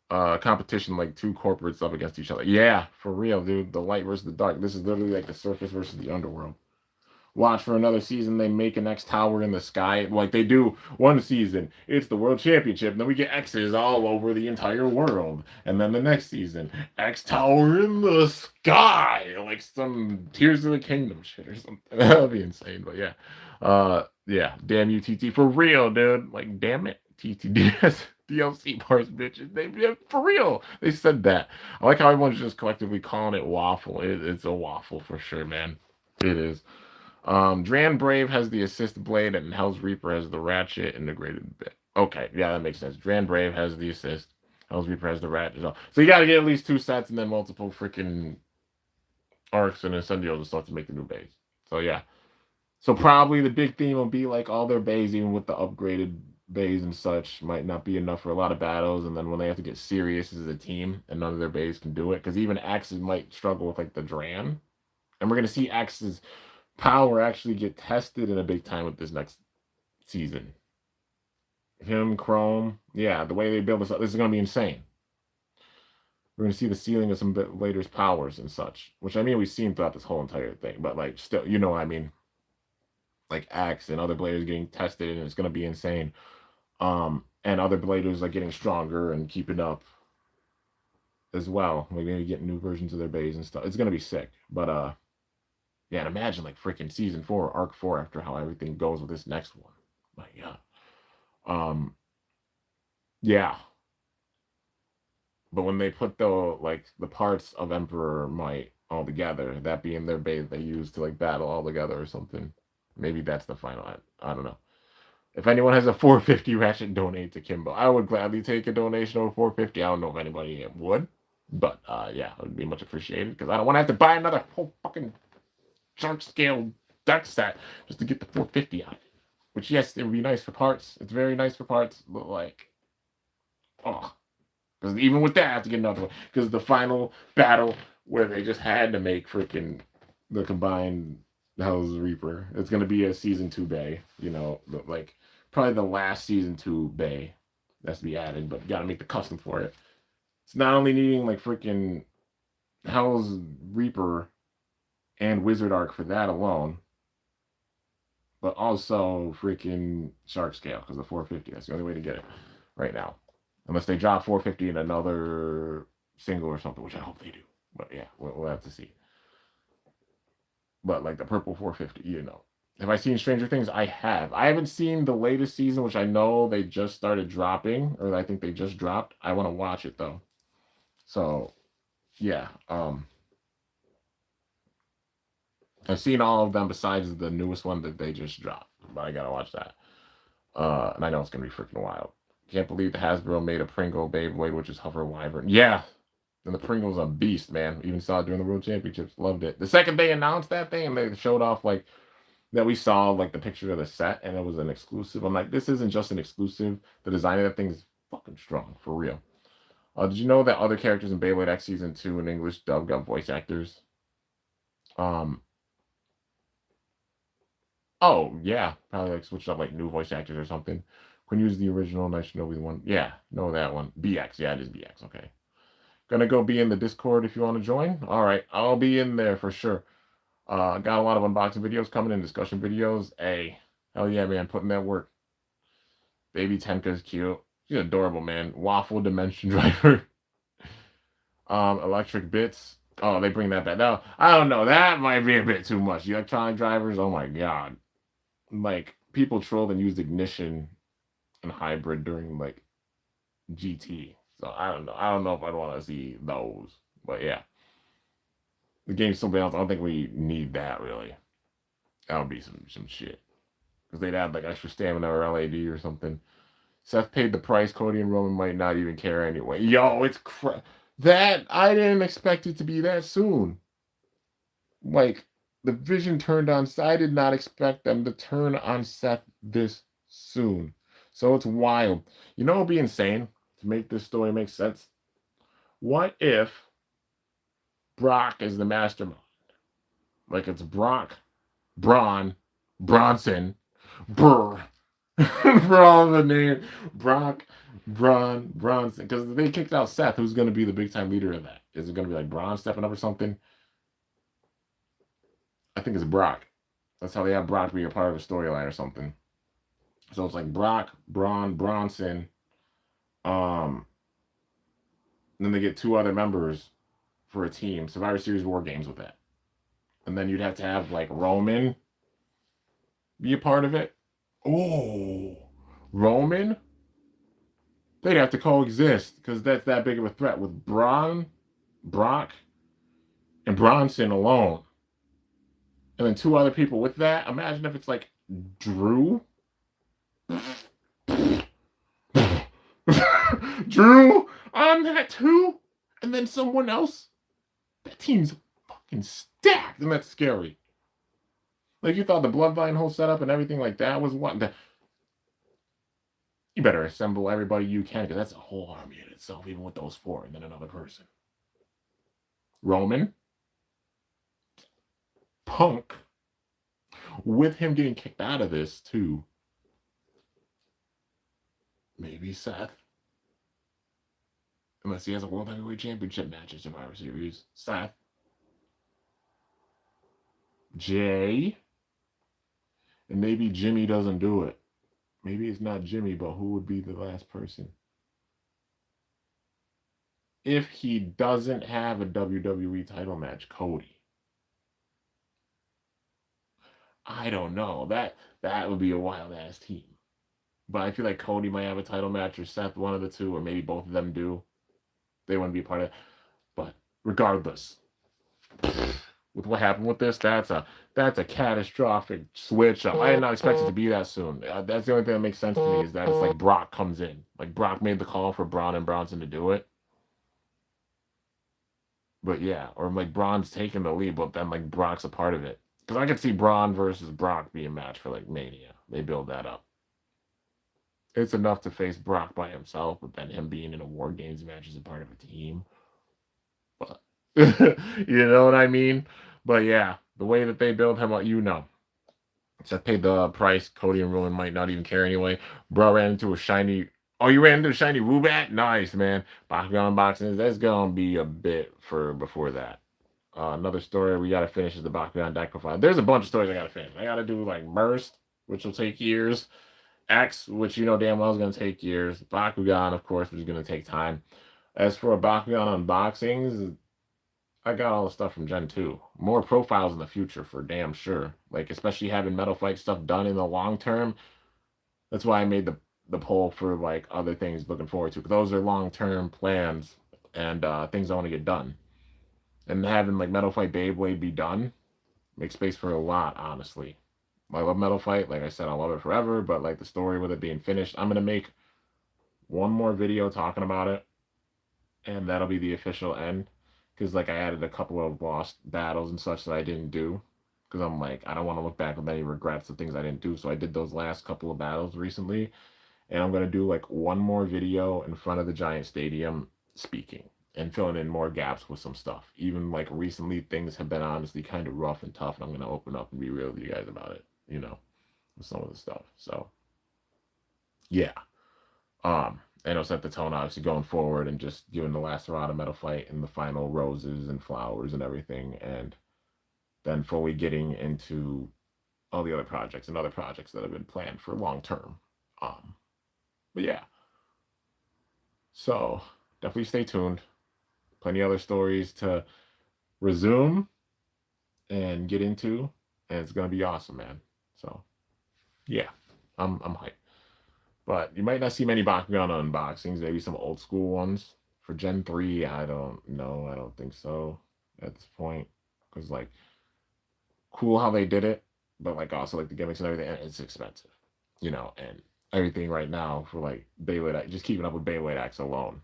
competition, like two corporates up against each other. Yeah, for real, dude. The light versus the dark. This is literally like the surface versus the underworld. Watch for another season. They make an X Tower in the sky. Like they do one season, it's the World Championship. And then we get X's all over the entire world. And then the next season, X Tower in the sky. Like some Tears of the Kingdom shit or something. That would be insane. But yeah. Yeah. Damn you, TT. For real, dude. Like, damn it. TTDS. DLC parts, bitches. They for real. They said that. I like how everyone's just collectively calling it waffle. It's a waffle for sure, man. It is. Dran Brave has the assist blade, and Hell's Reaper has the ratchet integrated bit. Okay, yeah, that makes sense. Dran Brave has the assist. Hell's Reaper has the ratchet. So you gotta get at least 2 sets and then multiple freaking arcs and incendios and stuff to make the new base. So yeah. So probably the big theme will be like all their bays, even with the upgraded bays and such, might not be enough for a lot of battles. And then when they have to get serious as a team and none of their bays can do it, because even Axes might struggle with like the Dran. And we're going to see Axes' power actually get tested in a big time with this next season. Him, Chrome, yeah, the way they build this up, this is going to be insane. We're going to see the ceiling of some later's powers and such, which I mean, we've seen throughout this whole entire thing, but like still, you know what I mean? Like Axe and other bladers getting tested, and it's going to be insane. And other bladers are getting stronger and keeping up as well. Like maybe getting new versions of their bays and stuff. It's gonna be sick. But yeah, and imagine like freaking season 4, arc 4, after how everything goes with this next one. Like yeah. Yeah. But when they put the parts of Emperor Might all together, that being their bay they use to like battle all together or something. Maybe that's the final. I don't know. If anyone has a 450 ratchet, donate to Kimbo. I would gladly take a donation over 450. I don't know if anybody would, but yeah, it would be much appreciated because I don't want to have to buy another whole fucking shark scale deck set just to get the 450 out. Which yes, it would be nice for parts. It's very nice for parts, but like, oh, because even with that, I have to get another one because the final battle where they just had to make freaking the combined Hell's Reaper. It's gonna be a season 2 bay, you know, like probably the last season 2 bay that's to be added, but you gotta make the custom for it. It's not only needing like freaking Hell's Reaper and Wizard Arc for that alone, but also freaking Shark Scale because the 450. That's the only way to get it right now, unless they drop 450 in another single or something, which I hope they do. But yeah, we'll have to see. But like the purple 450, you know. Have I seen Stranger Things? I have. I haven't seen the latest season, which I know they just started dropping, or I think they just dropped. I want to watch it though. So, yeah. I've seen all of them besides the newest one that they just dropped, but I gotta watch that. And I know it's gonna be freaking wild. Can't believe the Hasbro made a Pringle Beyblade, which is Hover Wyvern. Yeah, and the Pringle's a beast, man. Even saw it during the World Championships. Loved it. The second they announced that thing and they showed off like that we saw like the picture of the set and it was an exclusive. I'm like, this isn't just an exclusive. The design of that thing is fucking strong for real. Did you know that other characters in Beyblade X Season 2 in English dub got voice actors? Um, oh yeah, probably like switched up like new voice actors or something. Can use the original Nice Shinobi one. Yeah, know that one. BX, yeah, it is BX. Okay, gonna go be in the Discord if you want to join. All right, I'll be in there for sure. Got a lot of unboxing videos coming in, discussion videos. Hey, hell yeah, man, putting that work. Baby Tenka's cute. She's adorable, man. Waffle Dimension Driver. Electric Bits. Oh, they bring that back. No, I don't know. That might be a bit too much. The electronic drivers, oh my god. Like, people trolled and used ignition and hybrid during like GT. So I don't know. I don't know if I'd want to see those. But yeah. The game's so balanced, I don't think we need that really. That would be some shit. Because they'd add like extra stamina or LAD or something. Seth paid the price. Cody and Roman might not even care anyway. Yo, it's that I didn't expect it to be that soon. Like the vision turned on. I did not expect them to turn on Seth this soon. So it's wild. You know, it'd be insane to make this story make sense. What if Brock is the mastermind? Like it's Brock, Braun, Bronson, Burr. For all the name, Brock, Braun, Bronson. Because they kicked out Seth, who's going to be the big time leader of that. Is it going to be like Braun stepping up or something? I think it's Brock. That's how they have Brock be a part of the storyline or something. So it's like Brock, Braun, Bronson. Then they get two other members for a team. Survivor Series War Games with that. And then you'd have to have like Roman be a part of it. Oh, Roman? They'd have to coexist because that's that big of a threat with Brock, and Bronson alone. And then two other people with that. Imagine if it's like Drew. Drew on that too. And then someone else. That team's fucking stacked. And that's scary. Like you thought the Bloodline whole setup and everything like that was what? You better assemble everybody you can because that's a whole army in itself, even with those four and then another person. Roman. Punk. With him getting kicked out of this too. Maybe Seth. Unless he has a World Heavyweight Championship match in Survivor Series. Seth. Jay. And maybe Jimmy doesn't do it. Maybe it's not Jimmy, but who would be the last person? If he doesn't have a WWE title match, Cody. I don't know. That would be a wild ass team. But I feel like Cody might have a title match or Seth, one of the two, or maybe both of them do. They want to be a part of it. But regardless, with what happened with this, that's a catastrophic switch up. I did not expect it to be that soon. That's the only thing that makes sense to me is that it's like Brock comes in. Like Brock made the call for Braun and Bronson to do it. But yeah, or like Braun's taking the lead, but then like Brock's a part of it. Because I could see Braun versus Brock be a match for like Mania. They build that up. It's enough to face Brock by himself, but then him being in a War Games match is a part of a team. But you know what I mean? But yeah, the way that they build him up, you know. Seth paid the price. Cody and Roman might not even care anyway. Bro ran into a shiny. Oh, you ran into a shiny Woobat? Nice, man. Bakugan unboxings. That's gonna be a bit for before that. Another story we gotta finish is the Bakugan deck profile. There's a bunch of stories I gotta finish. I gotta do like Burst, which will take years. X, which you know damn well is gonna take years. Bakugan, of course, which is gonna take time. As for Bakugan unboxings, I got all the stuff from Gen 2. More profiles in the future for damn sure. Like, especially having Metal Fight stuff done in the long term. That's why I made the poll for, like, other things looking forward to. Those are long-term plans and things I want to get done. And having, like, Metal Fight Beyblade be done makes space for a lot, honestly. I love Metal Fight. Like I said, I love it forever. But, like, the story with it being finished, I'm going to make one more video talking about it. And that'll be the official end. Because, like, I added a couple of lost battles and such that I didn't do. because I'm like, I don't want to look back with any regrets of things I didn't do. So I did those last couple of battles recently, and I'm gonna do like one more video in front of the giant stadium speaking and filling in more gaps with some stuff. Even like recently, things have been honestly kind of rough and tough, and I'm gonna open up and be real with you guys about it. With some of the stuff. So yeah. And it'll set the tone obviously going forward and just giving the last Serrata metal fight and the final roses and flowers and everything, and then fully getting into all the other projects and other projects that have been planned for long term. Um, but yeah, so definitely stay tuned. Plenty other stories to resume and get into, and it's gonna be awesome, man. So yeah, I'm hyped. But you might not see many Bakugan unboxings, maybe some old school ones. For Gen 3, I don't know. I don't think so at this point. Because, like, cool how they did it, but, like, also, like, the gimmicks and everything, and it's expensive, and everything right now for, like, Beyblade, just keeping up with Beyblade X alone,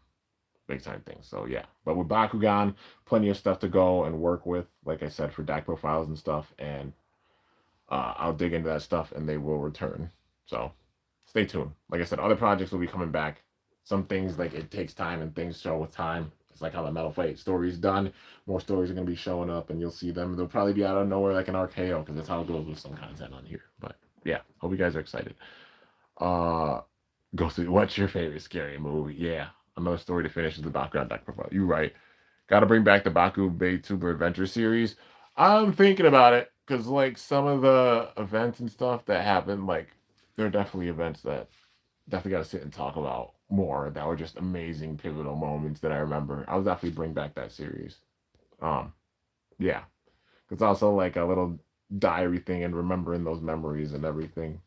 big time thing. So, yeah. But with Bakugan, plenty of stuff to go and work with, like I said, for deck profiles and stuff, and I'll dig into that stuff, and they will return. So, stay tuned. Like I said, other projects will be coming back. Some things, like, it takes time and things show with time. It's like how the Metal Fight story's done. More stories are going to be showing up and you'll see them. They'll probably be out of nowhere like an RKO because that's how it goes with some content on here. But yeah, hope you guys are excited. Go see, what's your favorite scary movie? Yeah, another story to finish is the background deck profile. You're right. Got to bring back the Bakugan Tuber Adventure series. I'm thinking about it because, like, some of the events and stuff that happened, like, there are definitely events that definitely got to sit and talk about more that were just amazing pivotal moments that I remember. I'll definitely bring back that series. Um, yeah, it's also like a little diary thing and remembering those memories and everything,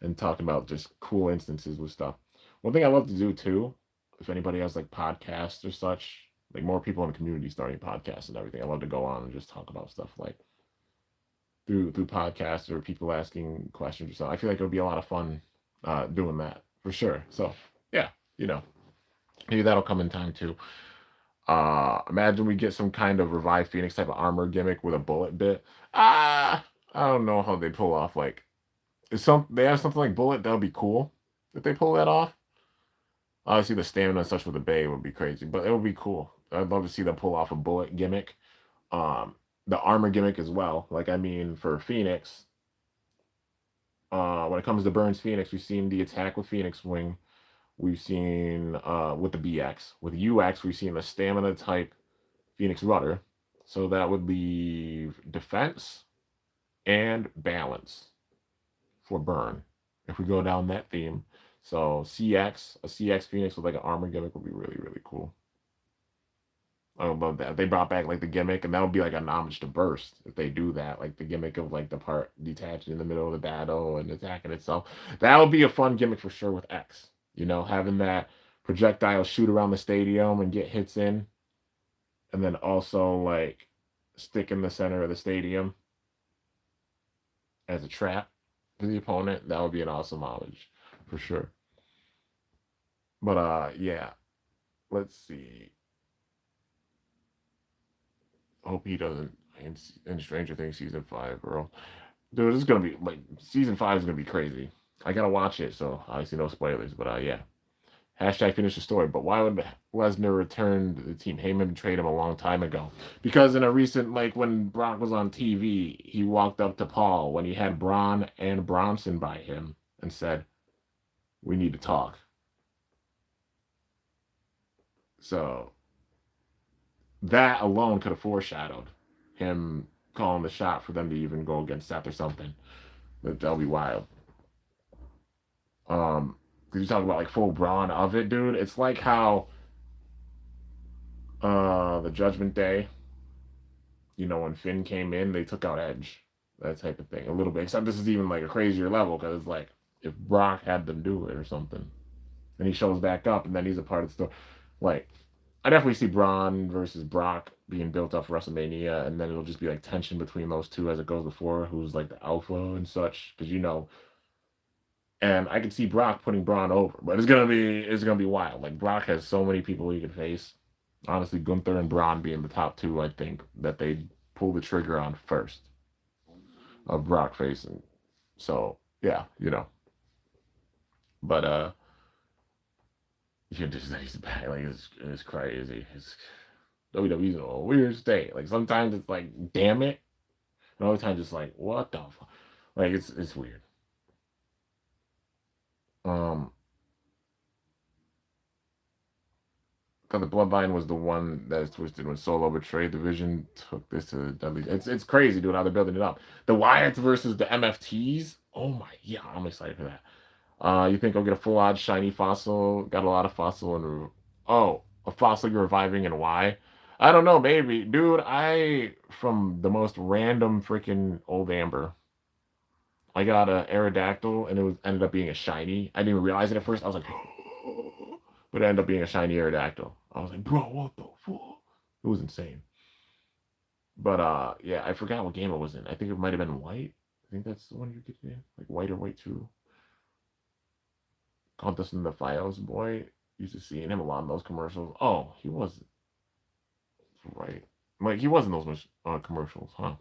and talking about just cool instances with stuff. One thing I love to do too, if anybody has like podcasts or such, like more people in the community starting podcasts and everything, I love to go on and just talk about stuff like through podcasts or people asking questions or something. I feel like it would be a lot of fun doing that for sure. So yeah, you know, maybe that'll come in time too. Imagine we get some kind of revived Phoenix type of armor gimmick with a bullet bit. I don't know how they pull off like they have something like bullet, that would be cool if they pull that off. Obviously the stamina and such with the Bay would be crazy, but it would be cool. I'd love to see them pull off a bullet gimmick. Um the armor gimmick as well. Like, I mean, for Phoenix, when it comes to Burns Phoenix, we've seen the attack with Phoenix Wing. We've seen with the BX. With UX, we've seen the stamina type Phoenix Rudder. So that would leave defense and balance for Burn. If we go down that theme. So a CX Phoenix with like an armor gimmick would be really, really cool. I would love that. If they brought back like the gimmick, and that would be like an homage to Burst if they do that. Like the gimmick of like the part detached in the middle of the battle and attacking itself. That would be a fun gimmick for sure with X. Having that projectile shoot around the stadium and get hits in, and then also like stick in the center of the stadium as a trap to the opponent. That would be an awesome homage for sure. But yeah, let's see. Hope he doesn't in Stranger Things season 5, bro. Dude, this is gonna be like season 5 is gonna be crazy. I gotta watch it, so obviously no spoilers. But yeah, hashtag finish the story. But why would Lesnar return to the team? Heyman betrayed him a long time ago. Because in a recent, like when Brock was on TV, he walked up to Paul when he had Braun and Bronson by him and said, "We need to talk." So that alone could have foreshadowed him calling the shot for them to even go against Seth or something. That'll be wild. Because you talk about like full brawn of it, dude. It's like how the Judgment Day, when Finn came in, they took out Edge, that type of thing, a little bit. Except this is even like a crazier level because it's like if Brock had them do it or something, and he shows back up, and then he's a part of the story. Like, I definitely see Braun versus Brock being built up for WrestleMania, and then it'll just be like tension between those two as it goes before, who's like the alpha and such, because and I could see Brock putting Braun over, but it's gonna be wild. Like Brock has so many people he could face. Honestly, Gunther and Braun being the top two, I think that they pull the trigger on first. of Brock facing. So yeah, but he's back. Like it's crazy. WWE's in a weird state. Like sometimes it's like, damn it, and other times it's like, what the fuck? Like it's weird. Um, thought the Bloodline was the one that's twisted when Solo betrayed the Vision, took this to Dudley. It's crazy, dude, how they're building it up. The Wyatts versus the MFTs. Oh my, yeah, I'm excited for that. You think I'll get a full odd shiny fossil? Got a lot of fossil and a fossil you're reviving and why? I don't know, maybe, dude. I from the most random freaking old amber. I got a Aerodactyl and it was ended up being a shiny. I didn't even realize it at first. I was like, but it ended up being a shiny Aerodactyl. I was like, bro, what the fuck? It was insane. But yeah, I forgot what game it was in. I think it might have been White. I think that's the one you get in, like White or White 2. Contest in the Files boy. Used to seeing him a lot in those commercials. Oh, he was right. Like he was in those commercials, huh?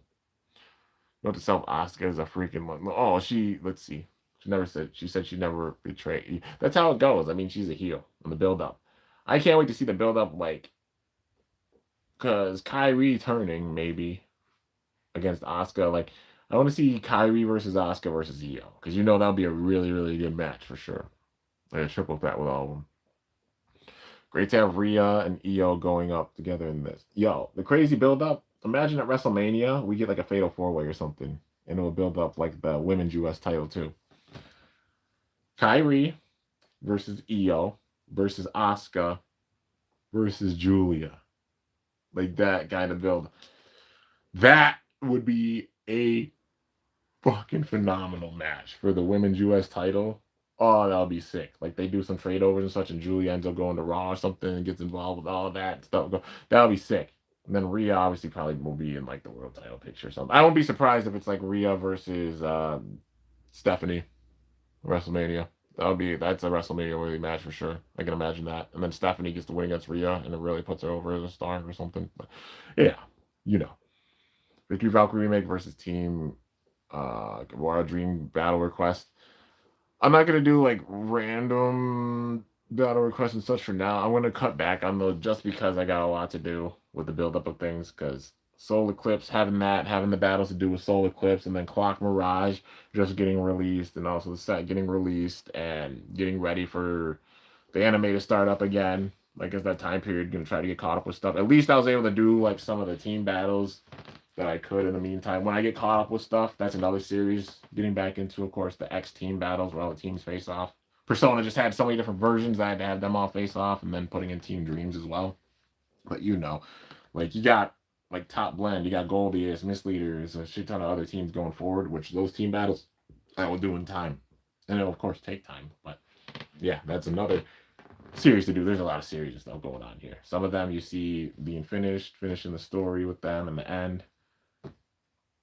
Note to self, Oscar is a freaking. Oh, let's see. She never said. She said she never betrayed. That's how it goes. I mean, she's a heel on the build up. I can't wait to see the build up, like, because Kyrie turning maybe against Oscar. Like, I want to see Kyrie versus Oscar versus Io because that'll be a really really good match for sure. Like a triple threat with all of them. Great to have Rhea and Io going up together in this. Yo, the crazy build up. Imagine at WrestleMania we get like a fatal 4-way or something, and it will build up like the women's U.S. title too. Kyrie versus Io versus Asuka versus Julia. Like that kind of build. That would be a fucking phenomenal match for the women's U.S. title. Oh, that would be sick. Like they do some trade overs and such, and Julia ends up going to Raw or something and gets involved with all that stuff. That would be sick. And then Rhea obviously probably will be in like the world title picture or something. I won't be surprised if it's like Rhea versus Stephanie WrestleMania. That's a WrestleMania worthy match for sure. I can imagine that. And then Stephanie gets to win against Rhea and it really puts her over as a star or something. But yeah, Victory Valkyrie remake versus Team War Dream battle request. I'm not gonna do like random battle requests and such for now. I'm gonna cut back on those just because I got a lot to do with the buildup of things. Because Soul Eclipse, having the battles to do with Soul Eclipse, and then Clock Mirage just getting released, and also the set getting released, and getting ready for the anime to start up again. Like it's that time period, gonna try to get caught up with stuff. At least I was able to do like some of the team battles that I could in the meantime. When I get caught up with stuff, that's another series. Getting back into, of course, the X team battles where all the teams face off. Persona just had so many different versions. I had to have them all face off, and then putting in Team Dreams as well. But like you got like Top Blend, you got Goldius, Misleaders, a shit ton of other teams going forward. Which those team battles I will do in time, and it'll of course take time. But yeah, that's another series to do. There's a lot of series and stuff going on here. Some of them you see being finishing the story with them in the end,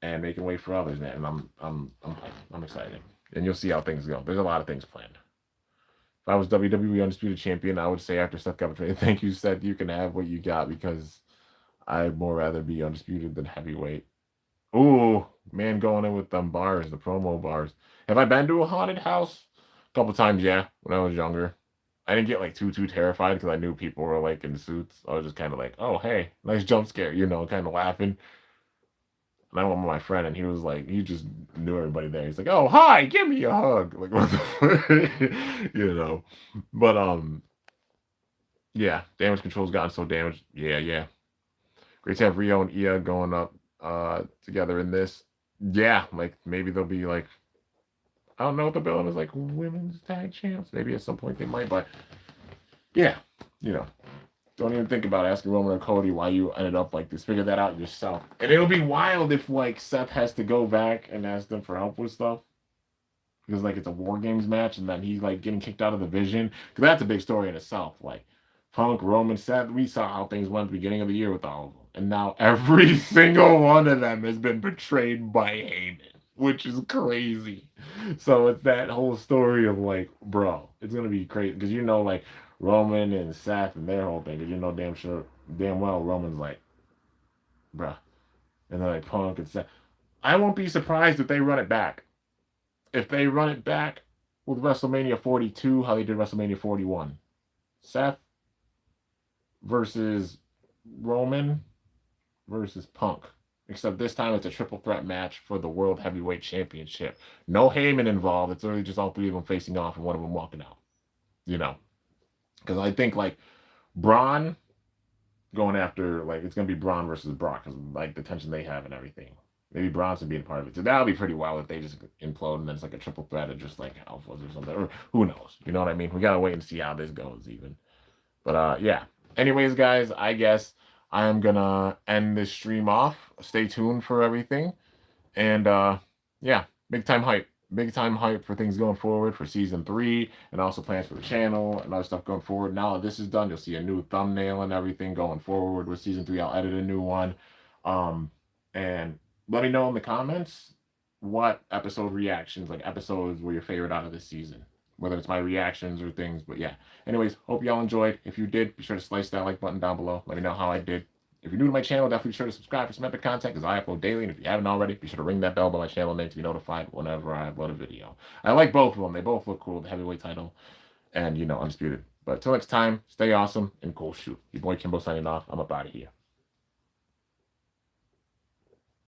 and making way for others, man. And I'm excited, and you'll see how things go. There's a lot of things planned. If I was WWE Undisputed Champion, I would say after Seth got betrayed, thank you, Seth. You can have what you got because I'd more rather be undisputed than heavyweight. Ooh, man, going in with them bars, the promo bars. Have I been to a haunted house? A couple times, yeah, when I was younger. I didn't get like too terrified because I knew people were like in suits. I was just kind of like, oh hey, nice jump scare, kind of laughing. And I went with my friend, and he was like, he just knew everybody there. He's like, "Oh, hi, give me a hug." Like, what the, But yeah, damage control's gotten so damaged. Yeah. Great to have Rio and Ia going up together in this. Yeah, like maybe they'll be like, I don't know what the billing is, like women's tag champs. Maybe at some point they might, but yeah, don't even think about asking Roman or Cody why you ended up like this. Figure that out yourself. And it'll be wild if like Seth has to go back and ask them for help with stuff. Because like it's a War Games match and then he's like getting kicked out of the Vision. Because that's a big story in itself. Like Punk, Roman, Seth, we saw how things went at the beginning of the year with all of them. And now every single one of them has been betrayed by Heyman. Which is crazy. So it's that whole story of like, bro, it's gonna be crazy. Because like Roman and Seth and their whole thing. Because damn well Roman's like, bruh. And then like Punk and Seth. I won't be surprised if they run it back. If they run it back with WrestleMania 42, how they did WrestleMania 41. Seth versus Roman versus Punk. Except this time it's a triple threat match for the World Heavyweight Championship. No Heyman involved. It's really just all three of them facing off and one of them walking out. You know. Because I think, like, Braun going after, like, it's going to be Braun versus Brock. Because, like, the tension they have and everything. Maybe Braun's going to be a part of it. So that'll be pretty wild if they just implode and then it's like a triple threat of just, like, alphas or something. Or who knows? You know what I mean? We got to wait and see how this goes, even. But, yeah. Anyways, guys, I guess I am going to end this stream off. Stay tuned for everything. And, yeah, big time hype. Big time hype for things going forward for season 3 and also plans for the channel and other stuff going forward. Now that this is done, you'll see a new thumbnail and everything going forward with season 3. I'll edit a new one. And let me know in the comments what episode reactions, like episodes were your favorite out of this season. Whether it's my reactions or things. But yeah. Anyways, hope y'all enjoyed. If you did, be sure to slice that like button down below. Let me know how I did. If you're new to my channel, definitely be sure to subscribe for some epic content because I upload daily. And if you haven't already, be sure to ring that bell by my channel name to be notified whenever I upload a video. I like both of them. They both look cool. The heavyweight title and, you know, Undisputed. But till next time, stay awesome and cool shoot. Your boy Kimbo signing off. I'm up out of here.